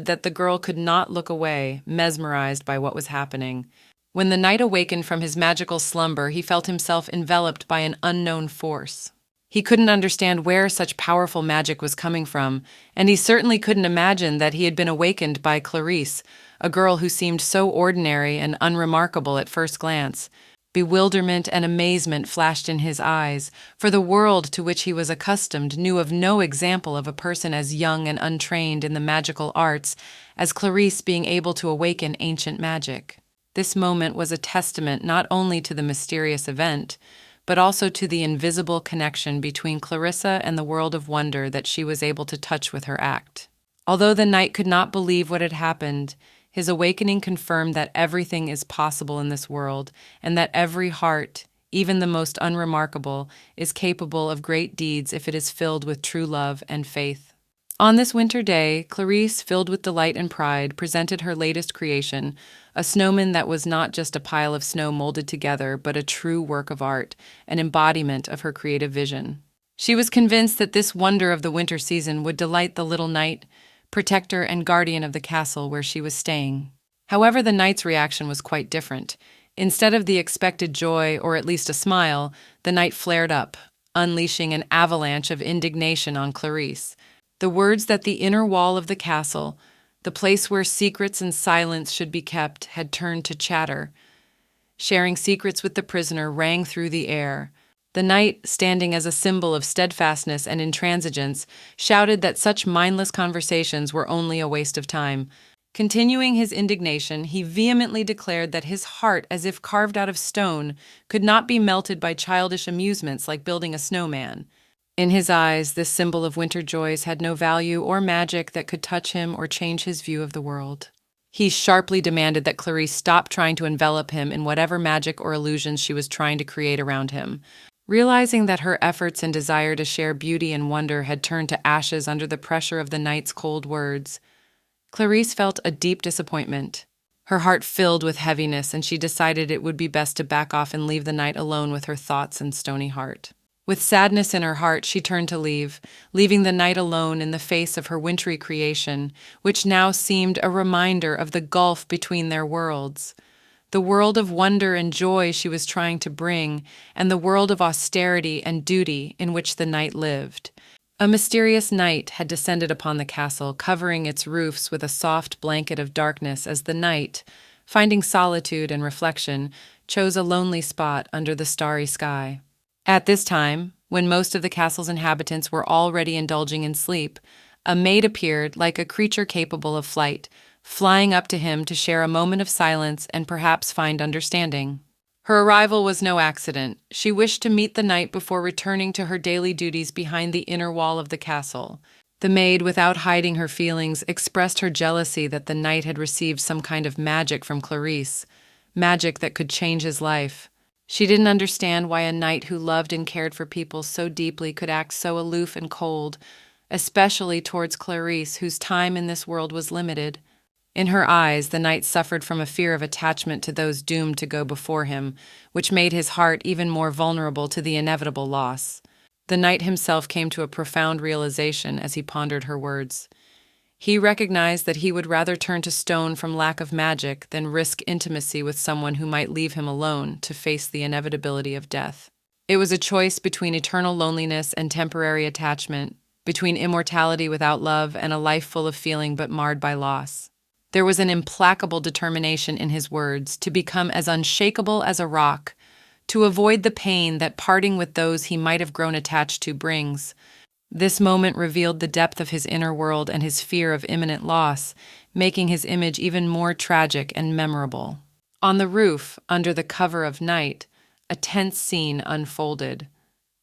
that the girl could not look away, mesmerized by what was happening. When the knight awakened from his magical slumber, he felt himself enveloped by an unknown force. He couldn't understand where such powerful magic was coming from, and he certainly couldn't imagine that he had been awakened by Clarice, a girl who seemed so ordinary and unremarkable at first glance. Bewilderment and amazement flashed in his eyes, for the world to which he was accustomed knew of no example of a person as young and untrained in the magical arts as Clarice being able to awaken ancient magic. This moment was a testament not only to the mysterious event, but also to the invisible connection between Clarissa and the world of wonder that she was able to touch with her act. Although the knight could not believe what had happened, his awakening confirmed that everything is possible in this world, and that every heart, even the most unremarkable, is capable of great deeds if it is filled with true love and faith. On this winter day, Clarice, filled with delight and pride, presented her latest creation, a snowman that was not just a pile of snow molded together, but a true work of art, an embodiment of her creative vision. She was convinced that this wonder of the winter season would delight the little knight, protector and guardian of the castle where she was staying. However, the knight's reaction was quite different. Instead of the expected joy, or at least a smile, the knight flared up, unleashing an avalanche of indignation on Clarice. The words that the inner wall of the castle, the place where secrets and silence should be kept, had turned to chatter. Sharing secrets with the prisoner rang through the air. The knight, standing as a symbol of steadfastness and intransigence, shouted that such mindless conversations were only a waste of time. Continuing his indignation, he vehemently declared that his heart, as if carved out of stone, could not be melted by childish amusements like building a snowman. In his eyes, this symbol of winter joys had no value or magic that could touch him or change his view of the world. He sharply demanded that Clarice stop trying to envelop him in whatever magic or illusions she was trying to create around him. Realizing that her efforts and desire to share beauty and wonder had turned to ashes under the pressure of the knight's cold words, Clarice felt a deep disappointment. Her heart filled with heaviness, and she decided it would be best to back off and leave the knight alone with her thoughts and stony heart. With sadness in her heart, she turned to leave, leaving the knight alone in the face of her wintry creation, which now seemed a reminder of the gulf between their worlds. The world of wonder and joy she was trying to bring, and the world of austerity and duty in which the knight lived. A mysterious night had descended upon the castle, covering its roofs with a soft blanket of darkness as the knight, finding solitude and reflection, chose a lonely spot under the starry sky. At this time, when most of the castle's inhabitants were already indulging in sleep, a maid appeared like a creature capable of flight, flying up to him to share a moment of silence and perhaps find understanding. Her arrival was no accident. She wished to meet the knight before returning to her daily duties behind the inner wall of the castle. The maid, without hiding her feelings, expressed her jealousy that the knight had received some kind of magic from Clarice, magic that could change his life. She didn't understand why a knight who loved and cared for people so deeply could act so aloof and cold, especially towards Clarice, whose time in this world was limited. In her eyes, the knight suffered from a fear of attachment to those doomed to go before him, which made his heart even more vulnerable to the inevitable loss. The knight himself came to a profound realization as he pondered her words. He recognized that he would rather turn to stone from lack of magic than risk intimacy with someone who might leave him alone to face the inevitability of death. It was a choice between eternal loneliness and temporary attachment, between immortality without love and a life full of feeling but marred by loss. There was an implacable determination in his words to become as unshakable as a rock, to avoid the pain that parting with those he might have grown attached to brings. This moment revealed the depth of his inner world and his fear of imminent loss, making his image even more tragic and memorable. On the roof, under the cover of night, a tense scene unfolded.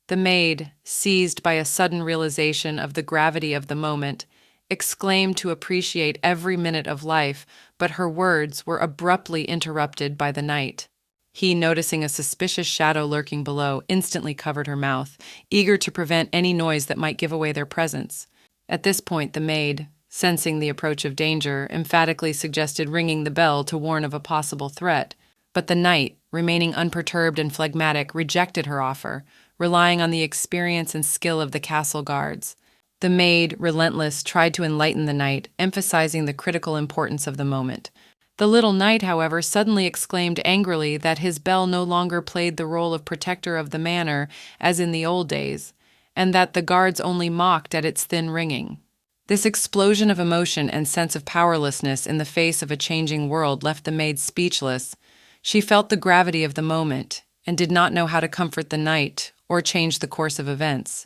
The maid, seized by a sudden realization of the gravity of the moment, exclaimed to appreciate every minute of life, but her words were abruptly interrupted by the knight. He, noticing a suspicious shadow lurking below, instantly covered her mouth, eager to prevent any noise that might give away their presence. At this point, the maid, sensing the approach of danger, emphatically suggested ringing the bell to warn of a possible threat. But the knight, remaining unperturbed and phlegmatic, rejected her offer, relying on the experience and skill of the castle guards. The maid, relentless, tried to enlighten the knight, emphasizing the critical importance of the moment. The little knight, however, suddenly exclaimed angrily that his bell no longer played the role of protector of the manor as in the old days, and that the guards only mocked at its thin ringing. This explosion of emotion and sense of powerlessness in the face of a changing world left the maid speechless. She felt the gravity of the moment, and did not know how to comfort the knight or change the course of events.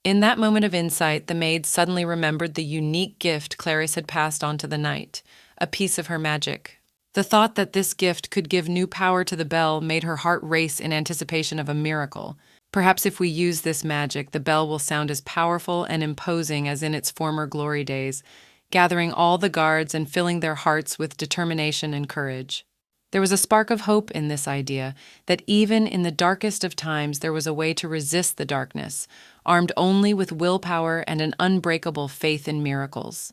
In that moment of insight, the maid suddenly remembered the unique gift Clarice had passed on to the knight, a piece of her magic. The thought that this gift could give new power to the bell made her heart race in anticipation of a miracle. Perhaps if we use this magic, the bell will sound as powerful and imposing as in its former glory days, gathering all the guards and filling their hearts with determination and courage. There was a spark of hope in this idea, that even in the darkest of times there was a way to resist the darkness, armed only with willpower and an unbreakable faith in miracles.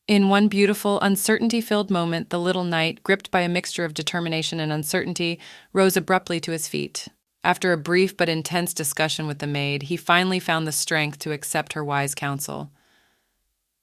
In one beautiful, uncertainty-filled moment, the little knight, gripped by a mixture of determination and uncertainty, rose abruptly to his feet. After a brief but intense discussion with the maid, he finally found the strength to accept her wise counsel.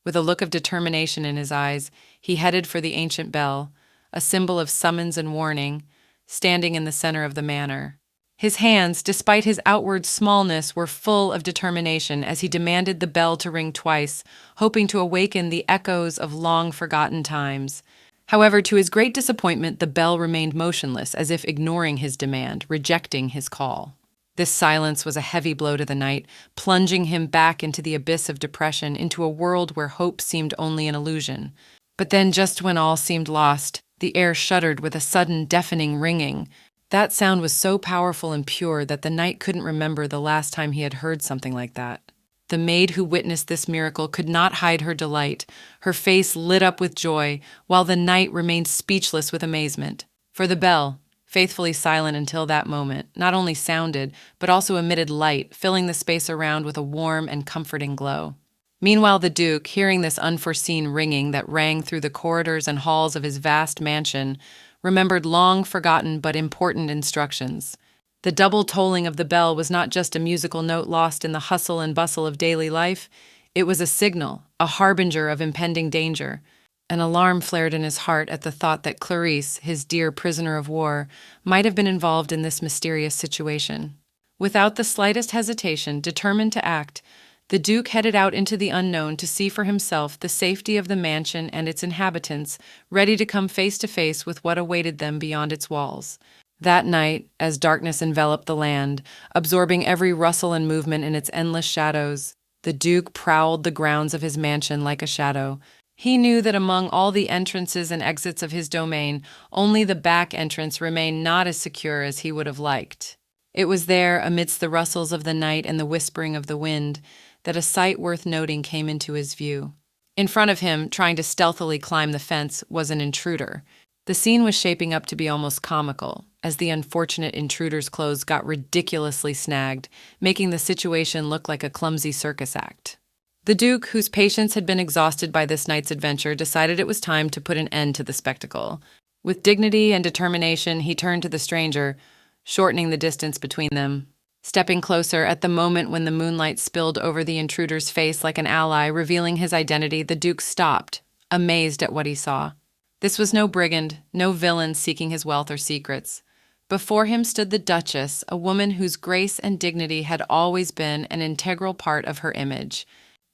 With a look of determination in his eyes, he headed for the ancient bell, a symbol of summons and warning, standing in the center of the manor. His hands, despite his outward smallness, were full of determination as he demanded the bell to ring twice, hoping to awaken the echoes of long-forgotten times. However, to his great disappointment, the bell remained motionless, as if ignoring his demand, rejecting his call. This silence was a heavy blow to the knight, plunging him back into the abyss of depression, into a world where hope seemed only an illusion. But then, just when all seemed lost, the air shuddered with a sudden, deafening ringing. That sound was so powerful and pure that the knight couldn't remember the last time he had heard something like that. The maid who witnessed this miracle could not hide her delight. Her face lit up with joy, while the knight remained speechless with amazement. For the bell, faithfully silent until that moment, not only sounded, but also emitted light, filling the space around with a warm and comforting glow. Meanwhile, the Duke, hearing this unforeseen ringing that rang through the corridors and halls of his vast mansion, remembered long-forgotten but important instructions. The double tolling of the bell was not just a musical note lost in the hustle and bustle of daily life. It was a signal, a harbinger of impending danger. An alarm flared in his heart at the thought that Clarice, his dear prisoner of war, might have been involved in this mysterious situation. Without the slightest hesitation, determined to act, the Duke headed out into the unknown to see for himself the safety of the mansion and its inhabitants, ready to come face to face with what awaited them beyond its walls. That night, as darkness enveloped the land, absorbing every rustle and movement in its endless shadows, the Duke prowled the grounds of his mansion like a shadow. He knew that among all the entrances and exits of his domain, only the back entrance remained not as secure as he would have liked. It was there, amidst the rustles of the night and the whispering of the wind, that a sight worth noting came into his view. In front of him, trying to stealthily climb the fence, was an intruder. The scene was shaping up to be almost comical, as the unfortunate intruder's clothes got ridiculously snagged, making the situation look like a clumsy circus act. The Duke, whose patience had been exhausted by this night's adventure, decided it was time to put an end to the spectacle. With dignity and determination, he turned to the stranger, shortening the distance between them. Stepping closer at the moment when the moonlight spilled over the intruder's face like an ally, revealing his identity, the Duke stopped, amazed at what he saw. This was no brigand, no villain seeking his wealth or secrets. Before him stood the Duchess, a woman whose grace and dignity had always been an integral part of her image.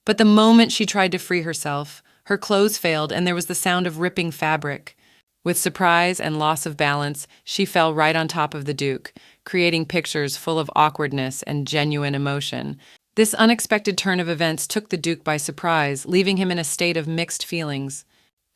But the moment she tried to free herself, her clothes failed and there was the sound of ripping fabric. With surprise and loss of balance, she fell right on top of the Duke, creating pictures full of awkwardness and genuine emotion. This unexpected turn of events took the Duke by surprise, leaving him in a state of mixed feelings.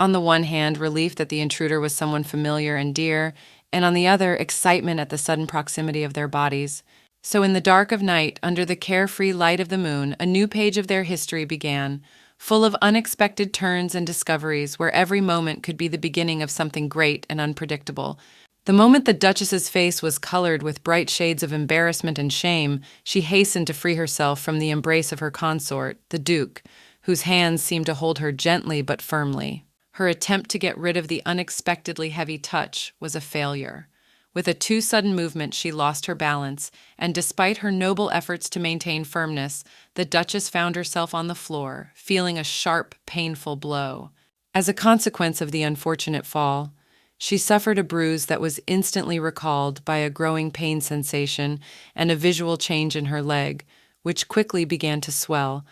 On the one hand, relief that the intruder was someone familiar and dear, and on the other, excitement at the sudden proximity of their bodies. So in the dark of night, under the carefree light of the moon, a new page of their history began, full of unexpected turns and discoveries where every moment could be the beginning of something great and unpredictable. The moment the Duchess's face was colored with bright shades of embarrassment and shame, she hastened to free herself from the embrace of her consort, the Duke, whose hands seemed to hold her gently but firmly. Her attempt to get rid of the unexpectedly heavy touch was a failure. With a too sudden movement, she lost her balance, and despite her noble efforts to maintain firmness, the Duchess found herself on the floor, feeling a sharp, painful blow. As a consequence of the unfortunate fall, she suffered a bruise that was instantly recalled by a growing pain sensation and a visual change in her leg, which quickly began to swell.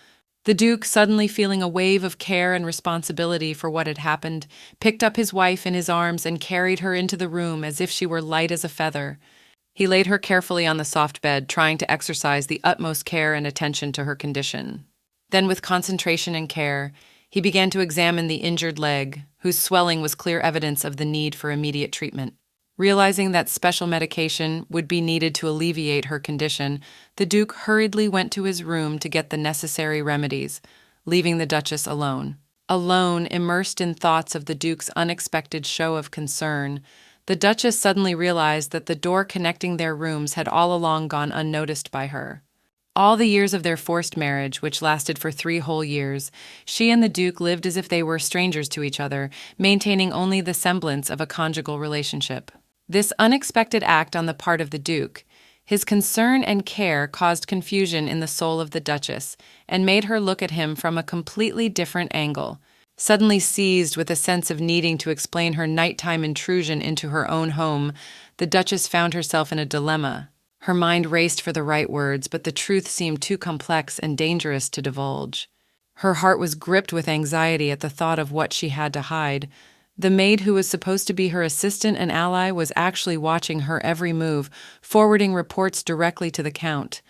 The Duke, suddenly feeling a wave of care and responsibility for what had happened, picked up his wife in his arms and carried her into the room as if she were light as a feather. He laid her carefully on the soft bed, trying to exercise the utmost care and attention to her condition. Then, with concentration and care, he began to examine the injured leg, whose swelling was clear evidence of the need for immediate treatment. Realizing that special medication would be needed to alleviate her condition, the Duke hurriedly went to his room to get the necessary remedies, leaving the Duchess alone. Alone, immersed in thoughts of the Duke's unexpected show of concern, the Duchess suddenly realized that the door connecting their rooms had all along gone unnoticed by her. All the years of their forced marriage, which lasted for 3 whole years, she and the Duke lived as if they were strangers to each other, maintaining only the semblance of a conjugal relationship. This unexpected act on the part of the Duke, his concern and care, caused confusion in the soul of the Duchess and made her look at him from a completely different angle. Suddenly seized with a sense of needing to explain her nighttime intrusion into her own home, the Duchess found herself in a dilemma. Her mind raced for the right words, but the truth seemed too complex and dangerous to divulge. Her heart was gripped with anxiety at the thought of what she had to hide. The maid who was supposed to be her assistant and ally was actually watching her every move, forwarding reports directly to the Count.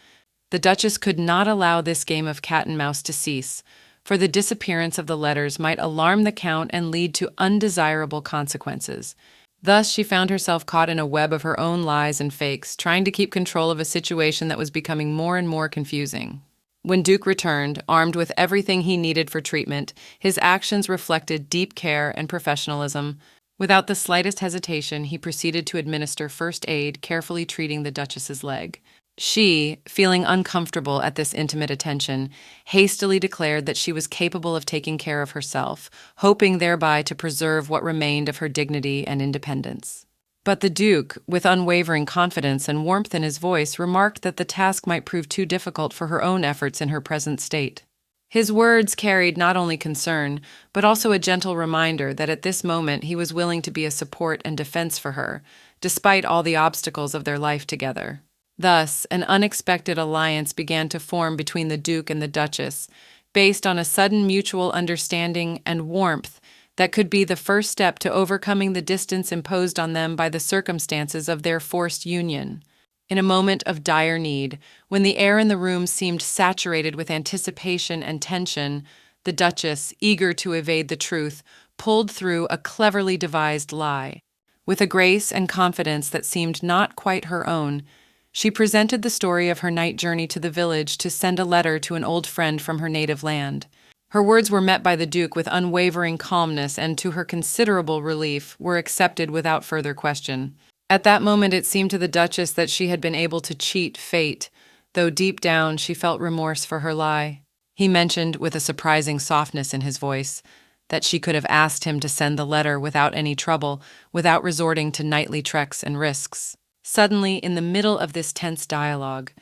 The Duchess could not allow this game of cat and mouse to cease, for the disappearance of the letters might alarm the Count and lead to undesirable consequences. Thus, she found herself caught in a web of her own lies and fakes, trying to keep control of a situation that was becoming more and more confusing. When Duke returned, armed with everything he needed for treatment, his actions reflected deep care and professionalism. Without the slightest hesitation, he proceeded to administer first aid, carefully treating the Duchess's leg. She, feeling uncomfortable at this intimate attention, hastily declared that she was capable of taking care of herself, hoping thereby to preserve what remained of her dignity and independence. But the Duke, with unwavering confidence and warmth in his voice, remarked that the task might prove too difficult for her own efforts in her present state. His words carried not only concern, but also a gentle reminder that at this moment he was willing to be a support and defense for her, despite all the obstacles of their life together. Thus, an unexpected alliance began to form between the Duke and the Duchess, based on a sudden mutual understanding and warmth that could be the first step to overcoming the distance imposed on them by the circumstances of their forced union. In a moment of dire need, when the air in the room seemed saturated with anticipation and tension, the Duchess, eager to evade the truth, pulled through a cleverly devised lie. With a grace and confidence that seemed not quite her own, she presented the story of her night journey to the village to send a letter to an old friend from her native land. Her words were met by the Duke with unwavering calmness and, to her considerable relief, were accepted without further question. At that moment it seemed to the Duchess that she had been able to cheat fate, though deep down she felt remorse for her lie. He mentioned, with a surprising softness in his voice, that she could have asked him to send the letter without any trouble, without resorting to nightly treks and risks. Suddenly, in the middle of this tense dialogue,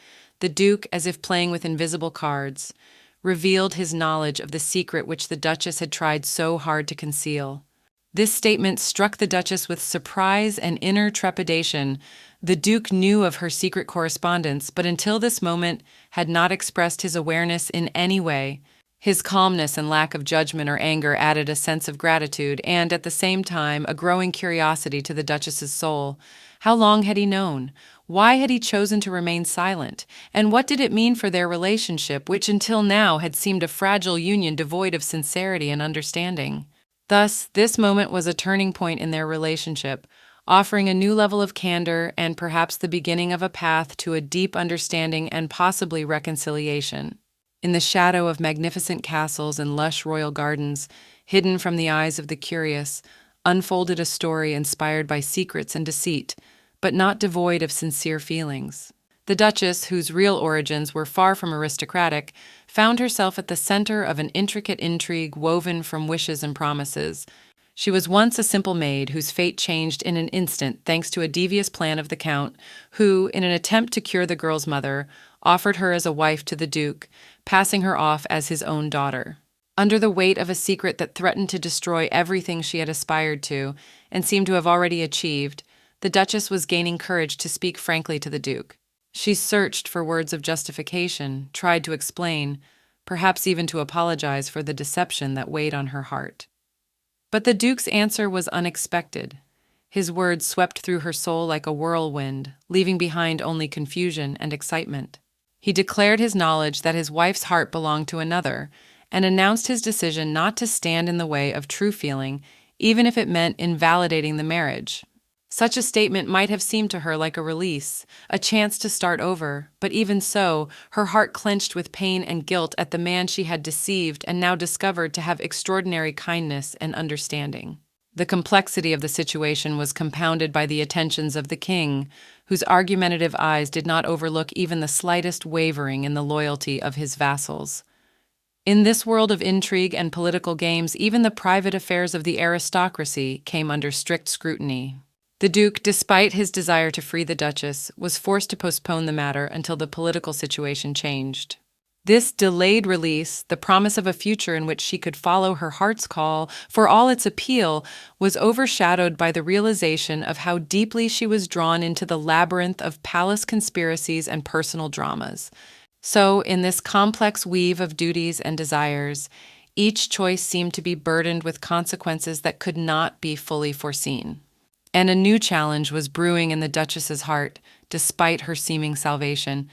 the Duke, as if playing with invisible cards, revealed his knowledge of the secret which the Duchess had tried so hard to conceal. This statement struck the Duchess with surprise and inner trepidation. The Duke knew of her secret correspondence, but until this moment had not expressed his awareness in any way. His calmness and lack of judgment or anger added a sense of gratitude and, at the same time, a growing curiosity to the Duchess's soul. How long had he known? Why had he chosen to remain silent? And what did it mean for their relationship, which until now had seemed a fragile union devoid of sincerity and understanding? Thus, this moment was a turning point in their relationship, offering a new level of candor and perhaps the beginning of a path to a deep understanding and possibly reconciliation. In the shadow of magnificent castles and lush royal gardens, hidden from the eyes of the curious, unfolded a story inspired by secrets and deceit, but not devoid of sincere feelings. The Duchess, whose real origins were far from aristocratic, found herself at the center of an intricate intrigue woven from wishes and promises. She was once a simple maid whose fate changed in an instant thanks to a devious plan of the Count, who, in an attempt to cure the girl's mother, offered her as a wife to the Duke, passing her off as his own daughter. Under the weight of a secret that threatened to destroy everything she had aspired to and seemed to have already achieved, the Duchess was gaining courage to speak frankly to the Duke. She searched for words of justification, tried to explain, perhaps even to apologize for the deception that weighed on her heart. But the Duke's answer was unexpected. His words swept through her soul like a whirlwind, leaving behind only confusion and excitement. He declared his knowledge that his wife's heart belonged to another, and announced his decision not to stand in the way of true feeling, even if it meant invalidating the marriage. Such a statement might have seemed to her like a release, a chance to start over, but even so, her heart clenched with pain and guilt at the man she had deceived and now discovered to have extraordinary kindness and understanding. The complexity of the situation was compounded by the attentions of the king, whose argumentative eyes did not overlook even the slightest wavering in the loyalty of his vassals. In this world of intrigue and political games, even the private affairs of the aristocracy came under strict scrutiny. The Duke, despite his desire to free the Duchess, was forced to postpone the matter until the political situation changed. This delayed release, the promise of a future in which she could follow her heart's call, for all its appeal, was overshadowed by the realization of how deeply she was drawn into the labyrinth of palace conspiracies and personal dramas. So, in this complex weave of duties and desires, each choice seemed to be burdened with consequences that could not be fully foreseen. And a new challenge was brewing in the Duchess's heart, despite her seeming salvation: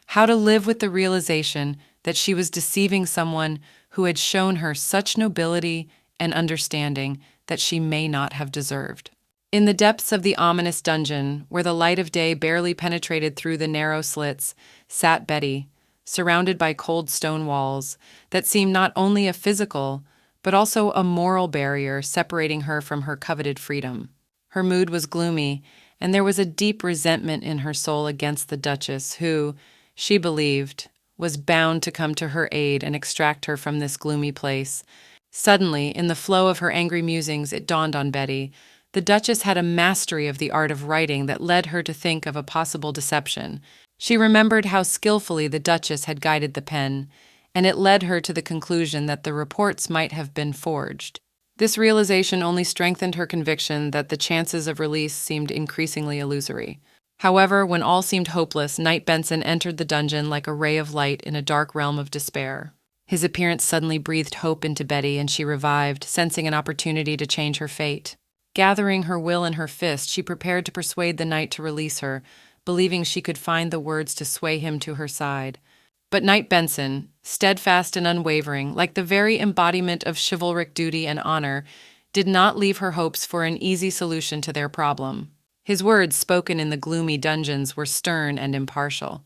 how to live with the realization that she was deceiving someone who had shown her such nobility and understanding that she may not have deserved. In the depths of the ominous dungeon, where the light of day barely penetrated through the narrow slits, sat Betty, surrounded by cold stone walls that seemed not only a physical, but also a moral barrier separating her from her coveted freedom. Her mood was gloomy, and there was a deep resentment in her soul against the Duchess, who, she believed, was bound to come to her aid and extract her from this gloomy place. Suddenly, in the flow of her angry musings, it dawned on Betty. The Duchess had a mastery of the art of writing that led her to think of a possible deception. She remembered how skillfully the Duchess had guided the pen, and it led her to the conclusion that the reports might have been forged. This realization only strengthened her conviction that the chances of release seemed increasingly illusory. However, when all seemed hopeless, Knight Benson entered the dungeon like a ray of light in a dark realm of despair. His appearance suddenly breathed hope into Betty, and she revived, sensing an opportunity to change her fate. Gathering her will in her fist, she prepared to persuade the knight to release her, believing she could find the words to sway him to her side. But Knight Benson, steadfast and unwavering, like the very embodiment of chivalric duty and honor, did not leave her hopes for an easy solution to their problem. His words, spoken in the gloomy dungeons, were stern and impartial.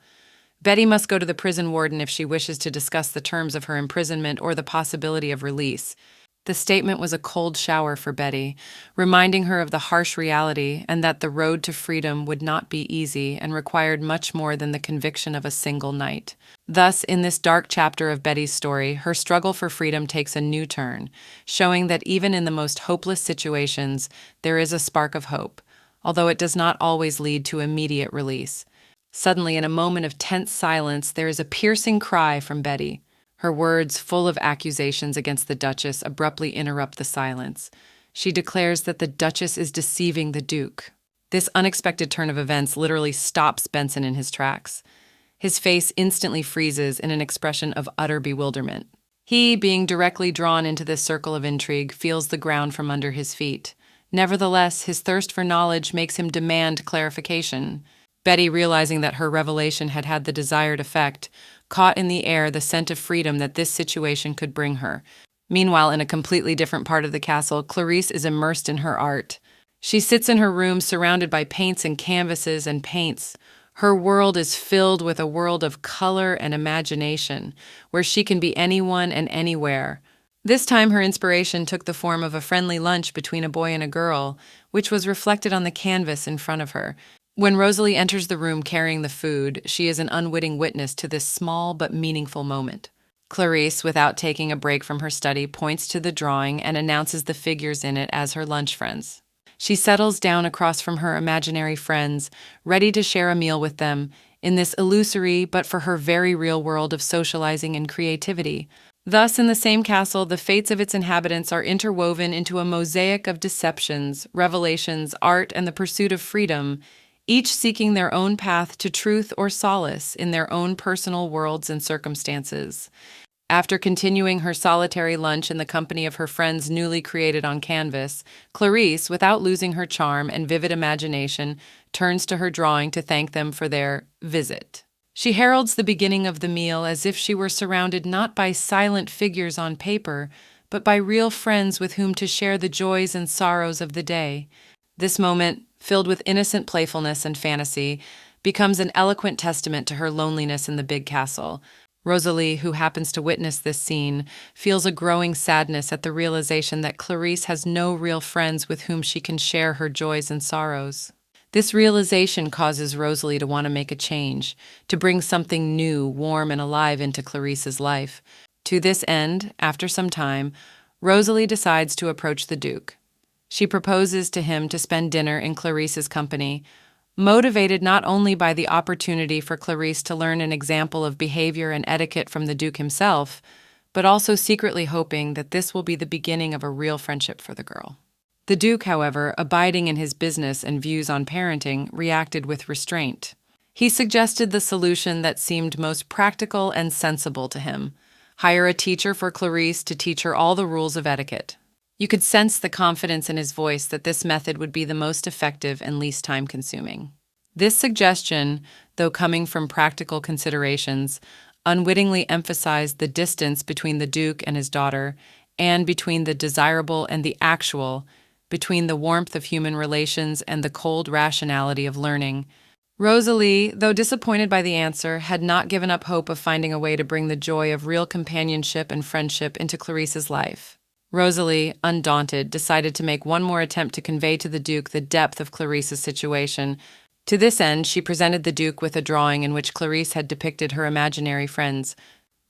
Betty must go to the prison warden if she wishes to discuss the terms of her imprisonment or the possibility of release. The statement was a cold shower for Betty, reminding her of the harsh reality and that the road to freedom would not be easy and required much more than the conviction of a single night. Thus, in this dark chapter of Betty's story, her struggle for freedom takes a new turn, showing that even in the most hopeless situations, there is a spark of hope, although it does not always lead to immediate release. Suddenly, in a moment of tense silence, there is a piercing cry from Betty. Her words, full of accusations against the Duchess, abruptly interrupt the silence. She declares that the Duchess is deceiving the Duke. This unexpected turn of events literally stops Benson in his tracks. His face instantly freezes in an expression of utter bewilderment. He, being directly drawn into this circle of intrigue, feels the ground from under his feet. Nevertheless, his thirst for knowledge makes him demand clarification. Betty, realizing that her revelation had had the desired effect, caught in the air the scent of freedom that this situation could bring her. Meanwhile, in a completely different part of the castle, Clarice is immersed in her art. She sits in her room surrounded by paints and canvases and paints. Her world is filled with a world of color and imagination, where she can be anyone and anywhere. This time her inspiration took the form of a friendly lunch between a boy and a girl, which was reflected on the canvas in front of her. When Rosalie enters the room carrying the food, she is an unwitting witness to this small but meaningful moment. Clarice, without taking a break from her study, points to the drawing and announces the figures in it as her lunch friends. She settles down across from her imaginary friends, ready to share a meal with them, in this illusory but for her very real world of socializing and creativity. Thus, in the same castle, the fates of its inhabitants are interwoven into a mosaic of deceptions, revelations, art, and the pursuit of freedom, each seeking their own path to truth or solace in their own personal worlds and circumstances. After continuing her solitary lunch in the company of her friends newly created on canvas, Clarice, without losing her charm and vivid imagination, turns to her drawing to thank them for their visit. She heralds the beginning of the meal as if she were surrounded not by silent figures on paper, but by real friends with whom to share the joys and sorrows of the day. This moment, filled with innocent playfulness and fantasy, becomes an eloquent testament to her loneliness in the big castle. Rosalie, who happens to witness this scene, feels a growing sadness at the realization that Clarice has no real friends with whom she can share her joys and sorrows. This realization causes Rosalie to want to make a change, to bring something new, warm, and alive into Clarice's life. To this end, after some time, Rosalie decides to approach the Duke. She proposes to him to spend dinner in Clarice's company, motivated not only by the opportunity for Clarice to learn an example of behavior and etiquette from the Duke himself, but also secretly hoping that this will be the beginning of a real friendship for the girl. The Duke, however, abiding in his business and views on parenting, reacted with restraint. He suggested the solution that seemed most practical and sensible to him: hire a teacher for Clarice to teach her all the rules of etiquette. You could sense the confidence in his voice that this method would be the most effective and least time-consuming. This suggestion, though coming from practical considerations, unwittingly emphasized the distance between the Duke and his daughter, and between the desirable and the actual, between the warmth of human relations and the cold rationality of learning. Rosalie, though disappointed by the answer, had not given up hope of finding a way to bring the joy of real companionship and friendship into Clarice's life. Rosalie, undaunted, decided to make one more attempt to convey to the Duke the depth of Clarice's situation. To this end, she presented the Duke with a drawing in which Clarice had depicted her imaginary friends.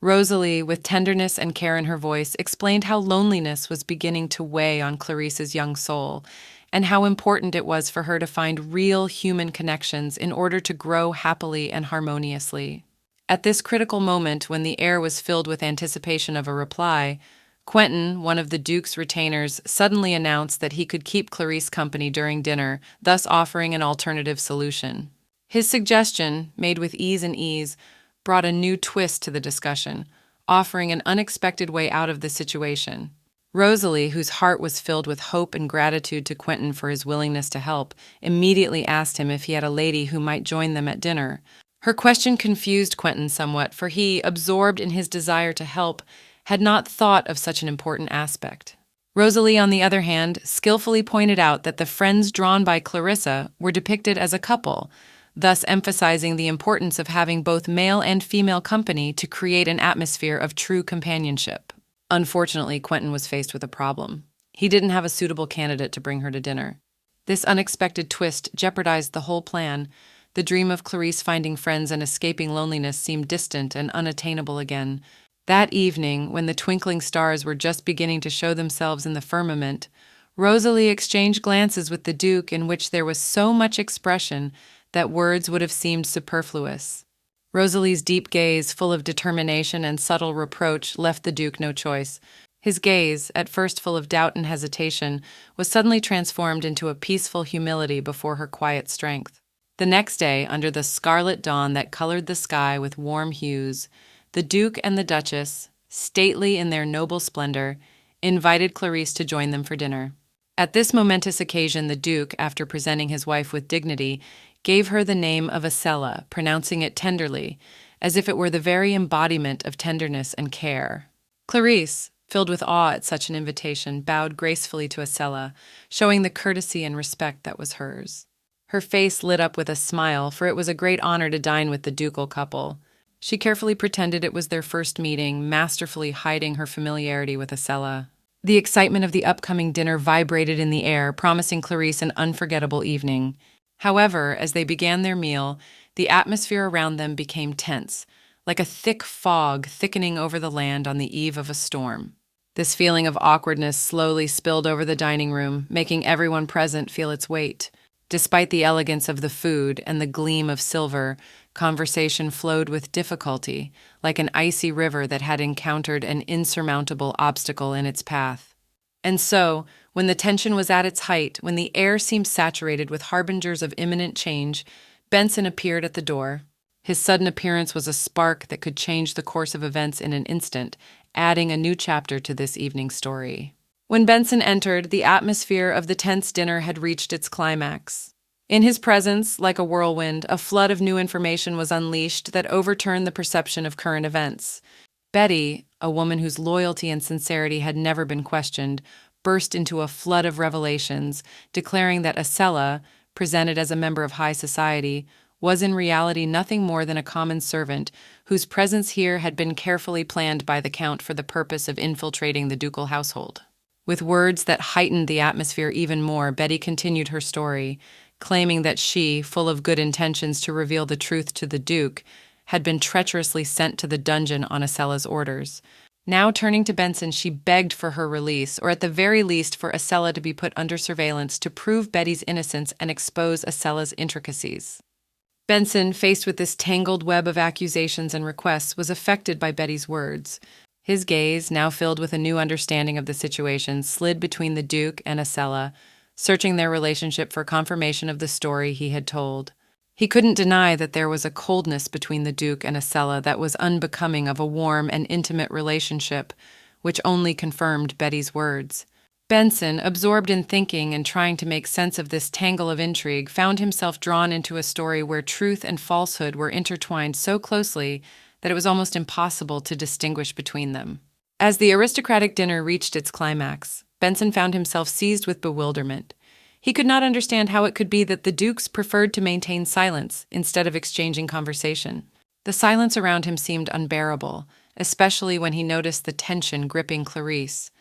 Rosalie, with tenderness and care in her voice, explained how loneliness was beginning to weigh on Clarice's young soul, and how important it was for her to find real human connections in order to grow happily and harmoniously. At this critical moment, when the air was filled with anticipation of a reply, Quentin, one of the Duke's retainers, suddenly announced that he could keep Clarice company during dinner, thus offering an alternative solution. His suggestion, made with ease, brought a new twist to the discussion, offering an unexpected way out of the situation. Rosalie, whose heart was filled with hope and gratitude to Quentin for his willingness to help, immediately asked him if he had a lady who might join them at dinner. Her question confused Quentin somewhat, for he, absorbed in his desire to help, had not thought of such an important aspect. Rosalie, on the other hand, skillfully pointed out that the friends drawn by Clarissa were depicted as a couple, thus emphasizing the importance of having both male and female company to create an atmosphere of true companionship. Unfortunately, Quentin was faced with a problem. He didn't have a suitable candidate to bring her to dinner. This unexpected twist jeopardized the whole plan. The dream of Clarice finding friends and escaping loneliness seemed distant and unattainable again. That evening, when the twinkling stars were just beginning to show themselves in the firmament, Rosalie exchanged glances with the Duke in which there was so much expression that words would have seemed superfluous. Rosalie's deep gaze, full of determination and subtle reproach, left the Duke no choice. His gaze, at first full of doubt and hesitation, was suddenly transformed into a peaceful humility before her quiet strength. The next day, under the scarlet dawn that colored the sky with warm hues, the Duke and the Duchess, stately in their noble splendor, invited Clarice to join them for dinner. At this momentous occasion, the Duke, after presenting his wife with dignity, gave her the name of Acella, pronouncing it tenderly, as if it were the very embodiment of tenderness and care. Clarice, filled with awe at such an invitation, bowed gracefully to Acella, showing the courtesy and respect that was hers. Her face lit up with a smile, for it was a great honor to dine with the ducal couple. She carefully pretended it was their first meeting, masterfully hiding her familiarity with Acela. The excitement of the upcoming dinner vibrated in the air, promising Clarice an unforgettable evening. However, as they began their meal, the atmosphere around them became tense, like a thick fog thickening over the land on the eve of a storm. This feeling of awkwardness slowly spilled over the dining room, making everyone present feel its weight. Despite the elegance of the food and the gleam of silver, conversation flowed with difficulty, like an icy river that had encountered an insurmountable obstacle in its path. And so, when the tension was at its height, when the air seemed saturated with harbingers of imminent change, Benson appeared at the door. His sudden appearance was a spark that could change the course of events in an instant, adding a new chapter to this evening's story. When Benson entered, the atmosphere of the tense dinner had reached its climax. In his presence, like a whirlwind, a flood of new information was unleashed that overturned the perception of current events. Betty, a woman whose loyalty and sincerity had never been questioned, burst into a flood of revelations, declaring that Acela, presented as a member of high society, was in reality nothing more than a common servant whose presence here had been carefully planned by the Count for the purpose of infiltrating the ducal household. With words that heightened the atmosphere even more, Betty continued her story, claiming that she, full of good intentions to reveal the truth to the Duke, had been treacherously sent to the dungeon on Acela's orders. Now turning to Benson, she begged for her release, or at the very least for Acela to be put under surveillance to prove Betty's innocence and expose Acela's intricacies. Benson, faced with this tangled web of accusations and requests, was affected by Betty's words. His gaze, now filled with a new understanding of the situation, slid between the Duke and Acela, searching their relationship for confirmation of the story he had told. He couldn't deny that there was a coldness between the Duke and Acela that was unbecoming of a warm and intimate relationship, which only confirmed Betty's words. Benson, absorbed in thinking and trying to make sense of this tangle of intrigue, found himself drawn into a story where truth and falsehood were intertwined so closely that it was almost impossible to distinguish between them. As the aristocratic dinner reached its climax, Benson found himself seized with bewilderment. He could not understand how it could be that the Dukes preferred to maintain silence instead of exchanging conversation. The silence around him seemed unbearable, especially when he noticed the tension gripping Clarice.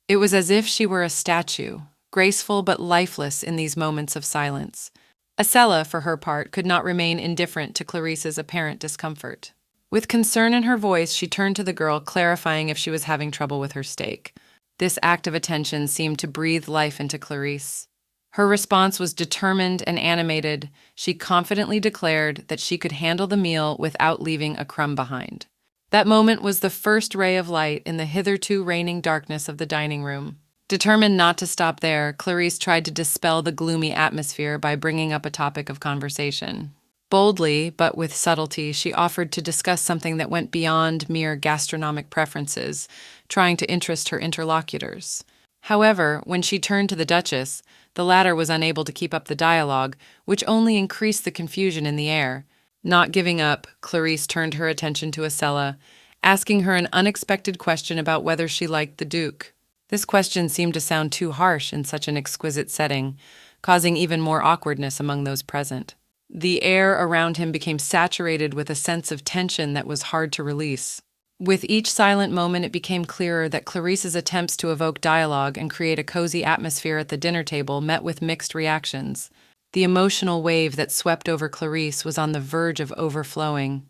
It was as if she were a statue, graceful but lifeless in these moments of silence. Acela, for her part, could not remain indifferent to Clarice's apparent discomfort. With concern in her voice, she turned to the girl, clarifying if she was having trouble with her steak. This act of attention seemed to breathe life into Clarice. Her response was determined and animated. She confidently declared that she could handle the meal without leaving a crumb behind. That moment was the first ray of light in the hitherto reigning darkness of the dining room. Determined not to stop there, Clarice tried to dispel the gloomy atmosphere by bringing up a topic of conversation. Boldly, but with subtlety, she offered to discuss something that went beyond mere gastronomic preferences, trying to interest her interlocutors. However, when she turned to the Duchess, the latter was unable to keep up the dialogue, which only increased the confusion in the air. Not giving up, Clarice turned her attention to Acela, asking her an unexpected question about whether she liked the Duke. This question seemed to sound too harsh in such an exquisite setting, causing even more awkwardness among those present. The air around him became saturated with a sense of tension that was hard to release. With each silent moment, it became clearer that Clarice's attempts to evoke dialogue and create a cozy atmosphere at the dinner table met with mixed reactions. The emotional wave that swept over Clarice was on the verge of overflowing.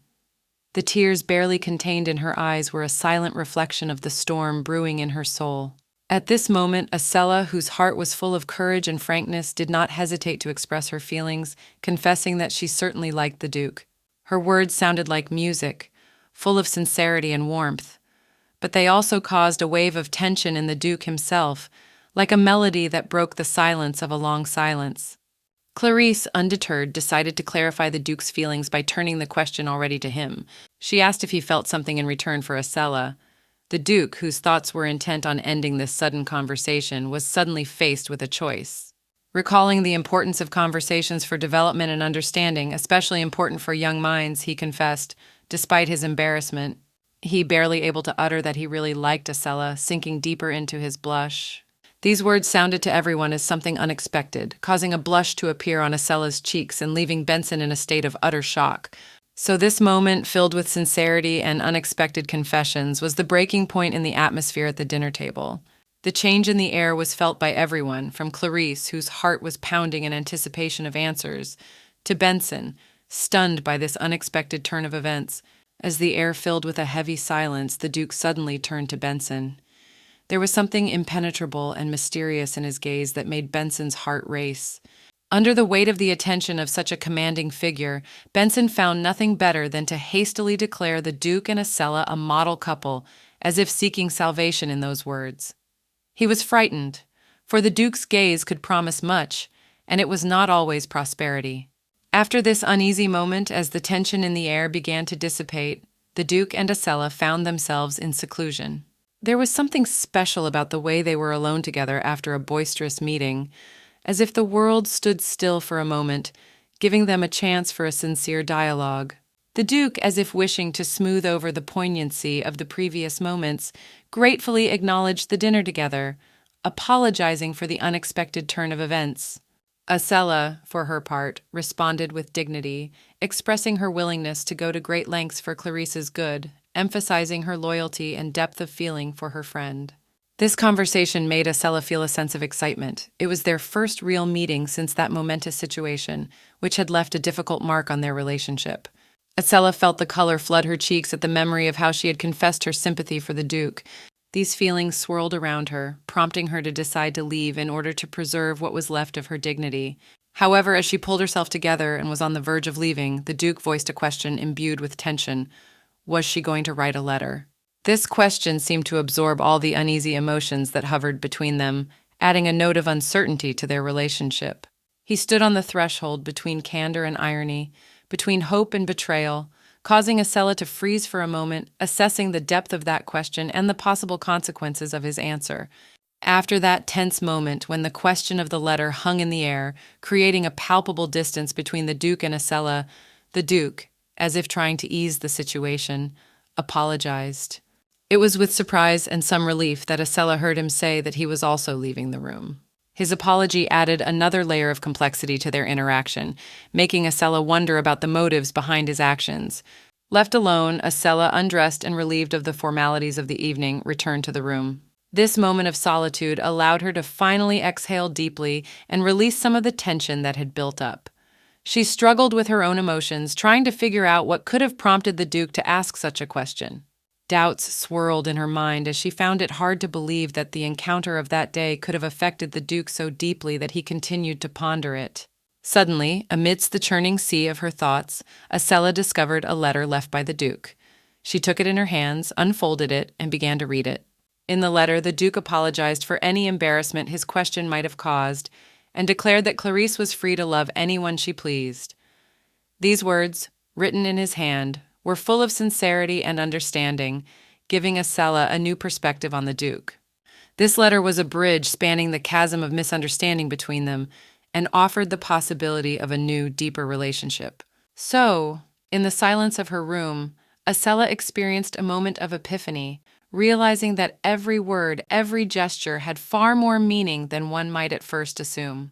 The tears barely contained in her eyes were a silent reflection of the storm brewing in her soul. At this moment, Acela, whose heart was full of courage and frankness, did not hesitate to express her feelings, confessing that she certainly liked the Duke. Her words sounded like music, full of sincerity and warmth, but they also caused a wave of tension in the Duke himself, like a melody that broke the silence of a long silence. Clarice, undeterred, decided to clarify the Duke's feelings by turning the question already to him. She asked if he felt something in return for Acela. The Duke, whose thoughts were intent on ending this sudden conversation, was suddenly faced with a choice. Recalling the importance of conversations for development and understanding, especially important for young minds, he confessed, despite his embarrassment, he barely able to utter that he really liked Acela, sinking deeper into his blush. These words sounded to everyone as something unexpected, causing a blush to appear on Acela's cheeks and leaving Benson in a state of utter shock. So this moment, filled with sincerity and unexpected confessions, was the breaking point in the atmosphere at the dinner table. The change in the air was felt by everyone, from Clarice, whose heart was pounding in anticipation of answers, to Benson, stunned by this unexpected turn of events. As the air filled with a heavy silence, the Duke suddenly turned to Benson. There was something impenetrable and mysterious in his gaze that made Benson's heart race. Under the weight of the attention of such a commanding figure, Benson found nothing better than to hastily declare the Duke and Acella a model couple, as if seeking salvation in those words. He was frightened, for the Duke's gaze could promise much, and it was not always prosperity. After this uneasy moment, as the tension in the air began to dissipate, the Duke and Acella found themselves in seclusion. There was something special about the way they were alone together after a boisterous meeting, as if the world stood still for a moment, giving them a chance for a sincere dialogue. The Duke, as if wishing to smooth over the poignancy of the previous moments, gratefully acknowledged the dinner together, apologizing for the unexpected turn of events. Acella, for her part, responded with dignity, expressing her willingness to go to great lengths for Clarice's good, emphasizing her loyalty and depth of feeling for her friend. This conversation made Acella feel a sense of excitement. It was their first real meeting since that momentous situation, which had left a difficult mark on their relationship. Acella felt the color flood her cheeks at the memory of how she had confessed her sympathy for the Duke. These feelings swirled around her, prompting her to decide to leave in order to preserve what was left of her dignity. However, as she pulled herself together and was on the verge of leaving, the Duke voiced a question imbued with tension. Was she going to write a letter? This question seemed to absorb all the uneasy emotions that hovered between them, adding a note of uncertainty to their relationship. He stood on the threshold between candor and irony, between hope and betrayal, causing Acella to freeze for a moment, assessing the depth of that question and the possible consequences of his answer. After that tense moment, when the question of the letter hung in the air, creating a palpable distance between the Duke and Acella, the Duke, as if trying to ease the situation, apologized. It was with surprise and some relief that Acella heard him say that he was also leaving the room. His apology added another layer of complexity to their interaction, making Acella wonder about the motives behind his actions. Left alone, Acella, undressed and relieved of the formalities of the evening, returned to the room. This moment of solitude allowed her to finally exhale deeply and release some of the tension that had built up. She struggled with her own emotions, trying to figure out what could have prompted the Duke to ask such a question. Doubts swirled in her mind as she found it hard to believe that the encounter of that day could have affected the Duke so deeply that he continued to ponder it. Suddenly, amidst the churning sea of her thoughts, Acella discovered a letter left by the Duke. She took it in her hands, unfolded it, and began to read it. In the letter, the Duke apologized for any embarrassment his question might have caused, and declared that Clarice was free to love anyone she pleased. These words, written in his hand, were full of sincerity and understanding, giving Acella a new perspective on the Duke. This letter was a bridge spanning the chasm of misunderstanding between them and offered the possibility of a new, deeper relationship. So, in the silence of her room, Acella experienced a moment of epiphany, realizing that every word, every gesture had far more meaning than one might at first assume.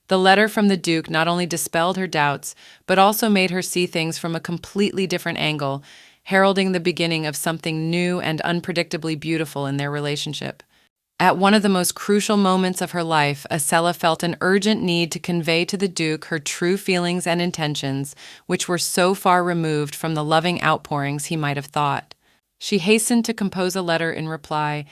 The letter from the Duke not only dispelled her doubts, but also made her see things from a completely different angle, heralding the beginning of something new and unpredictably beautiful in their relationship. At one of the most crucial moments of her life, Acella felt an urgent need to convey to the Duke her true feelings and intentions, which were so far removed from the loving outpourings he might have thought. She hastened to compose a letter in reply,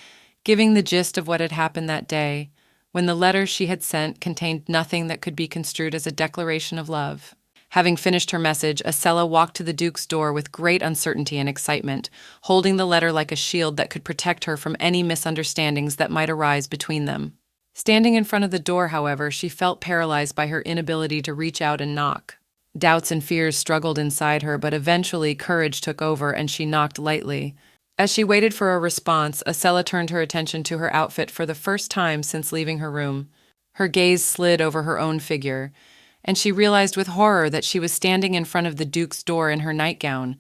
giving the gist of what had happened that day, when the letter she had sent contained nothing that could be construed as a declaration of love. Having finished her message, Acella walked to the Duke's door with great uncertainty and excitement, holding the letter like a shield that could protect her from any misunderstandings that might arise between them. Standing in front of the door, however, she felt paralyzed by her inability to reach out and knock. Doubts and fears struggled inside her, but eventually courage took over and she knocked lightly. As she waited for a response, Acella turned her attention to her outfit for the first time since leaving her room. Her gaze slid over her own figure, and she realized with horror that she was standing in front of the Duke's door in her nightgown,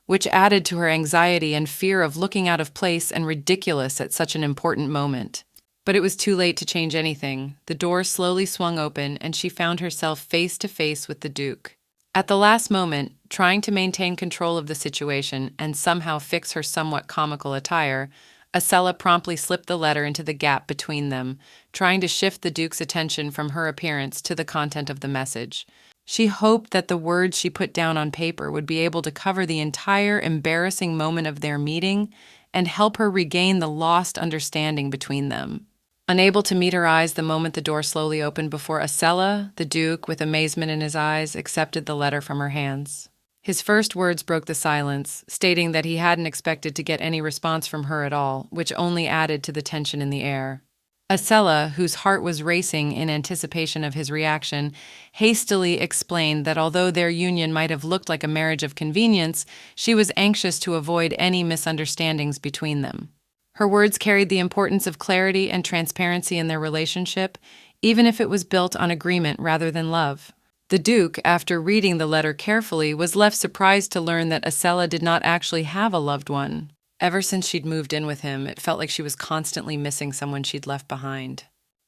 which added to her anxiety and fear of looking out of place and ridiculous at such an important moment. But it was too late to change anything. The door slowly swung open, and she found herself face to face with the Duke. At the last moment, trying to maintain control of the situation and somehow fix her somewhat comical attire, Acella promptly slipped the letter into the gap between them, trying to shift the Duke's attention from her appearance to the content of the message. She hoped that the words she put down on paper would be able to cover the entire embarrassing moment of their meeting and help her regain the lost understanding between them. Unable to meet her eyes the moment the door slowly opened before Acella, the Duke, with amazement in his eyes, accepted the letter from her hands. His first words broke the silence, stating that he hadn't expected to get any response from her at all, which only added to the tension in the air. Acella, whose heart was racing in anticipation of his reaction, hastily explained that although their union might have looked like a marriage of convenience, she was anxious to avoid any misunderstandings between them. Her words carried the importance of clarity and transparency in their relationship, even if it was built on agreement rather than love. The Duke, after reading the letter carefully, was left surprised to learn that Acella did not actually have a loved one. Ever since she'd moved in with him, it felt like she was constantly missing someone she'd left behind.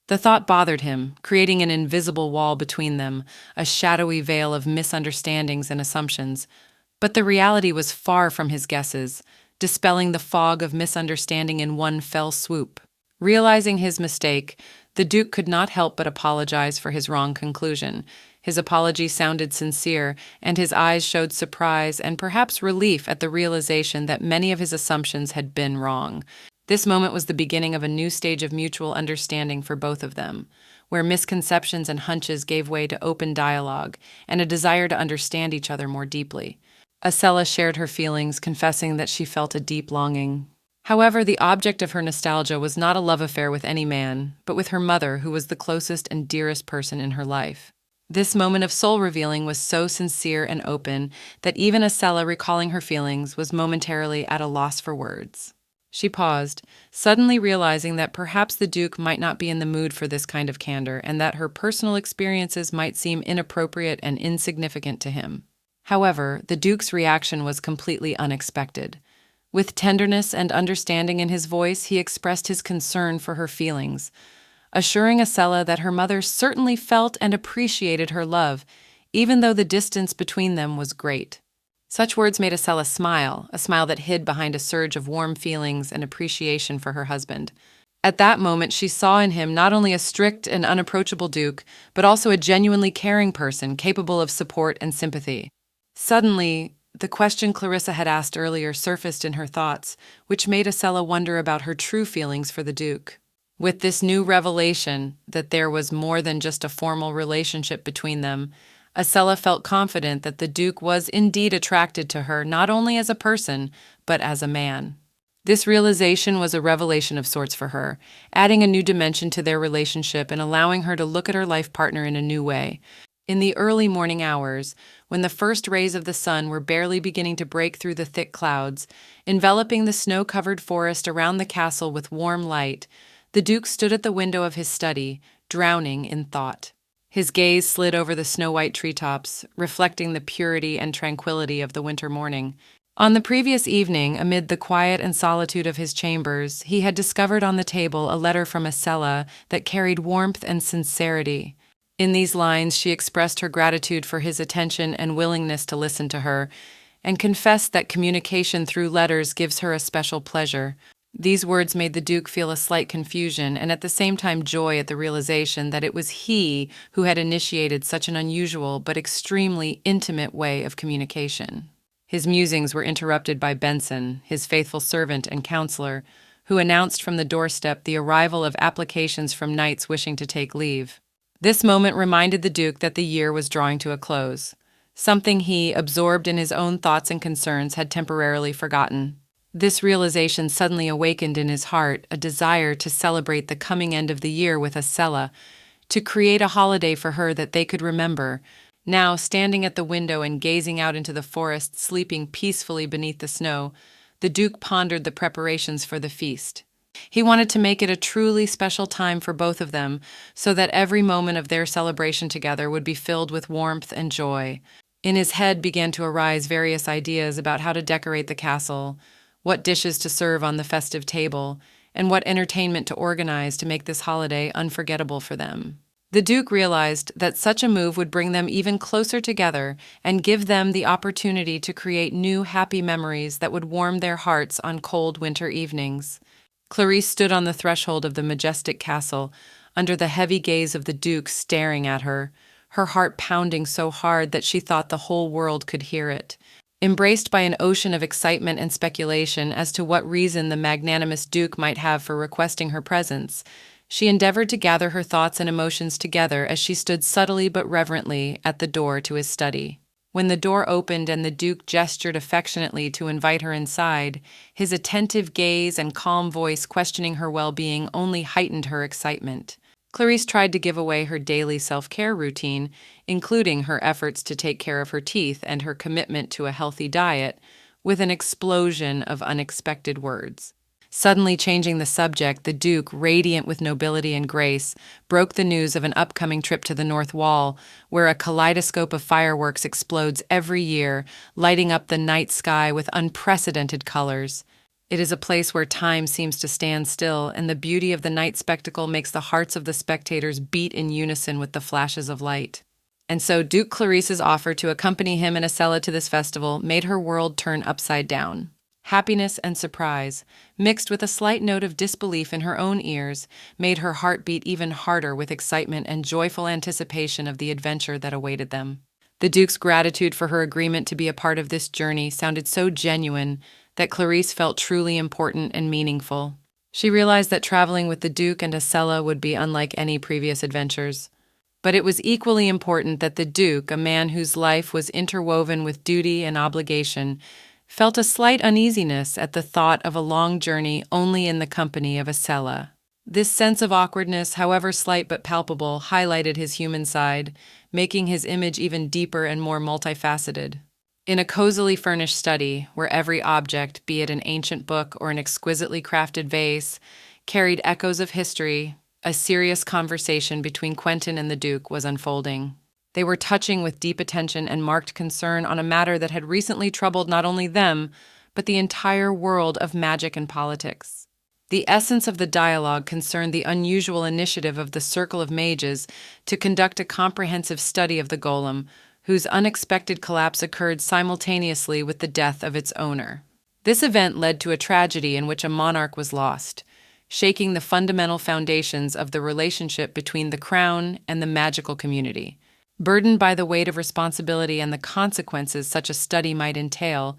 The thought bothered him, creating an invisible wall between them, a shadowy veil of misunderstandings and assumptions. But the reality was far from his guesses, dispelling the fog of misunderstanding in one fell swoop. Realizing his mistake, the Duke could not help but apologize for his wrong conclusion. His apology sounded sincere, and his eyes showed surprise and perhaps relief at the realization that many of his assumptions had been wrong. This moment was the beginning of a new stage of mutual understanding for both of them, where misconceptions and hunches gave way to open dialogue and a desire to understand each other more deeply. Acella shared her feelings, confessing that she felt a deep longing. However, the object of her nostalgia was not a love affair with any man, but with her mother, who was the closest and dearest person in her life. This moment of soul revealing was so sincere and open that even Acella, recalling her feelings, was momentarily at a loss for words. She paused, suddenly realizing that perhaps the Duke might not be in the mood for this kind of candor and that her personal experiences might seem inappropriate and insignificant to him. However, the Duke's reaction was completely unexpected. With tenderness and understanding in his voice, he expressed his concern for her feelings, assuring Acella that her mother certainly felt and appreciated her love, even though the distance between them was great. Such words made Acella smile, a smile that hid behind a surge of warm feelings and appreciation for her husband. At that moment, she saw in him not only a strict and unapproachable Duke, but also a genuinely caring person capable of support and sympathy. Suddenly, the question Clarissa had asked earlier surfaced in her thoughts, which made Acella wonder about her true feelings for the Duke. With this new revelation that there was more than just a formal relationship between them, Acella felt confident that the Duke was indeed attracted to her not only as a person, but as a man. This realization was a revelation of sorts for her, adding a new dimension to their relationship and allowing her to look at her life partner in a new way. In the early morning hours, when the first rays of the sun were barely beginning to break through the thick clouds, enveloping the snow-covered forest around the castle with warm light, the Duke stood at the window of his study, drowning in thought. His gaze slid over the snow-white treetops, reflecting the purity and tranquility of the winter morning. On the previous evening, amid the quiet and solitude of his chambers, he had discovered on the table a letter from Acella that carried warmth and sincerity. In these lines, she expressed her gratitude for his attention and willingness to listen to her, and confessed that communication through letters gives her a special pleasure. These words made the Duke feel a slight confusion and at the same time joy at the realization that it was he who had initiated such an unusual but extremely intimate way of communication. His musings were interrupted by Benson, his faithful servant and counselor, who announced from the doorstep the arrival of applications from knights wishing to take leave. This moment reminded the Duke that the year was drawing to a close, something he, absorbed in his own thoughts and concerns, had temporarily forgotten. This realization suddenly awakened in his heart a desire to celebrate the coming end of the year with Acella, to create a holiday for her that they could remember. Now, standing at the window and gazing out into the forest, sleeping peacefully beneath the snow, the Duke pondered the preparations for the feast. He wanted to make it a truly special time for both of them, so that every moment of their celebration together would be filled with warmth and joy. In his head began to arise various ideas about how to decorate the castle, what dishes to serve on the festive table, and what entertainment to organize to make this holiday unforgettable for them. The Duke realized that such a move would bring them even closer together and give them the opportunity to create new happy memories that would warm their hearts on cold winter evenings. Clarice stood on the threshold of the majestic castle, under the heavy gaze of the Duke staring at her heart pounding so hard that she thought the whole world could hear it. Embraced by an ocean of excitement and speculation as to what reason the magnanimous Duke might have for requesting her presence, she endeavored to gather her thoughts and emotions together as she stood subtly but reverently at the door to his study. When the door opened and the Duke gestured affectionately to invite her inside, his attentive gaze and calm voice questioning her well-being only heightened her excitement. Clarice tried to give away her daily self-care routine, including her efforts to take care of her teeth and her commitment to a healthy diet, with an explosion of unexpected words. Suddenly changing the subject, the Duke, radiant with nobility and grace, broke the news of an upcoming trip to the North Wall, where a kaleidoscope of fireworks explodes every year, lighting up the night sky with unprecedented colors. It is a place where time seems to stand still, and the beauty of the night spectacle makes the hearts of the spectators beat in unison with the flashes of light. And so Duke Clarice's offer to accompany him and Acella to this festival made her world turn upside down. Happiness and surprise, mixed with a slight note of disbelief in her own ears, made her heart beat even harder with excitement and joyful anticipation of the adventure that awaited them. The Duke's gratitude for her agreement to be a part of this journey sounded so genuine that Clarice felt truly important and meaningful. She realized that traveling with the Duke and Acella would be unlike any previous adventures. But it was equally important that the Duke, a man whose life was interwoven with duty and obligation, felt a slight uneasiness at the thought of a long journey only in the company of Acella. This sense of awkwardness, however slight but palpable, highlighted his human side, making his image even deeper and more multifaceted. In a cozily furnished study, where every object, be it an ancient book or an exquisitely crafted vase, carried echoes of history, a serious conversation between Quentin and the Duke was unfolding. They were touching with deep attention and marked concern on a matter that had recently troubled not only them, but the entire world of magic and politics. The essence of the dialogue concerned the unusual initiative of the Circle of Mages to conduct a comprehensive study of the golem, whose unexpected collapse occurred simultaneously with the death of its owner. This event led to a tragedy in which a monarch was lost, shaking the fundamental foundations of the relationship between the crown and the magical community. Burdened by the weight of responsibility and the consequences such a study might entail,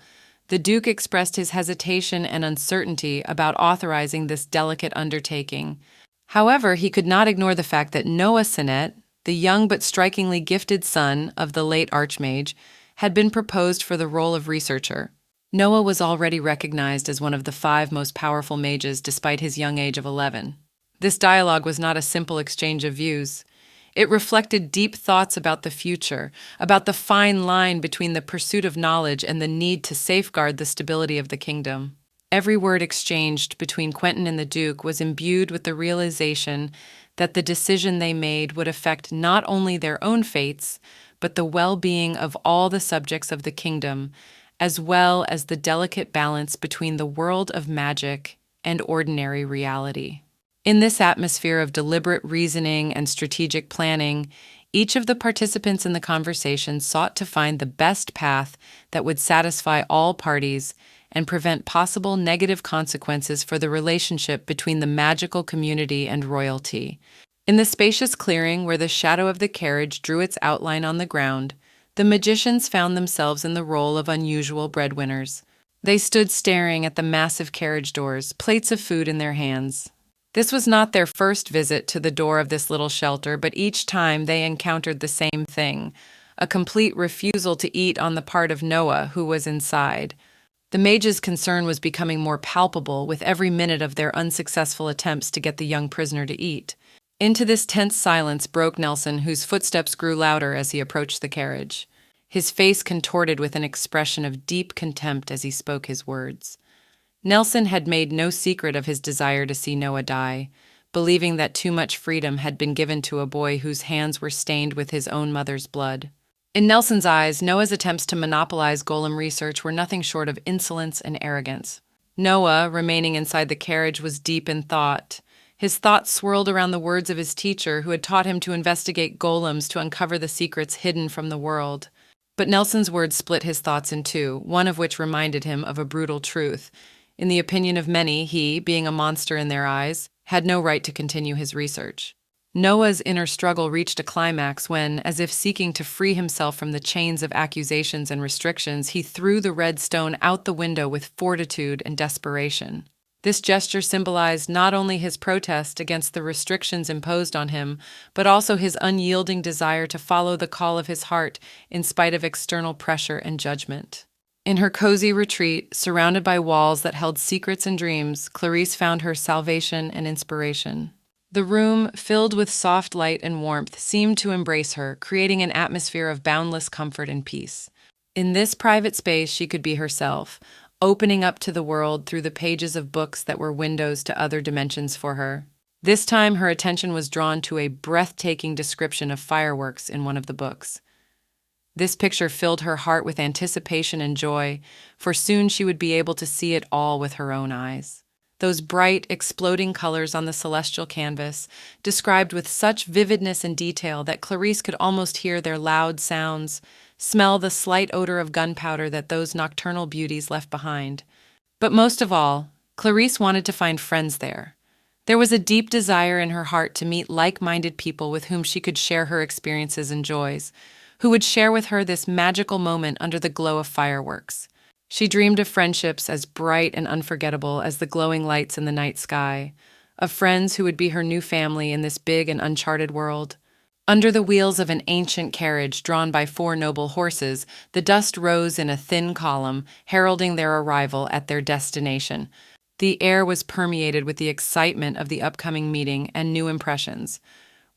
the Duke expressed his hesitation and uncertainty about authorizing this delicate undertaking. However, he could not ignore the fact that Noah Sinet, the young but strikingly gifted son of the late Archmage, had been proposed for the role of researcher. Noah was already recognized as one of the 5 most powerful mages despite his young age of 11. This dialogue was not a simple exchange of views. It reflected deep thoughts about the future, about the fine line between the pursuit of knowledge and the need to safeguard the stability of the kingdom. Every word exchanged between Quentin and the Duke was imbued with the realization that the decision they made would affect not only their own fates, but the well-being of all the subjects of the kingdom, as well as the delicate balance between the world of magic and ordinary reality. In this atmosphere of deliberate reasoning and strategic planning, each of the participants in the conversation sought to find the best path that would satisfy all parties and prevent possible negative consequences for the relationship between the magical community and royalty. In the spacious clearing where the shadow of the carriage drew its outline on the ground, the magicians found themselves in the role of unusual breadwinners. They stood staring at the massive carriage doors, plates of food in their hands. This was not their first visit to the door of this little shelter, but each time they encountered the same thing, a complete refusal to eat on the part of Noah, who was inside. The mage's concern was becoming more palpable with every minute of their unsuccessful attempts to get the young prisoner to eat. Into this tense silence broke Nelson, whose footsteps grew louder as he approached the carriage. His face contorted with an expression of deep contempt as he spoke his words. Nelson had made no secret of his desire to see Noah die, believing that too much freedom had been given to a boy whose hands were stained with his own mother's blood. In Nelson's eyes, Noah's attempts to monopolize golem research were nothing short of insolence and arrogance. Noah, remaining inside the carriage, was deep in thought, His thoughts swirled around the words of his teacher, who had taught him to investigate golems to uncover the secrets hidden from the world. But Nelson's words split his thoughts in two, one of which reminded him of a brutal truth. In the opinion of many, he, being a monster in their eyes, had no right to continue his research. Noah's inner struggle reached a climax when, as if seeking to free himself from the chains of accusations and restrictions, he threw the red stone out the window with fortitude and desperation. This gesture symbolized not only his protest against the restrictions imposed on him, but also his unyielding desire to follow the call of his heart in spite of external pressure and judgment. In her cozy retreat, surrounded by walls that held secrets and dreams, Clarice found her salvation and inspiration. The room, filled with soft light and warmth, seemed to embrace her, creating an atmosphere of boundless comfort and peace. In this private space, she could be herself, opening up to the world through the pages of books that were windows to other dimensions for her. This time, her attention was drawn to a breathtaking description of fireworks in one of the books. This picture filled her heart with anticipation and joy, for soon she would be able to see it all with her own eyes. Those bright, exploding colors on the celestial canvas, described with such vividness and detail that Clarice could almost hear their loud sounds, smell the slight odor of gunpowder that those nocturnal beauties left behind. But most of all, Clarice wanted to find friends there. There was a deep desire in her heart to meet like-minded people with whom she could share her experiences and joys, who would share with her this magical moment under the glow of fireworks. She dreamed of friendships as bright and unforgettable as the glowing lights in the night sky, of friends who would be her new family in this big and uncharted world. Under the wheels of an ancient carriage drawn by 4 noble horses, the dust rose in a thin column, heralding their arrival at their destination. The air was permeated with the excitement of the upcoming meeting and new impressions.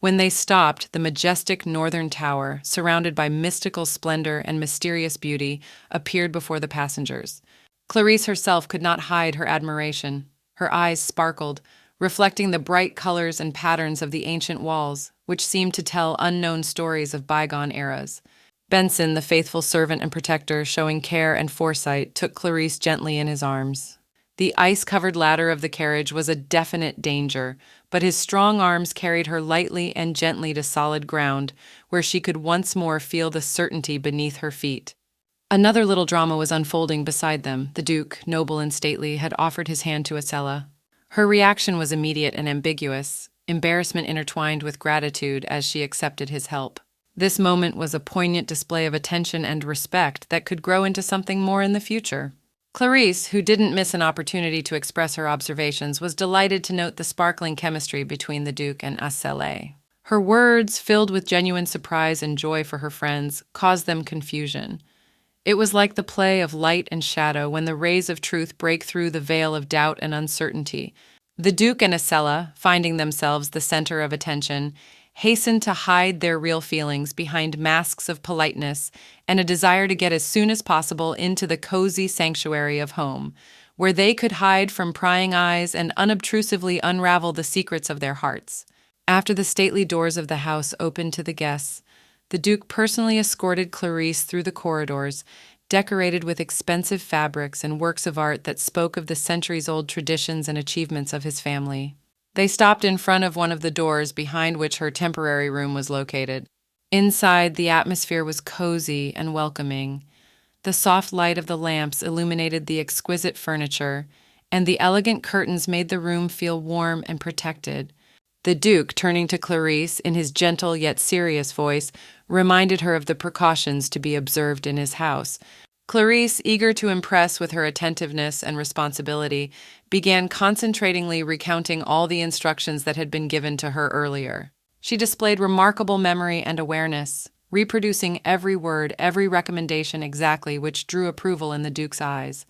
When they stopped, the majestic northern tower, surrounded by mystical splendor and mysterious beauty, appeared before the passengers. Clarice herself could not hide her admiration. Her eyes sparkled, reflecting the bright colors and patterns of the ancient walls, which seemed to tell unknown stories of bygone eras. Benson, the faithful servant and protector, showing care and foresight, took Clarice gently in his arms. The ice-covered ladder of the carriage was a definite danger, but his strong arms carried her lightly and gently to solid ground, where she could once more feel the certainty beneath her feet. Another little drama was unfolding beside them. The Duke, noble and stately, had offered his hand to Acella. Her reaction was immediate and ambiguous, embarrassment intertwined with gratitude as she accepted his help. This moment was a poignant display of attention and respect that could grow into something more in the future. Clarice, who didn't miss an opportunity to express her observations, was delighted to note the sparkling chemistry between the Duke and Acella. Her words, filled with genuine surprise and joy for her friends, caused them confusion. It was like the play of light and shadow when the rays of truth break through the veil of doubt and uncertainty. The Duke and Acella, finding themselves the center of attention, hastened to hide their real feelings behind masks of politeness and a desire to get as soon as possible into the cozy sanctuary of home, where they could hide from prying eyes and unobtrusively unravel the secrets of their hearts. After the stately doors of the house opened to the guests, the Duke personally escorted Clarice through the corridors, decorated with expensive fabrics and works of art that spoke of the centuries-old traditions and achievements of his family. They stopped in front of one of the doors behind which her temporary room was located. Inside, the atmosphere was cozy and welcoming. The soft light of the lamps illuminated the exquisite furniture, and the elegant curtains made the room feel warm and protected. The Duke, turning to Clarice in his gentle yet serious voice, reminded her of the precautions to be observed in his house. Clarice, eager to impress with her attentiveness and responsibility, began concentratingly recounting all the instructions that had been given to her earlier. She displayed remarkable memory and awareness, reproducing every word, every recommendation exactly, which drew approval in the Duke's eyes.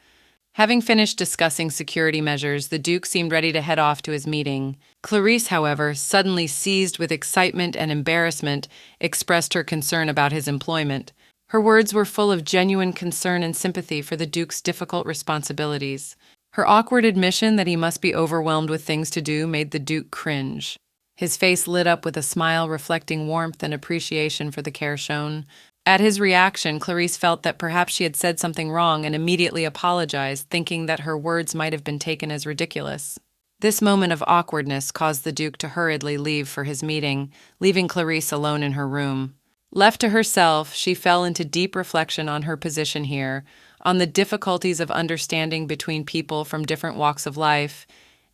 Having finished discussing security measures, the Duke seemed ready to head off to his meeting. Clarice, however, suddenly seized with excitement and embarrassment, expressed her concern about his employment. Her words were full of genuine concern and sympathy for the Duke's difficult responsibilities. Her awkward admission that he must be overwhelmed with things to do made the Duke cringe. His face lit up with a smile reflecting warmth and appreciation for the care shown. At his reaction, Clarice felt that perhaps she had said something wrong and immediately apologized, thinking that her words might have been taken as ridiculous. This moment of awkwardness caused the Duke to hurriedly leave for his meeting, leaving Clarice alone in her room. Left to herself, she fell into deep reflection on her position here, on the difficulties of understanding between people from different walks of life,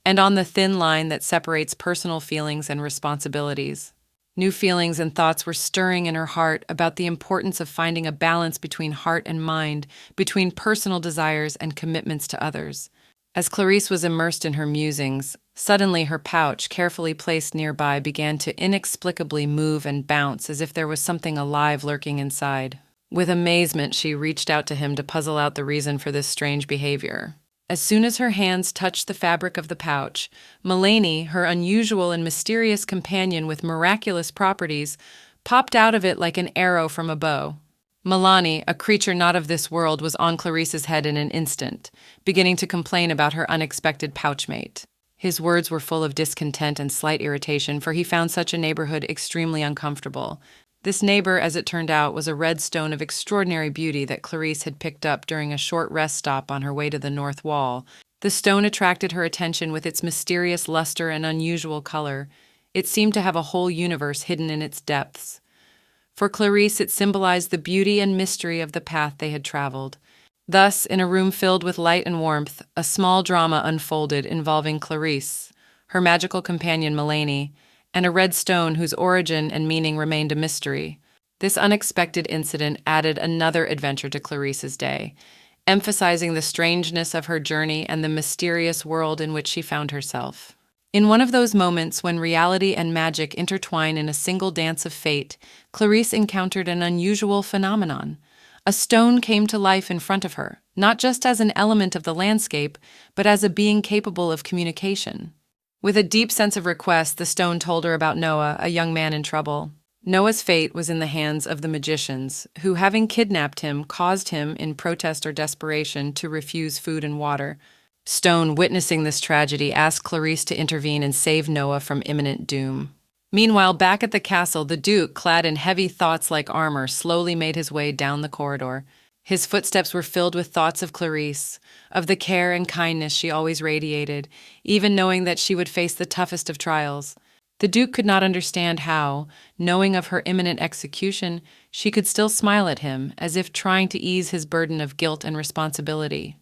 and on the thin line that separates personal feelings and responsibilities. New feelings and thoughts were stirring in her heart about the importance of finding a balance between heart and mind, between personal desires and commitments to others. As Clarice was immersed in her musings, suddenly her pouch, carefully placed nearby, began to inexplicably move and bounce as if there was something alive lurking inside. With amazement, she reached out to him to puzzle out the reason for this strange behavior. As soon as her hands touched the fabric of the pouch, Mulaney, her unusual and mysterious companion with miraculous properties, popped out of it like an arrow from a bow. Milani, a creature not of this world, was on Clarice's head in an instant, beginning to complain about her unexpected pouchmate. His words were full of discontent and slight irritation, for he found such a neighborhood extremely uncomfortable. This neighbor, as it turned out, was a red stone of extraordinary beauty that Clarice had picked up during a short rest stop on her way to the north wall. The stone attracted her attention with its mysterious luster and unusual color. It seemed to have a whole universe hidden in its depths. For Clarice, it symbolized the beauty and mystery of the path they had traveled. Thus, in a room filled with light and warmth, a small drama unfolded involving Clarice, her magical companion Mulaney, and a red stone whose origin and meaning remained a mystery. This unexpected incident added another adventure to Clarice's day, emphasizing the strangeness of her journey and the mysterious world in which she found herself. In one of those moments when reality and magic intertwine in a single dance of fate, Clarice encountered an unusual phenomenon. A stone came to life in front of her, not just as an element of the landscape, but as a being capable of communication. With a deep sense of request, the stone told her about Noah, a young man in trouble. Noah's fate was in the hands of the magicians, who, having kidnapped him, caused him, in protest or desperation, to refuse food and water. Stone, witnessing this tragedy, asked Clarice to intervene and save Noah from imminent doom. Meanwhile, back at the castle, the Duke, clad in heavy thoughts like armor, slowly made his way down the corridor. His footsteps were filled with thoughts of Clarice, of the care and kindness she always radiated, even knowing that she would face the toughest of trials. The Duke could not understand how, knowing of her imminent execution, she could still smile at him, as if trying to ease his burden of guilt and responsibility.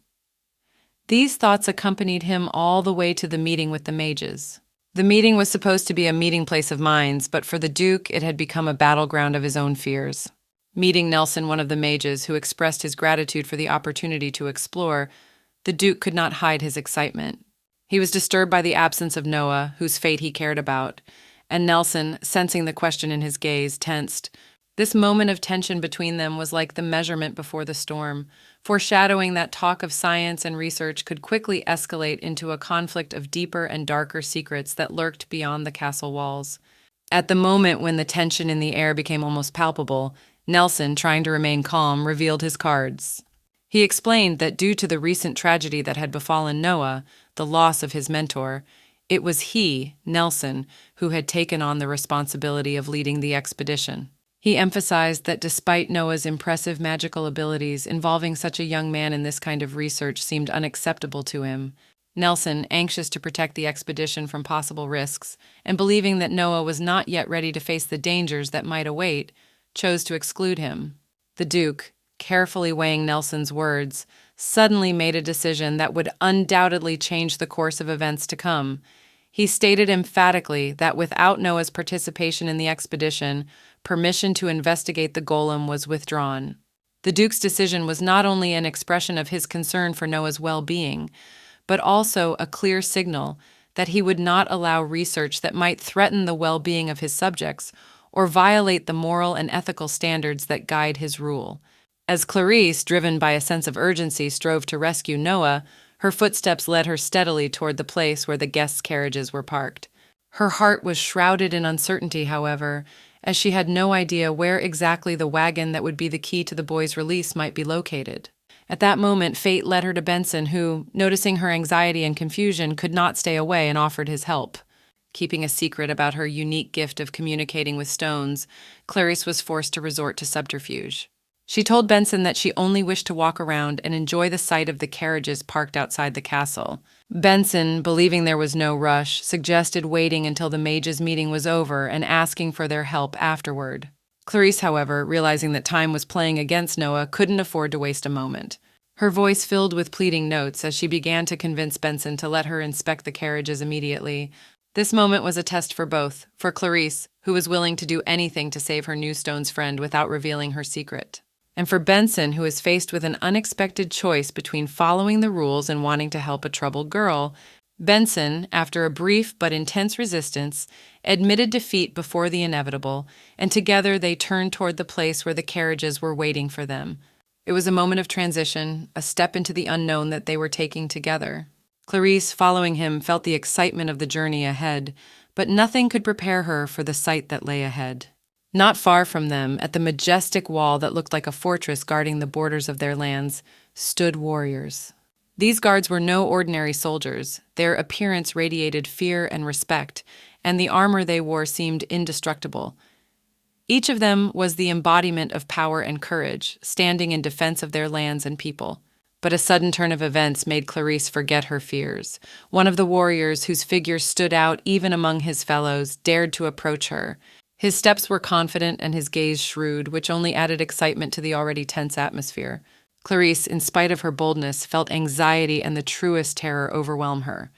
These thoughts accompanied him all the way to the meeting with the mages. The meeting was supposed to be a meeting place of minds, but for the Duke it had become a battleground of his own fears. Meeting Nelson, one of the mages, who expressed his gratitude for the opportunity to explore, the Duke could not hide his excitement. He was disturbed by the absence of Noah, whose fate he cared about, and Nelson, sensing the question in his gaze, tensed. This moment of tension between them was like the measurement before the storm, foreshadowing that talk of science and research could quickly escalate into a conflict of deeper and darker secrets that lurked beyond the castle walls. At the moment when the tension in the air became almost palpable, Nelson, trying to remain calm, revealed his cards. He explained that due to the recent tragedy that had befallen Noah, the loss of his mentor, it was he, Nelson, who had taken on the responsibility of leading the expedition. He emphasized that despite Noah's impressive magical abilities, involving such a young man in this kind of research seemed unacceptable to him. Nelson, anxious to protect the expedition from possible risks, and believing that Noah was not yet ready to face the dangers that might await, chose to exclude him. The Duke, carefully weighing Nelson's words, suddenly made a decision that would undoubtedly change the course of events to come. He stated emphatically that without Noah's participation in the expedition, permission to investigate the golem was withdrawn. The Duke's decision was not only an expression of his concern for Noah's well-being, but also a clear signal that he would not allow research that might threaten the well-being of his subjects or violate the moral and ethical standards that guide his rule. As Clarice, driven by a sense of urgency, strove to rescue Noah, her footsteps led her steadily toward the place where the guests' carriages were parked. Her heart was shrouded in uncertainty, however, as she had no idea where exactly the wagon that would be the key to the boy's release might be located. At that moment, fate led her to Benson, who, noticing her anxiety and confusion, could not stay away and offered his help. Keeping a secret about her unique gift of communicating with stones, Clarice was forced to resort to subterfuge. She told Benson that she only wished to walk around and enjoy the sight of the carriages parked outside the castle. Benson, believing there was no rush, suggested waiting until the mages' meeting was over and asking for their help afterward. Clarice, however, realizing that time was playing against Noah, couldn't afford to waste a moment. Her voice filled with pleading notes as she began to convince Benson to let her inspect the carriages immediately. This moment was a test for both, for Clarice, who was willing to do anything to save her Newstone's friend without revealing her secret, and for Benson, who was faced with an unexpected choice between following the rules and wanting to help a troubled girl. Benson, after a brief but intense resistance, admitted defeat before the inevitable, and together they turned toward the place where the carriages were waiting for them. It was a moment of transition, a step into the unknown that they were taking together. Clarice, following him, felt the excitement of the journey ahead, but nothing could prepare her for the sight that lay ahead. Not far from them, at the majestic wall that looked like a fortress guarding the borders of their lands, stood warriors. These guards were no ordinary soldiers. Their appearance radiated fear and respect, and the armor they wore seemed indestructible. Each of them was the embodiment of power and courage, standing in defense of their lands and people. But a sudden turn of events made Clarice forget her fears. One of the warriors, whose figure stood out even among his fellows, dared to approach her. His steps were confident and his gaze shrewd, which only added excitement to the already tense atmosphere. Clarice, in spite of her boldness, felt anxiety and the truest terror overwhelm her.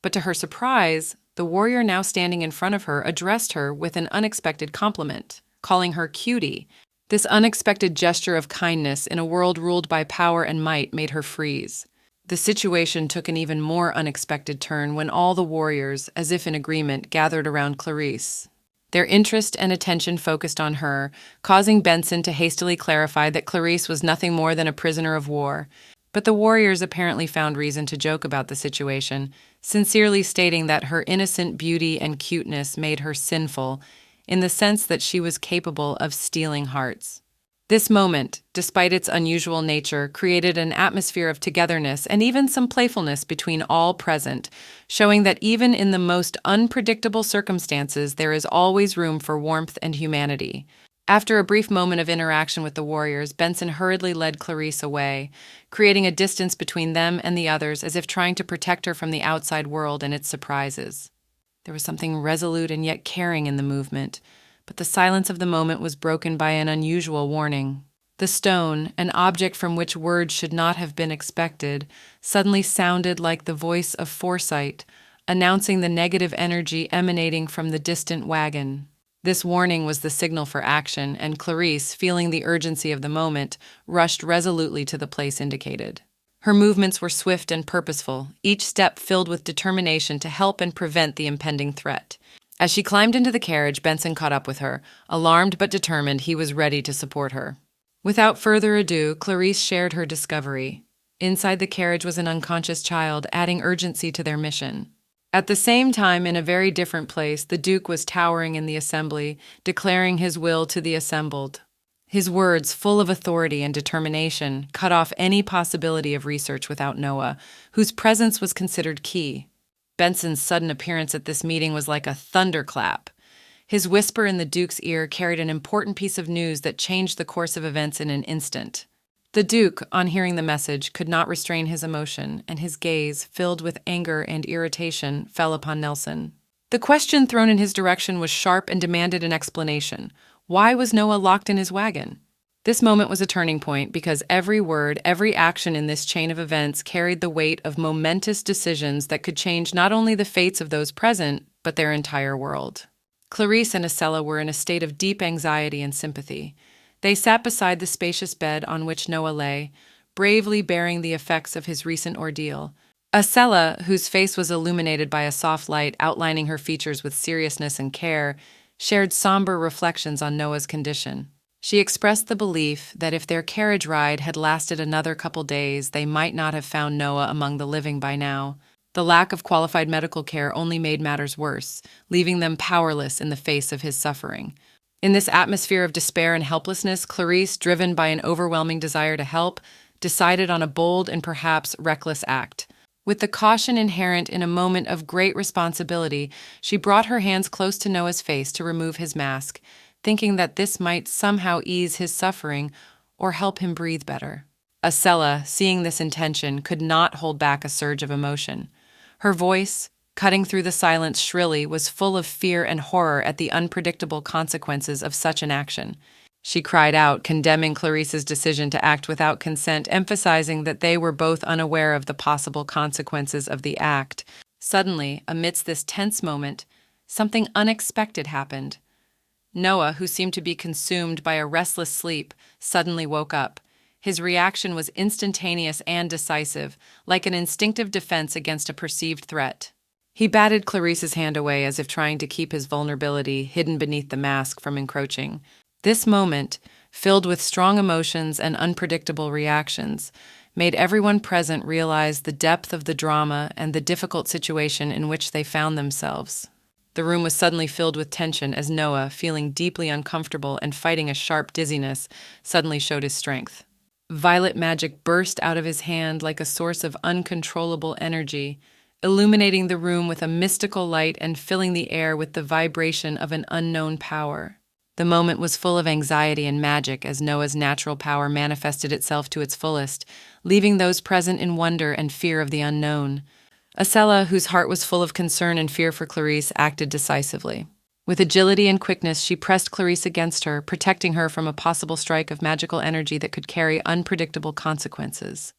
But to her surprise, the warrior now standing in front of her addressed her with an unexpected compliment, calling her cutie. This unexpected gesture of kindness in a world ruled by power and might made her freeze. The situation took an even more unexpected turn when all the warriors, as if in agreement, gathered around Clarice. Their interest and attention focused on her, causing Benson to hastily clarify that Clarice was nothing more than a prisoner of war. But the warriors apparently found reason to joke about the situation, sincerely stating that her innocent beauty and cuteness made her sinful, in the sense that she was capable of stealing hearts. This moment, despite its unusual nature, created an atmosphere of togetherness and even some playfulness between all present, showing that even in the most unpredictable circumstances, there is always room for warmth and humanity. After a brief moment of interaction with the warriors, Benson hurriedly led Clarice away, creating a distance between them and the others, as if trying to protect her from the outside world and its surprises. There was something resolute and yet caring in the movement, but the silence of the moment was broken by an unusual warning. The stone, an object from which words should not have been expected, suddenly sounded like the voice of foresight, announcing the negative energy emanating from the distant wagon. This warning was the signal for action, and Clarice, feeling the urgency of the moment, rushed resolutely to the place indicated. Her movements were swift and purposeful, each step filled with determination to help and prevent the impending threat. As she climbed into the carriage, Benson caught up with her. Alarmed but determined, he was ready to support her. Without further ado, Clarice shared her discovery. Inside the carriage was an unconscious child, adding urgency to their mission. At the same time, in a very different place, the Duke was towering in the assembly, declaring his will to the assembled. His words, full of authority and determination, cut off any possibility of research without Noah, whose presence was considered key. Benson's sudden appearance at this meeting was like a thunderclap. His whisper in the Duke's ear carried an important piece of news that changed the course of events in an instant. The Duke, on hearing the message, could not restrain his emotion, and his gaze, filled with anger and irritation, fell upon Nelson. The question thrown in his direction was sharp and demanded an explanation. Why was Noah locked in his wagon? This moment was a turning point because every word, every action in this chain of events carried the weight of momentous decisions that could change not only the fates of those present, but their entire world. Clarice and Acella were in a state of deep anxiety and sympathy. They sat beside the spacious bed on which Noah lay, bravely bearing the effects of his recent ordeal. Acella, whose face was illuminated by a soft light outlining her features with seriousness and care, shared somber reflections on Noah's condition. She expressed the belief that if their carriage ride had lasted another couple days, they might not have found Noah among the living by now. The lack of qualified medical care only made matters worse, leaving them powerless in the face of his suffering. In this atmosphere of despair and helplessness, Clarice, driven by an overwhelming desire to help, decided on a bold and perhaps reckless act. With the caution inherent in a moment of great responsibility, she brought her hands close to Noah's face to remove his mask, thinking that this might somehow ease his suffering or help him breathe better. Acella, seeing this intention, could not hold back a surge of emotion. Her voice, cutting through the silence shrilly, was full of fear and horror at the unpredictable consequences of such an action. She cried out, condemning Clarice's decision to act without consent, emphasizing that they were both unaware of the possible consequences of the act. Suddenly, amidst this tense moment, something unexpected happened. Noah, who seemed to be consumed by a restless sleep, suddenly woke up. His reaction was instantaneous and decisive, like an instinctive defense against a perceived threat. He batted Clarice's hand away as if trying to keep his vulnerability hidden beneath the mask from encroaching. This moment, filled with strong emotions and unpredictable reactions, made everyone present realize the depth of the drama and the difficult situation in which they found themselves. The room was suddenly filled with tension as Noah, feeling deeply uncomfortable and fighting a sharp dizziness, suddenly showed his strength. Violet magic burst out of his hand like a source of uncontrollable energy, illuminating the room with a mystical light and filling the air with the vibration of an unknown power. The moment was full of anxiety and magic as Noah's natural power manifested itself to its fullest, leaving those present in wonder and fear of the unknown. Acella, whose heart was full of concern and fear for Clarice, acted decisively. With agility and quickness, she pressed Clarice against her, protecting her from a possible strike of magical energy that could carry unpredictable consequences.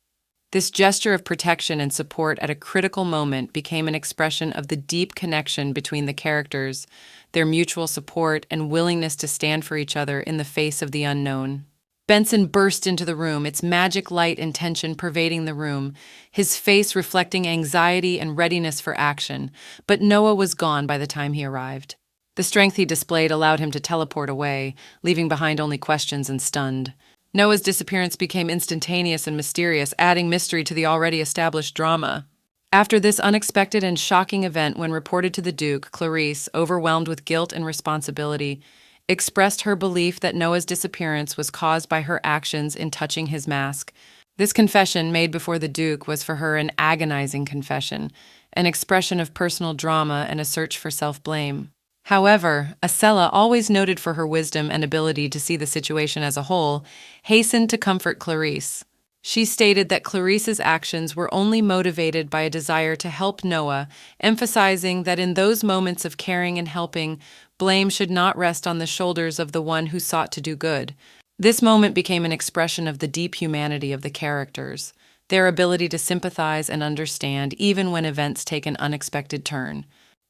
This gesture of protection and support at a critical moment became an expression of the deep connection between the characters, their mutual support and willingness to stand for each other in the face of the unknown. Benson burst into the room, its magic light and tension pervading the room, his face reflecting anxiety and readiness for action, but Noah was gone by the time he arrived. The strength he displayed allowed him to teleport away, leaving behind only questions and stunned. Noah's disappearance became instantaneous and mysterious, adding mystery to the already established drama. After this unexpected and shocking event, when reported to the Duke, Clarice, overwhelmed with guilt and responsibility, expressed her belief that Noah's disappearance was caused by her actions in touching his mask. This confession, made before the Duke, was for her an agonizing confession, an expression of personal drama and a search for self-blame. However, Acella, always noted for her wisdom and ability to see the situation as a whole, hastened to comfort Clarice. She stated that Clarice's actions were only motivated by a desire to help Noah, emphasizing that in those moments of caring and helping, blame should not rest on the shoulders of the one who sought to do good. This moment became an expression of the deep humanity of the characters, their ability to sympathize and understand even when events take an unexpected turn.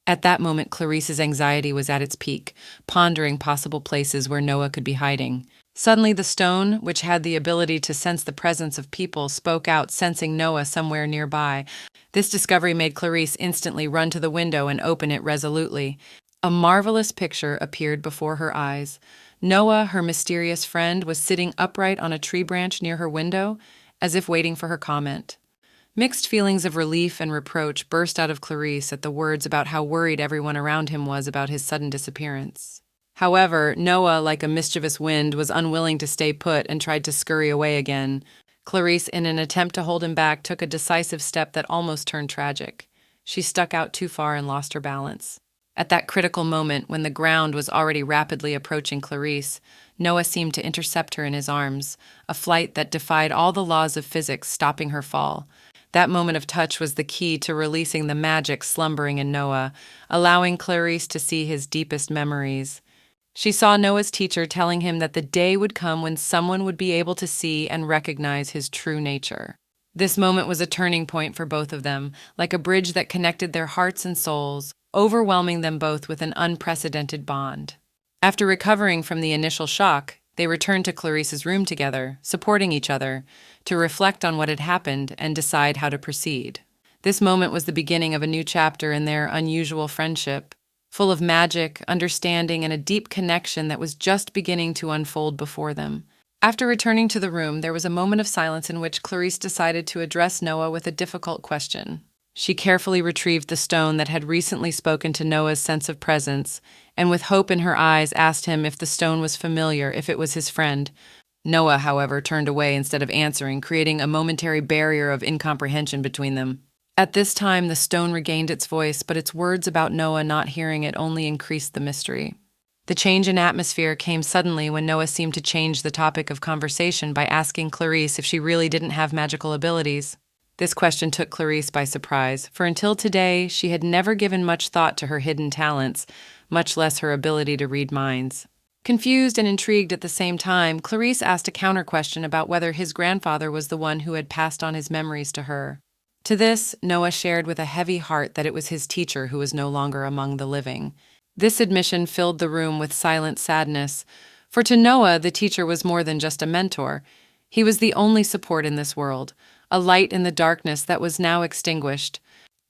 At that moment, Clarice's anxiety was at its peak, pondering possible places where Noah could be hiding. Suddenly, the stone, which had the ability to sense the presence of people, spoke out, sensing Noah somewhere nearby. This discovery made Clarice instantly run to the window and open it resolutely. A marvelous picture appeared before her eyes. Noah, her mysterious friend, was sitting upright on a tree branch near her window, as if waiting for her comment. Mixed feelings of relief and reproach burst out of Clarice at the words about how worried everyone around him was about his sudden disappearance. However, Noah, like a mischievous wind, was unwilling to stay put and tried to scurry away again. Clarice, in an attempt to hold him back, took a decisive step that almost turned tragic. She stuck out too far and lost her balance. At that critical moment, when the ground was already rapidly approaching Clarice, Noah seemed to intercept her in his arms, a flight that defied all the laws of physics, stopping her fall. That moment of touch was the key to releasing the magic slumbering in Noah, allowing Clarice to see his deepest memories. She saw Noah's teacher telling him that the day would come when someone would be able to see and recognize his true nature. This moment was a turning point for both of them, like a bridge that connected their hearts and souls, overwhelming them both with an unprecedented bond. After recovering from the initial shock, they returned to Clarice's room together, supporting each other, to reflect on what had happened and decide how to proceed. This moment was the beginning of a new chapter in their unusual friendship, full of magic, understanding, and a deep connection that was just beginning to unfold before them. After returning to the room, there was a moment of silence in which Clarice decided to address Noah with a difficult question. She carefully retrieved the stone that had recently spoken to Noah's sense of presence, and with hope in her eyes asked him if the stone was familiar, if it was his friend. Noah, however, turned away instead of answering, creating a momentary barrier of incomprehension between them. At this time, the stone regained its voice, but its words about Noah not hearing it only increased the mystery. The change in atmosphere came suddenly when Noah seemed to change the topic of conversation by asking Clarice if she really didn't have magical abilities. This question took Clarice by surprise, for until today she had never given much thought to her hidden talents, much less her ability to read minds. Confused and intrigued at the same time, Clarice asked a counter-question about whether his grandfather was the one who had passed on his memories to her. To this, Noah shared with a heavy heart that it was his teacher who was no longer among the living. This admission filled the room with silent sadness, for to Noah the teacher was more than just a mentor. He was the only support in this world, a light in the darkness that was now extinguished.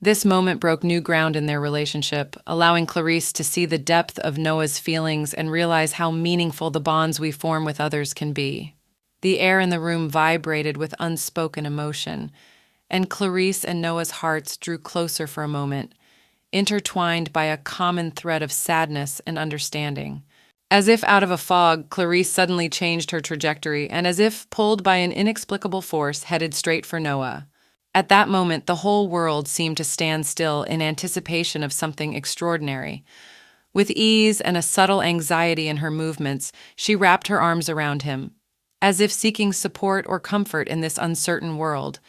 This moment broke new ground in their relationship, allowing Clarice to see the depth of Noah's feelings and realize how meaningful the bonds we form with others can be. The air in the room vibrated with unspoken emotion, and Clarice and Noah's hearts drew closer for a moment, intertwined by a common thread of sadness and understanding. As if out of a fog, Clarice suddenly changed her trajectory and, as if pulled by an inexplicable force, headed straight for Noah. At that moment, the whole world seemed to stand still in anticipation of something extraordinary. With ease and a subtle anxiety in her movements, she wrapped her arms around him, as if seeking support or comfort in this uncertain world.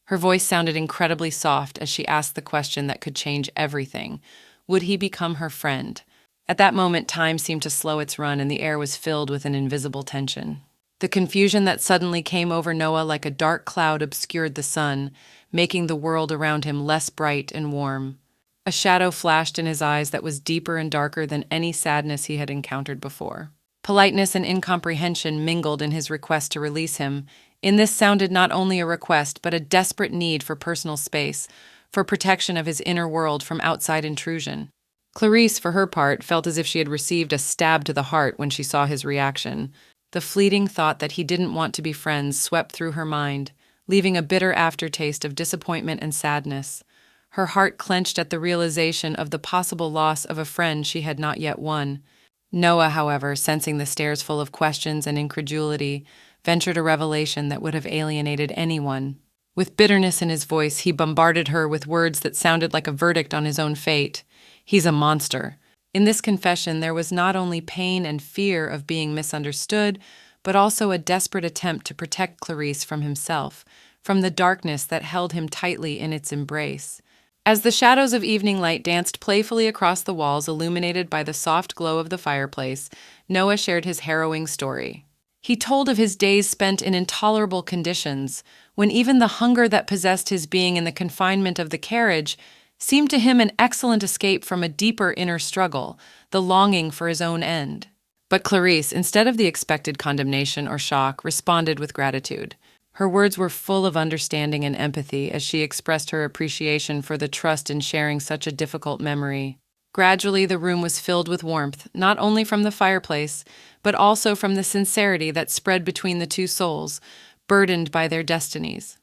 Her voice sounded incredibly soft as she asked the question that could change everything. Would he become her friend? At that moment, time seemed to slow its run and the air was filled with an invisible tension. The confusion that suddenly came over Noah like a dark cloud obscured the sun, making the world around him less bright and warm. A shadow flashed in his eyes that was deeper and darker than any sadness he had encountered before. Politeness and incomprehension mingled in his request to release him. In this sounded not only a request, but a desperate need for personal space, for protection of his inner world from outside intrusion. Clarice, for her part, felt as if she had received a stab to the heart when she saw his reaction. The fleeting thought that he didn't want to be friends swept through her mind, leaving a bitter aftertaste of disappointment and sadness. Her heart clenched at the realization of the possible loss of a friend she had not yet won. Noah, however, sensing the stares full of questions and incredulity, ventured a revelation that would have alienated anyone. With bitterness in his voice, he bombarded her with words that sounded like a verdict on his own fate. "He's a monster." In this confession, there was not only pain and fear of being misunderstood, but also a desperate attempt to protect Clarice from himself, from the darkness that held him tightly in its embrace. As the shadows of evening light danced playfully across the walls illuminated by the soft glow of the fireplace, Noah shared his harrowing story. He told of his days spent in intolerable conditions, when even the hunger that possessed his being in the confinement of the carriage seemed to him an excellent escape from a deeper inner struggle, the longing for his own end. But Clarice, instead of the expected condemnation or shock, responded with gratitude. Her words were full of understanding and empathy as she expressed her appreciation for the trust in sharing such a difficult memory. Gradually, the room was filled with warmth, not only from the fireplace, but also from the sincerity that spread between the two souls, burdened by their destinies.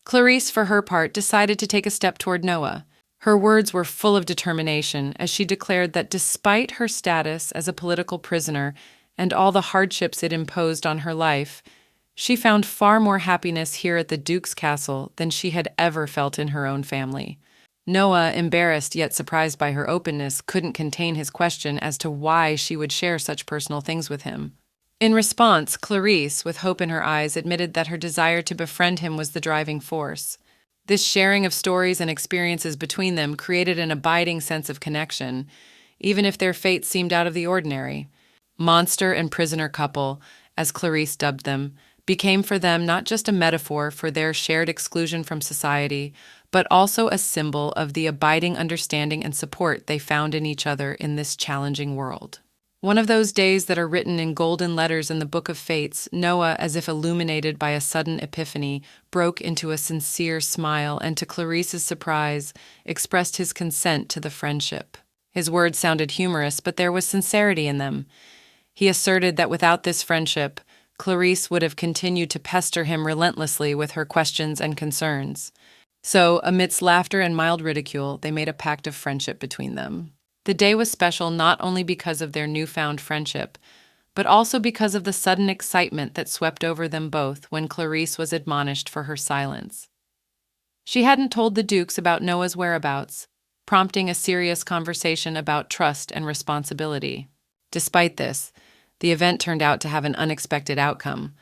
Clarice, for her part, decided to take a step toward Noah. Her words were full of determination as she declared that despite her status as a political prisoner and all the hardships it imposed on her life, she found far more happiness here at the Duke's castle than she had ever felt in her own family. Noah, embarrassed yet surprised by her openness, couldn't contain his question as to why she would share such personal things with him. In response, Clarice, with hope in her eyes, admitted that her desire to befriend him was the driving force. This sharing of stories and experiences between them created an abiding sense of connection, even if their fates seemed out of the ordinary. Monster and prisoner couple, as Clarice dubbed them, became for them not just a metaphor for their shared exclusion from society, but also a symbol of the abiding understanding and support they found in each other in this challenging world. One of those days that are written in golden letters in the Book of Fates, Noah, as if illuminated by a sudden epiphany, broke into a sincere smile and, to Clarice's surprise, expressed his consent to the friendship. His words sounded humorous, but there was sincerity in them. He asserted that without this friendship, Clarice would have continued to pester him relentlessly with her questions and concerns. So, amidst laughter and mild ridicule, they made a pact of friendship between them. The day was special not only because of their newfound friendship, but also because of the sudden excitement that swept over them both when Clarice was admonished for her silence. She hadn't told the Dukes about Noah's whereabouts, prompting a serious conversation about trust and responsibility. Despite this, the event turned out to have an unexpected outcome.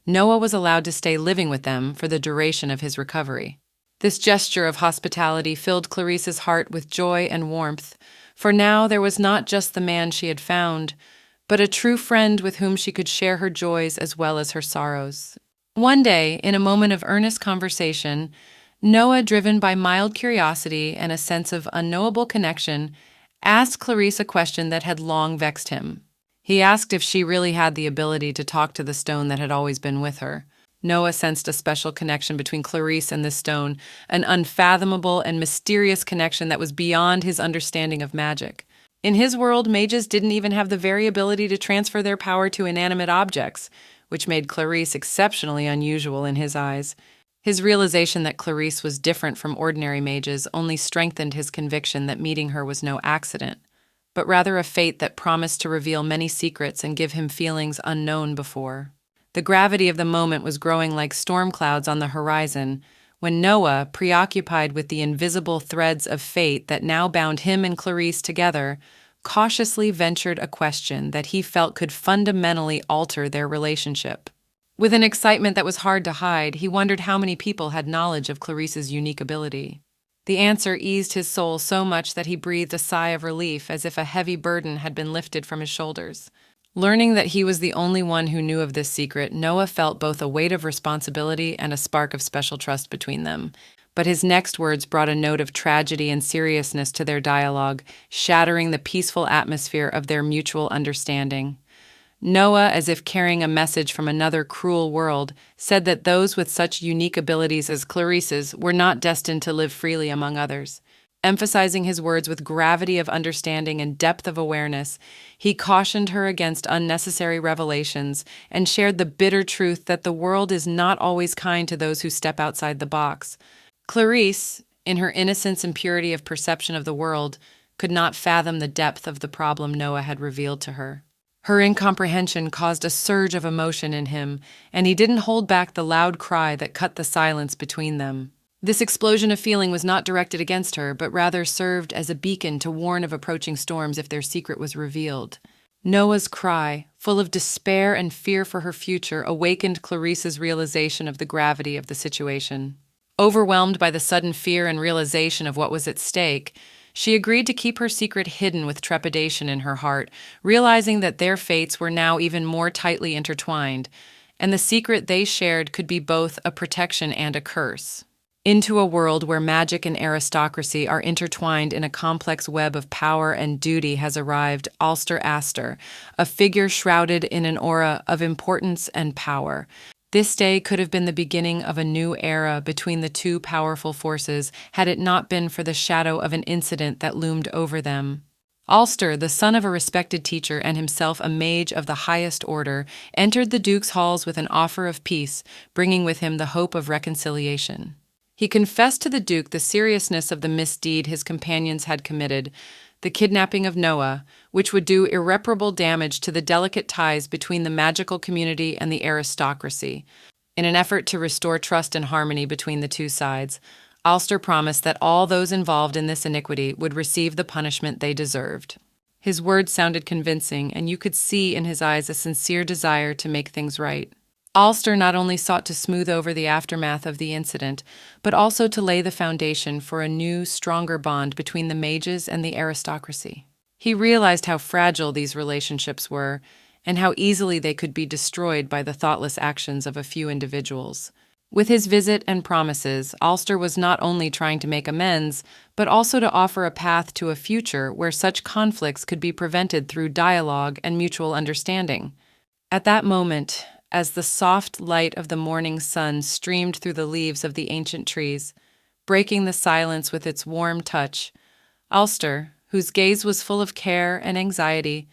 Noah was allowed to stay living with them for the duration of his recovery. This gesture of hospitality filled Clarice's heart with joy and warmth, for now there was not just the man she had found, but a true friend with whom she could share her joys as well as her sorrows. One day, in a moment of earnest conversation, Noah, driven by mild curiosity and a sense of unknowable connection, asked Clarice a question that had long vexed him. He asked if she really had the ability to talk to the stone that had always been with her. Noah sensed a special connection between Clarice and this stone, an unfathomable and mysterious connection that was beyond his understanding of magic. In his world, mages didn't even have the very ability to transfer their power to inanimate objects, which made Clarice exceptionally unusual in his eyes. His realization that Clarice was different from ordinary mages only strengthened his conviction that meeting her was no accident, but rather a fate that promised to reveal many secrets and give him feelings unknown before. The gravity of the moment was growing like storm clouds on the horizon, when Noah, preoccupied with the invisible threads of fate that now bound him and Clarice together, cautiously ventured a question that he felt could fundamentally alter their relationship. With an excitement that was hard to hide, he wondered how many people had knowledge of Clarice's unique ability. The answer eased his soul so much that he breathed a sigh of relief, as if a heavy burden had been lifted from his shoulders. Learning that he was the only one who knew of this secret, Noah felt both a weight of responsibility and a spark of special trust between them. But his next words brought a note of tragedy and seriousness to their dialogue, shattering the peaceful atmosphere of their mutual understanding. Noah, as if carrying a message from another cruel world, said that those with such unique abilities as Clarice's were not destined to live freely among others. Emphasizing his words with gravity of understanding and depth of awareness, he cautioned her against unnecessary revelations and shared the bitter truth that the world is not always kind to those who step outside the box. Clarice, in her innocence and purity of perception of the world, could not fathom the depth of the problem Noah had revealed to her. Her incomprehension caused a surge of emotion in him, and he didn't hold back the loud cry that cut the silence between them. This explosion of feeling was not directed against her, but rather served as a beacon to warn of approaching storms if their secret was revealed. Noah's cry, full of despair and fear for her future, awakened Clarice's realization of the gravity of the situation. Overwhelmed by the sudden fear and realization of what was at stake, she agreed to keep her secret hidden with trepidation in her heart, realizing that their fates were now even more tightly intertwined, and the secret they shared could be both a protection and a curse. Into a world where magic and aristocracy are intertwined in a complex web of power and duty has arrived Alster Astor, a figure shrouded in an aura of importance and power. This day could have been the beginning of a new era between the two powerful forces had it not been for the shadow of an incident that loomed over them. Alster, the son of a respected teacher and himself a mage of the highest order, entered the Duke's halls with an offer of peace, bringing with him the hope of reconciliation. He confessed to the Duke the seriousness of the misdeed his companions had committed, the kidnapping of Noah, which would do irreparable damage to the delicate ties between the magical community and the aristocracy. In an effort to restore trust and harmony between the two sides, Alster promised that all those involved in this iniquity would receive the punishment they deserved. His words sounded convincing, and you could see in his eyes a sincere desire to make things right. Alster not only sought to smooth over the aftermath of the incident, but also to lay the foundation for a new, stronger bond between the mages and the aristocracy. He realized how fragile these relationships were, and how easily they could be destroyed by the thoughtless actions of a few individuals. With his visit and promises, Alster was not only trying to make amends, but also to offer a path to a future where such conflicts could be prevented through dialogue and mutual understanding. At that moment, as the soft light of the morning sun streamed through the leaves of the ancient trees, breaking the silence with its warm touch, Alster, whose gaze was full of care and anxiety,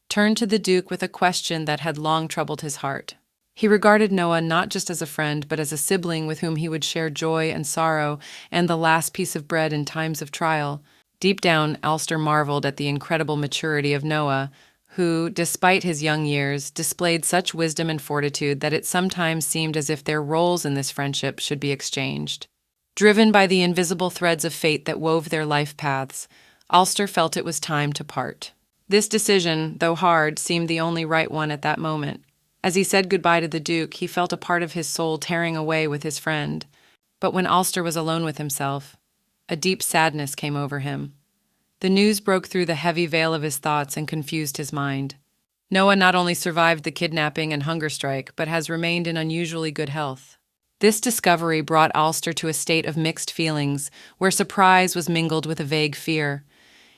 turned to the Duke with a question that had long troubled his heart. He regarded Noah not just as a friend, but as a sibling with whom he would share joy and sorrow and the last piece of bread in times of trial. Deep down, Alster marveled at the incredible maturity of Noah, who, despite his young years, displayed such wisdom and fortitude that it sometimes seemed as if their roles in this friendship should be exchanged. Driven by the invisible threads of fate that wove their life paths, Alster felt it was time to part. This decision, though hard, seemed the only right one at that moment. As he said goodbye to the Duke, he felt a part of his soul tearing away with his friend. But when Ulster was alone with himself, a deep sadness came over him. The news broke through the heavy veil of his thoughts and confused his mind. Noah not only survived the kidnapping and hunger strike, but has remained in unusually good health. This discovery brought Ulster to a state of mixed feelings, where surprise was mingled with a vague fear.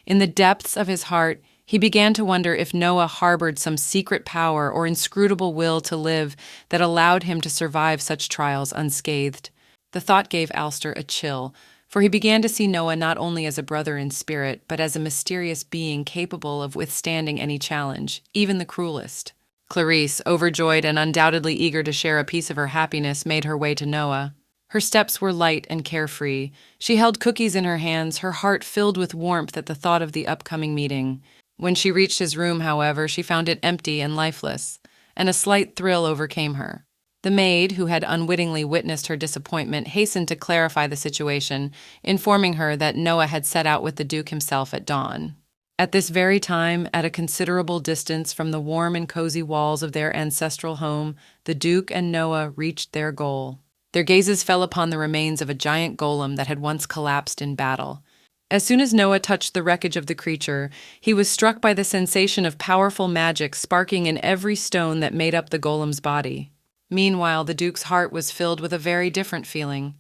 In the depths of his heart, he began to wonder if Noah harbored some secret power or inscrutable will to live that allowed him to survive such trials unscathed. The thought gave Ulster a chill, for he began to see Noah not only as a brother in spirit, but as a mysterious being capable of withstanding any challenge, even the cruelest. Clarice, overjoyed and undoubtedly eager to share a piece of her happiness, made her way to Noah. Her steps were light and carefree. She held cookies in her hands, her heart filled with warmth at the thought of the upcoming meeting. When she reached his room, however, she found it empty and lifeless, and a slight thrill overcame her. The maid, who had unwittingly witnessed her disappointment, hastened to clarify the situation, informing her that Noah had set out with the Duke himself at dawn. At this very time, at a considerable distance from the warm and cozy walls of their ancestral home, the Duke and Noah reached their goal. Their gazes fell upon the remains of a giant golem that had once collapsed in battle. As soon as Noah touched the wreckage of the creature, he was struck by the sensation of powerful magic sparking in every stone that made up the golem's body. Meanwhile, the Duke's heart was filled with a very different feeling.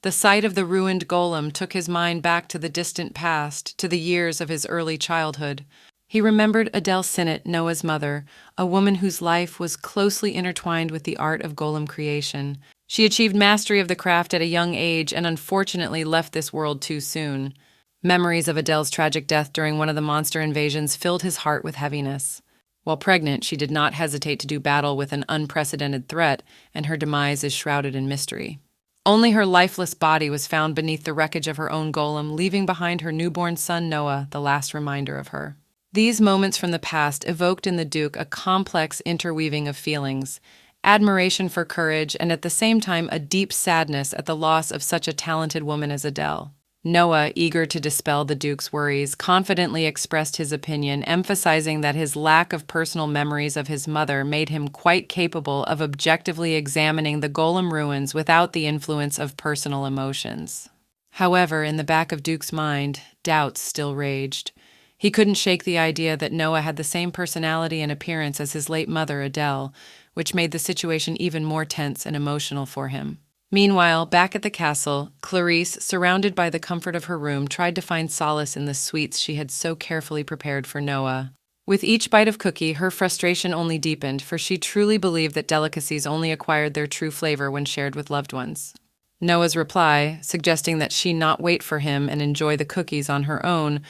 The sight of the ruined golem took his mind back to the distant past, to the years of his early childhood. He remembered Adele Sinnott, Noah's mother, a woman whose life was closely intertwined with the art of golem creation. She achieved mastery of the craft at a young age and unfortunately left this world too soon. Memories of Adele's tragic death during one of the monster invasions filled his heart with heaviness. While pregnant, she did not hesitate to do battle with an unprecedented threat, and her demise is shrouded in mystery. Only her lifeless body was found beneath the wreckage of her own golem, leaving behind her newborn son Noah, the last reminder of her. These moments from the past evoked in the Duke a complex interweaving of feelings, admiration for courage, and at the same time a deep sadness at the loss of such a talented woman as Adele. Noah, eager to dispel the Duke's worries, confidently expressed his opinion, emphasizing that his lack of personal memories of his mother made him quite capable of objectively examining the golem ruins without the influence of personal emotions. However, in the back of Duke's mind, doubts still raged. He couldn't shake the idea that Noah had the same personality and appearance as his late mother, Adele, which made the situation even more tense and emotional for him. Meanwhile, back at the castle, Clarice, surrounded by the comfort of her room, tried to find solace in the sweets she had so carefully prepared for Noah. With each bite of cookie, her frustration only deepened, for she truly believed that delicacies only acquired their true flavor when shared with loved ones. Noah's reply, suggesting that she not wait for him and enjoy the cookies on her own,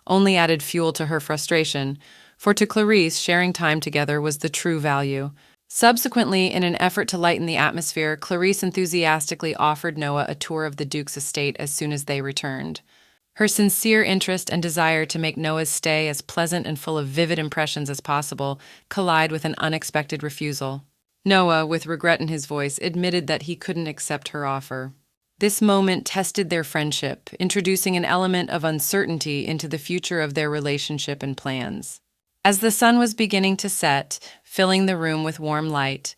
only added fuel to her frustration, for to Clarice, sharing time together was the true value. Subsequently, in an effort to lighten the atmosphere, Clarice enthusiastically offered Noah a tour of the Duke's estate as soon as they returned. Her sincere interest and desire to make Noah's stay as pleasant and full of vivid impressions as possible collide with an unexpected refusal. Noah, with regret in his voice, admitted that he couldn't accept her offer. This moment tested their friendship, introducing an element of uncertainty into the future of their relationship and plans. As the sun was beginning to set, filling the room with warm light,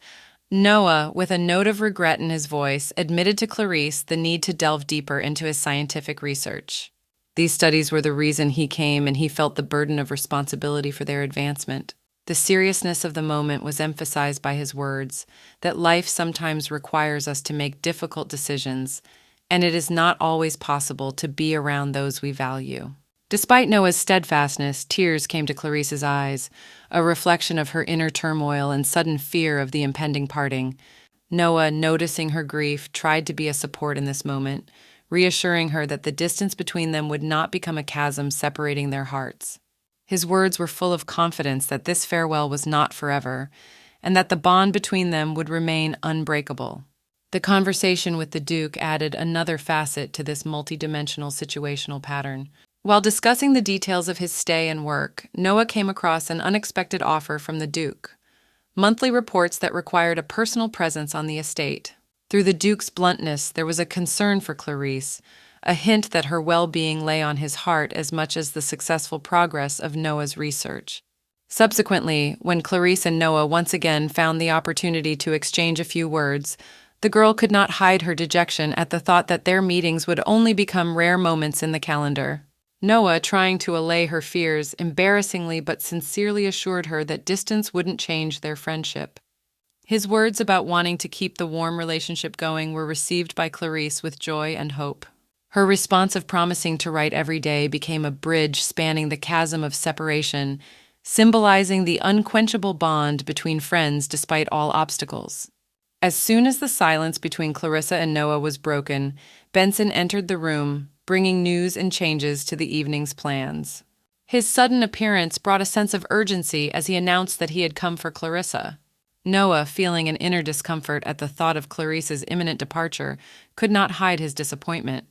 Noah, with a note of regret in his voice, admitted to Clarice the need to delve deeper into his scientific research. These studies were the reason he came, and he felt the burden of responsibility for their advancement. The seriousness of the moment was emphasized by his words, that life sometimes requires us to make difficult decisions, and it is not always possible to be around those we value. Despite Noah's steadfastness, tears came to Clarice's eyes, a reflection of her inner turmoil and sudden fear of the impending parting. Noah, noticing her grief, tried to be a support in this moment, reassuring her that the distance between them would not become a chasm separating their hearts. His words were full of confidence that this farewell was not forever, and that the bond between them would remain unbreakable. The conversation with the Duke added another facet to this multidimensional situational pattern. While discussing the details of his stay and work, Noah came across an unexpected offer from the Duke. Monthly reports that required a personal presence on the estate. Through the Duke's bluntness, there was a concern for Clarice, a hint that her well-being lay on his heart as much as the successful progress of Noah's research. Subsequently, when Clarice and Noah once again found the opportunity to exchange a few words, The girl could not hide her dejection at the thought that their meetings would only become rare moments in the calendar. Noah, trying to allay her fears, embarrassingly but sincerely assured her that distance wouldn't change their friendship. His words about wanting to keep the warm relationship going were received by Clarice with joy and hope. Her response of promising to write every day became a bridge spanning the chasm of separation, symbolizing the unquenchable bond between friends despite all obstacles. As soon as the silence between Clarissa and Noah was broken, Benson entered the room, bringing news and changes to the evening's plans. His sudden appearance brought a sense of urgency as he announced that he had come for Clarissa. Noah, feeling an inner discomfort at the thought of Clarice's imminent departure, could not hide his disappointment.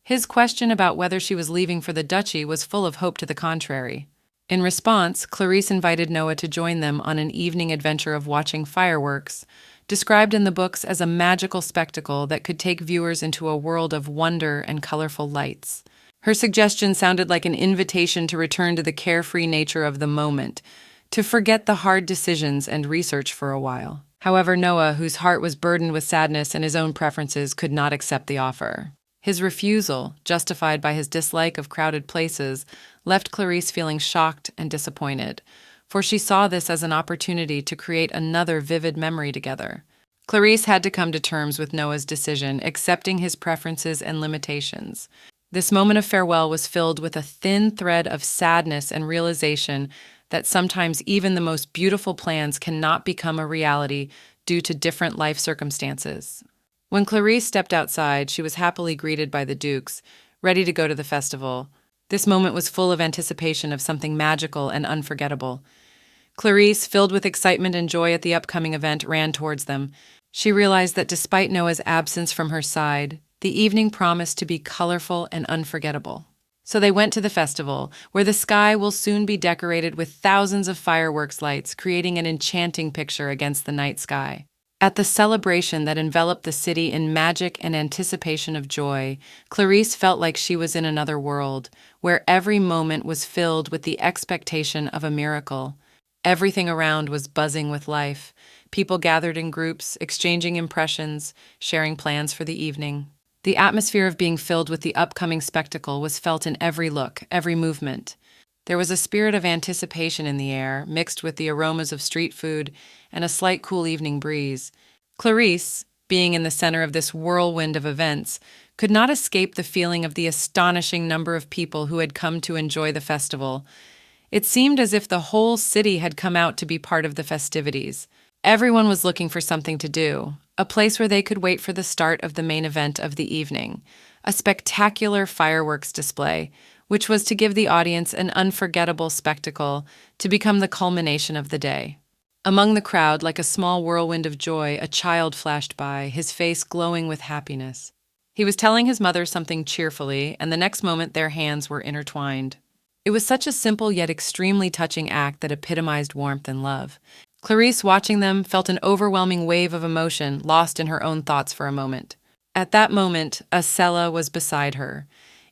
His question about whether she was leaving for the duchy was full of hope to the contrary. In response, Clarice invited Noah to join them on an evening adventure of watching fireworks, described in the books as a magical spectacle that could take viewers into a world of wonder and colorful lights. Her suggestion sounded like an invitation to return to the carefree nature of the moment, to forget the hard decisions and research for a while. However, Noah, whose heart was burdened with sadness and his own preferences, could not accept the offer. His refusal, justified by his dislike of crowded places, left Clarice feeling shocked and disappointed, for she saw this as an opportunity to create another vivid memory together. Clarice had to come to terms with Noah's decision, accepting his preferences and limitations. This moment of farewell was filled with a thin thread of sadness and realization that sometimes even the most beautiful plans cannot become a reality due to different life circumstances. When Clarice stepped outside, she was happily greeted by the dukes, ready to go to the festival. This moment was full of anticipation of something magical and unforgettable. Clarice, filled with excitement and joy at the upcoming event, ran towards them. She realized that despite Noah's absence from her side, the evening promised to be colorful and unforgettable. So they went to the festival, where the sky will soon be decorated with thousands of fireworks lights, creating an enchanting picture against the night sky. At the celebration that enveloped the city in magic and anticipation of joy, Clarice felt like she was in another world, where every moment was filled with the expectation of a miracle. Everything around was buzzing with life. People gathered in groups, exchanging impressions, sharing plans for the evening. The atmosphere of being filled with the upcoming spectacle was felt in every look, every movement. There was a spirit of anticipation in the air, mixed with the aromas of street food and a slight cool evening breeze. Clarice, being in the center of this whirlwind of events, could not escape the feeling of the astonishing number of people who had come to enjoy the festival. It seemed as if the whole city had come out to be part of the festivities. Everyone was looking for something to do, a place where they could wait for the start of the main event of the evening, a spectacular fireworks display, which was to give the audience an unforgettable spectacle to become the culmination of the day. Among the crowd, like a small whirlwind of joy, a child flashed by, his face glowing with happiness. He was telling his mother something cheerfully, and the next moment their hands were intertwined. It was such a simple yet extremely touching act that epitomized warmth and love. Clarice, watching them, felt an overwhelming wave of emotion, lost in her own thoughts for a moment. At that moment, Acella was beside her,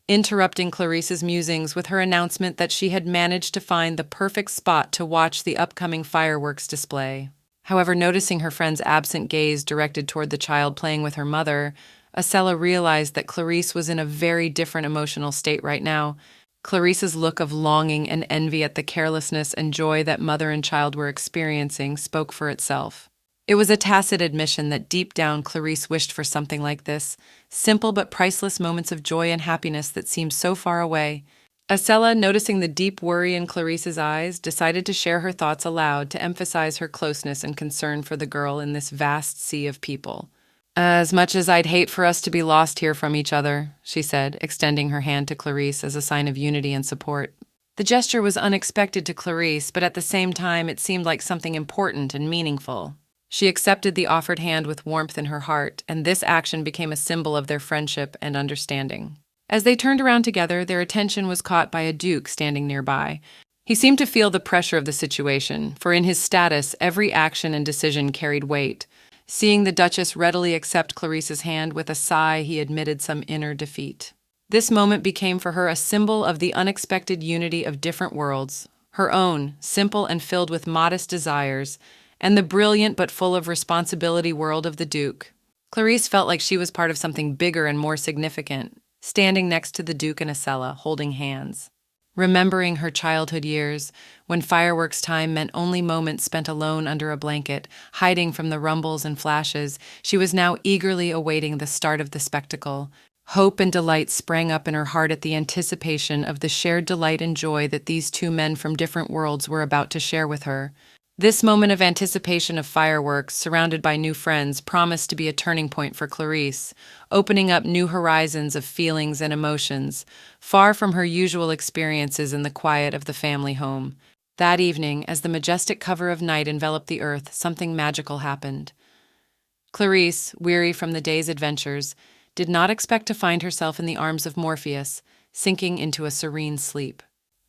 interrupting Clarice's musings with her announcement that she had managed to find the perfect spot to watch the upcoming fireworks display. However, noticing her friend's absent gaze directed toward the child playing with her mother, Acella realized that Clarice was in a very different emotional state right now. Clarice's look of longing and envy at the carelessness and joy that mother and child were experiencing spoke for itself. It was a tacit admission that deep down Clarice wished for something like this, simple but priceless moments of joy and happiness that seemed so far away. Acella, noticing the deep worry in Clarice's eyes, decided to share her thoughts aloud to emphasize her closeness and concern for the girl in this vast sea of people. "As much as I'd hate for us to be lost here from each other," she said, extending her hand to Clarice as a sign of unity and support. The gesture was unexpected to Clarice, but at the same time it seemed like something important and meaningful. She accepted the offered hand with warmth in her heart, and this action became a symbol of their friendship and understanding. As they turned around together, their attention was caught by a duke standing nearby. He seemed to feel the pressure of the situation, for in his status, every action and decision carried weight. Seeing the Duchess readily accept Clarice's hand with a sigh, he admitted some inner defeat. This moment became for her a symbol of the unexpected unity of different worlds, her own, simple and filled with modest desires, and the brilliant but full of responsibility world of the Duke. Clarice felt like she was part of something bigger and more significant, standing next to the Duke and Acella, holding hands. Remembering her childhood years, when fireworks time meant only moments spent alone under a blanket, hiding from the rumbles and flashes, she was now eagerly awaiting the start of the spectacle. Hope and delight sprang up in her heart at the anticipation of the shared delight and joy that these two men from different worlds were about to share with her. This moment of anticipation of fireworks, surrounded by new friends, promised to be a turning point for Clarice, opening up new horizons of feelings and emotions, far from her usual experiences in the quiet of the family home. That evening, as the majestic cover of night enveloped the earth, something magical happened. Clarice, weary from the day's adventures, did not expect to find herself in the arms of Morpheus, sinking into a serene sleep.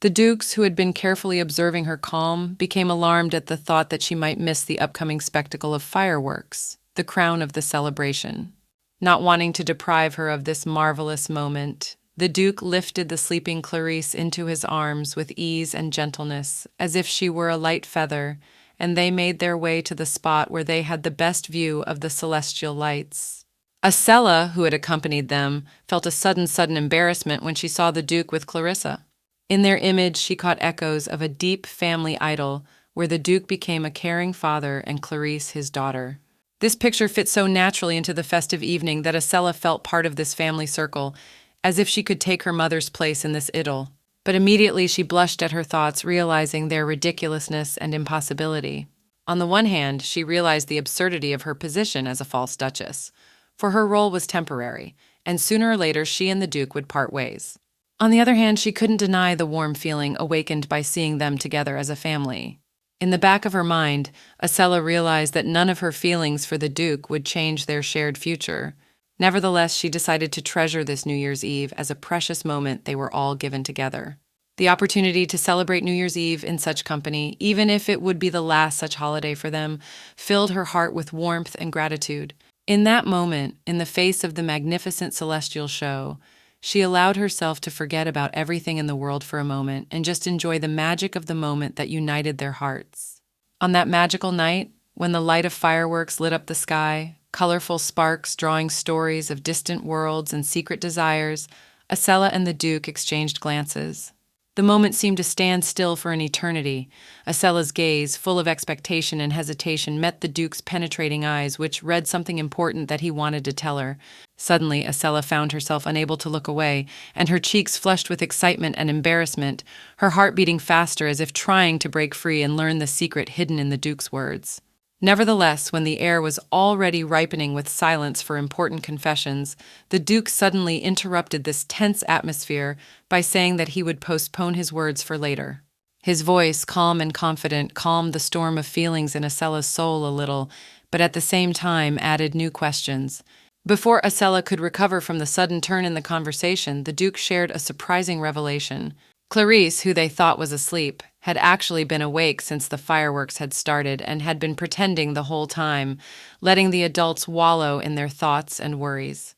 The dukes, who had been carefully observing her calm, became alarmed at the thought that she might miss the upcoming spectacle of fireworks, the crown of the celebration. Not wanting to deprive her of this marvelous moment, the duke lifted the sleeping Clarice into his arms with ease and gentleness, as if she were a light feather, and they made their way to the spot where they had the best view of the celestial lights. Acella, who had accompanied them, felt a sudden embarrassment when she saw the duke with Clarissa. In their image, she caught echoes of a deep family idyll where the Duke became a caring father and Clarice his daughter. This picture fit so naturally into the festive evening that Acella felt part of this family circle, as if she could take her mother's place in this idyll. But immediately she blushed at her thoughts, realizing their ridiculousness and impossibility. On the one hand, she realized the absurdity of her position as a false duchess, for her role was temporary, and sooner or later she and the Duke would part ways. On the other hand, she couldn't deny the warm feeling awakened by seeing them together as a family. In the back of her mind, Acella realized that none of her feelings for the Duke would change their shared future. Nevertheless, she decided to treasure this New Year's Eve as a precious moment they were all given together. The opportunity to celebrate New Year's Eve in such company, even if it would be the last such holiday for them, filled her heart with warmth and gratitude. In that moment, in the face of the magnificent celestial show, she allowed herself to forget about everything in the world for a moment and just enjoy the magic of the moment that united their hearts. On that magical night, when the light of fireworks lit up the sky, colorful sparks drawing stories of distant worlds and secret desires, Acella and the Duke exchanged glances. The moment seemed to stand still for an eternity. Acella's gaze, full of expectation and hesitation, met the Duke's penetrating eyes, which read something important that he wanted to tell her. Suddenly, Acella found herself unable to look away, and her cheeks flushed with excitement and embarrassment, her heart beating faster as if trying to break free and learn the secret hidden in the Duke's words. Nevertheless, when the air was already ripening with silence for important confessions, the Duke suddenly interrupted this tense atmosphere by saying that he would postpone his words for later. His voice, calm and confident, calmed the storm of feelings in Acella's soul a little, but at the same time added new questions. Before Acella could recover from the sudden turn in the conversation, the Duke shared a surprising revelation. Clarice, who they thought was asleep, had actually been awake since the fireworks had started and had been pretending the whole time, letting the adults wallow in their thoughts and worries.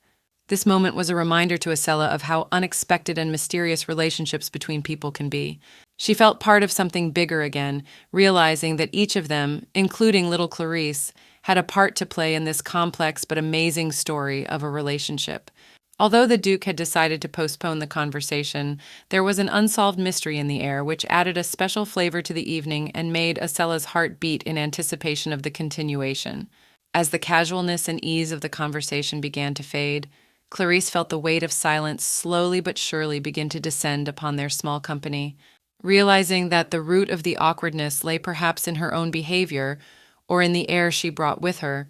This moment was a reminder to Acella of how unexpected and mysterious relationships between people can be. She felt part of something bigger again, realizing that each of them, including little Clarice, had a part to play in this complex but amazing story of a relationship. Although the Duke had decided to postpone the conversation, there was an unsolved mystery in the air which added a special flavor to the evening and made Acella's heart beat in anticipation of the continuation. As the casualness and ease of the conversation began to fade, Clarice felt the weight of silence slowly but surely begin to descend upon their small company. Realizing that the root of the awkwardness lay perhaps in her own behavior, or in the air she brought with her,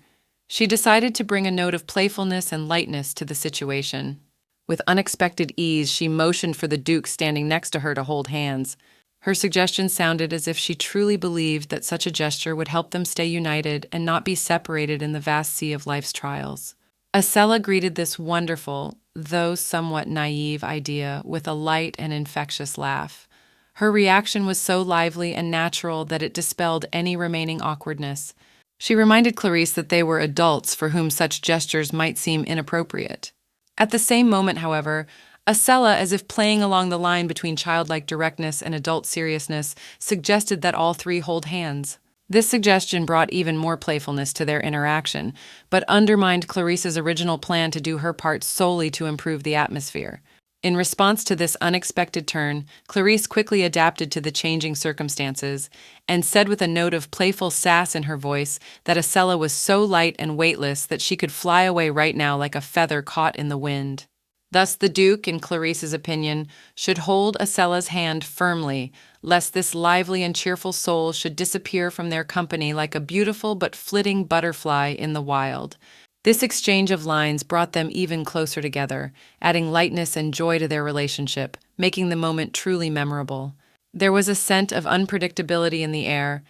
she decided to bring a note of playfulness and lightness to the situation. With unexpected ease, she motioned for the Duke standing next to her to hold hands. Her suggestion sounded as if she truly believed that such a gesture would help them stay united and not be separated in the vast sea of life's trials. Acella greeted this wonderful, though somewhat naive idea with a light and infectious laugh. Her reaction was so lively and natural that it dispelled any remaining awkwardness. She reminded Clarice that they were adults for whom such gestures might seem inappropriate. At the same moment, however, Acella, as if playing along the line between childlike directness and adult seriousness, suggested that all three hold hands. This suggestion brought even more playfulness to their interaction, but undermined Clarice's original plan to do her part solely to improve the atmosphere. In response to this unexpected turn, Clarice quickly adapted to the changing circumstances and said with a note of playful sass in her voice that Acella was so light and weightless that she could fly away right now like a feather caught in the wind. Thus the Duke, in Clarice's opinion, should hold Acella's hand firmly, lest this lively and cheerful soul should disappear from their company like a beautiful but flitting butterfly in the wild. This exchange of lines brought them even closer together, adding lightness and joy to their relationship, making the moment truly memorable. There was a scent of unpredictability in the air,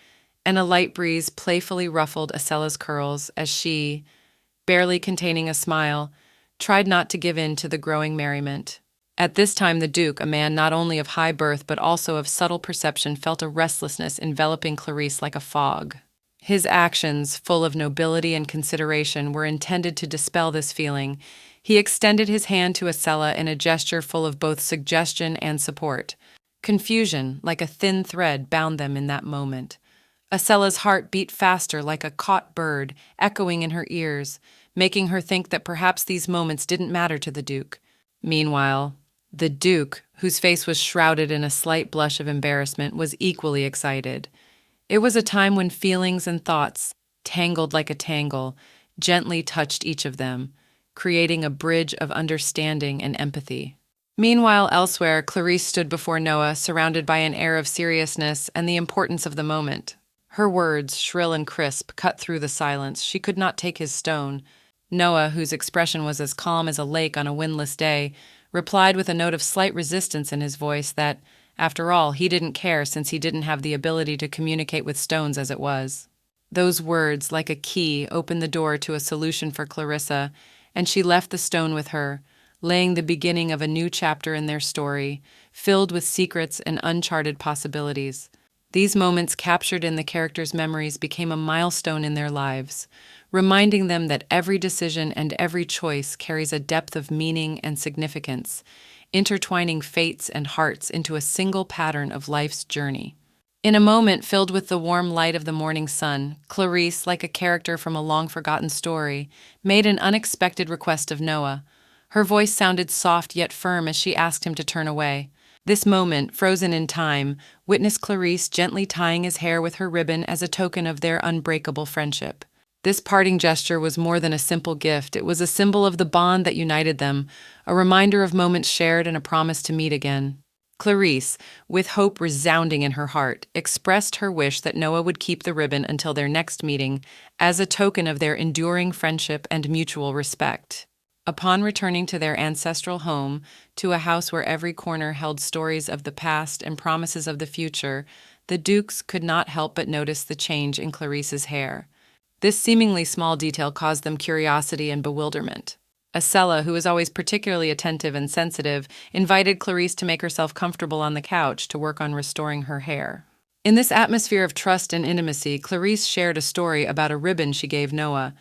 and a light breeze playfully ruffled Acella's curls as she, barely containing a smile, tried not to give in to the growing merriment. At this time the Duke, a man not only of high birth but also of subtle perception, felt a restlessness enveloping Clarice like a fog. His actions, full of nobility and consideration, were intended to dispel this feeling. He extended his hand to Acella in a gesture full of both suggestion and support. Confusion, like a thin thread, bound them in that moment. Acella's heart beat faster like a caught bird, echoing in her ears, making her think that perhaps these moments didn't matter to the Duke. Meanwhile, the Duke, whose face was shrouded in a slight blush of embarrassment, was equally excited. It was a time when feelings and thoughts, tangled like a tangle, gently touched each of them, creating a bridge of understanding and empathy. Meanwhile, elsewhere, Clarice stood before Noah, surrounded by an air of seriousness and the importance of the moment. Her words, shrill and crisp, cut through the silence. She could not take his stone. Noah, whose expression was as calm as a lake on a windless day, replied with a note of slight resistance in his voice that, after all, he didn't care since he didn't have the ability to communicate with stones as it was. Those words, like a key, opened the door to a solution for Clarissa, and she left the stone with her, laying the beginning of a new chapter in their story, filled with secrets and uncharted possibilities. These moments captured in the characters' memories became a milestone in their lives, reminding them that every decision and every choice carries a depth of meaning and significance, intertwining fates and hearts into a single pattern of life's journey. In a moment filled with the warm light of the morning sun, Clarice, like a character from a long-forgotten story, made an unexpected request of Noah. Her voice sounded soft yet firm as she asked him to turn away. This moment, frozen in time, witnessed Clarice gently tying his hair with her ribbon as a token of their unbreakable friendship. This parting gesture was more than a simple gift. It was a symbol of the bond that united them, a reminder of moments shared and a promise to meet again. Clarice, with hope resounding in her heart, expressed her wish that Noah would keep the ribbon until their next meeting as a token of their enduring friendship and mutual respect. Upon returning to their ancestral home, to a house where every corner held stories of the past and promises of the future, the Dukes could not help but notice the change in Clarice's hair. This seemingly small detail caused them curiosity and bewilderment. Acella, who was always particularly attentive and sensitive, invited Clarice to make herself comfortable on the couch to work on restoring her hair. In this atmosphere of trust and intimacy, Clarice shared a story about a ribbon she gave Noah.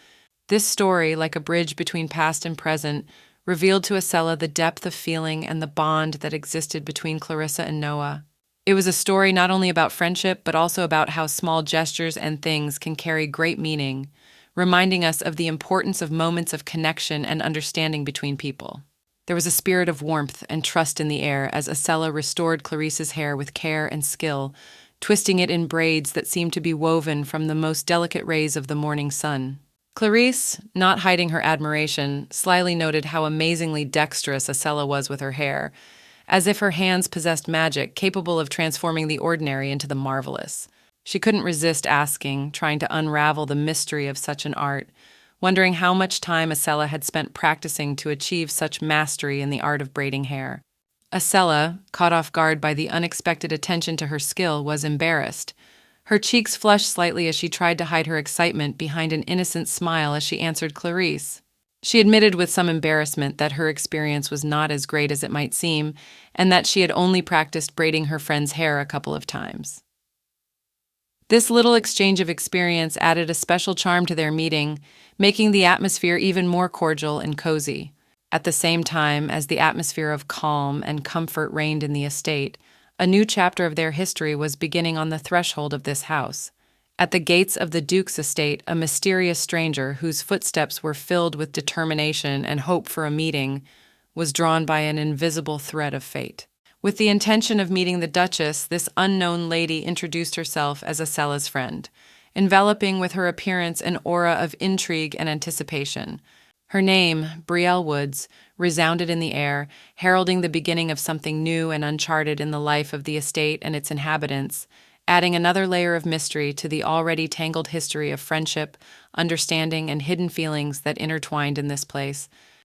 This story, like a bridge between past and present, revealed to Acella the depth of feeling and the bond that existed between Clarissa and Noah. It was a story not only about friendship, but also about how small gestures and things can carry great meaning, reminding us of the importance of moments of connection and understanding between people. There was a spirit of warmth and trust in the air as Acella restored Clarice's hair with care and skill, twisting it in braids that seemed to be woven from the most delicate rays of the morning sun. Clarice, not hiding her admiration, slyly noted how amazingly dexterous Acella was with her hair, as if her hands possessed magic capable of transforming the ordinary into the marvelous. She couldn't resist asking, trying to unravel the mystery of such an art, wondering how much time Acella had spent practicing to achieve such mastery in the art of braiding hair. Acella, caught off guard by the unexpected attention to her skill, was embarrassed. Her cheeks flushed slightly as she tried to hide her excitement behind an innocent smile as she answered Clarice. She admitted with some embarrassment that her experience was not as great as it might seem, and that she had only practiced braiding her friend's hair a couple of times. This little exchange of experience added a special charm to their meeting, making the atmosphere even more cordial and cozy. At the same time as the atmosphere of calm and comfort reigned in the estate, a new chapter of their history was beginning on the threshold of this house. At the gates of the Duke's estate, a mysterious stranger, whose footsteps were filled with determination and hope for a meeting, was drawn by an invisible thread of fate. With the intention of meeting the Duchess, this unknown lady introduced herself as Acella's friend, enveloping with her appearance an aura of intrigue and anticipation. Her name, Brielle Woods, resounded in the air, heralding the beginning of something new and uncharted in the life of the estate and its inhabitants, adding another layer of mystery to the already tangled history of friendship, understanding, and hidden feelings that intertwined in this place.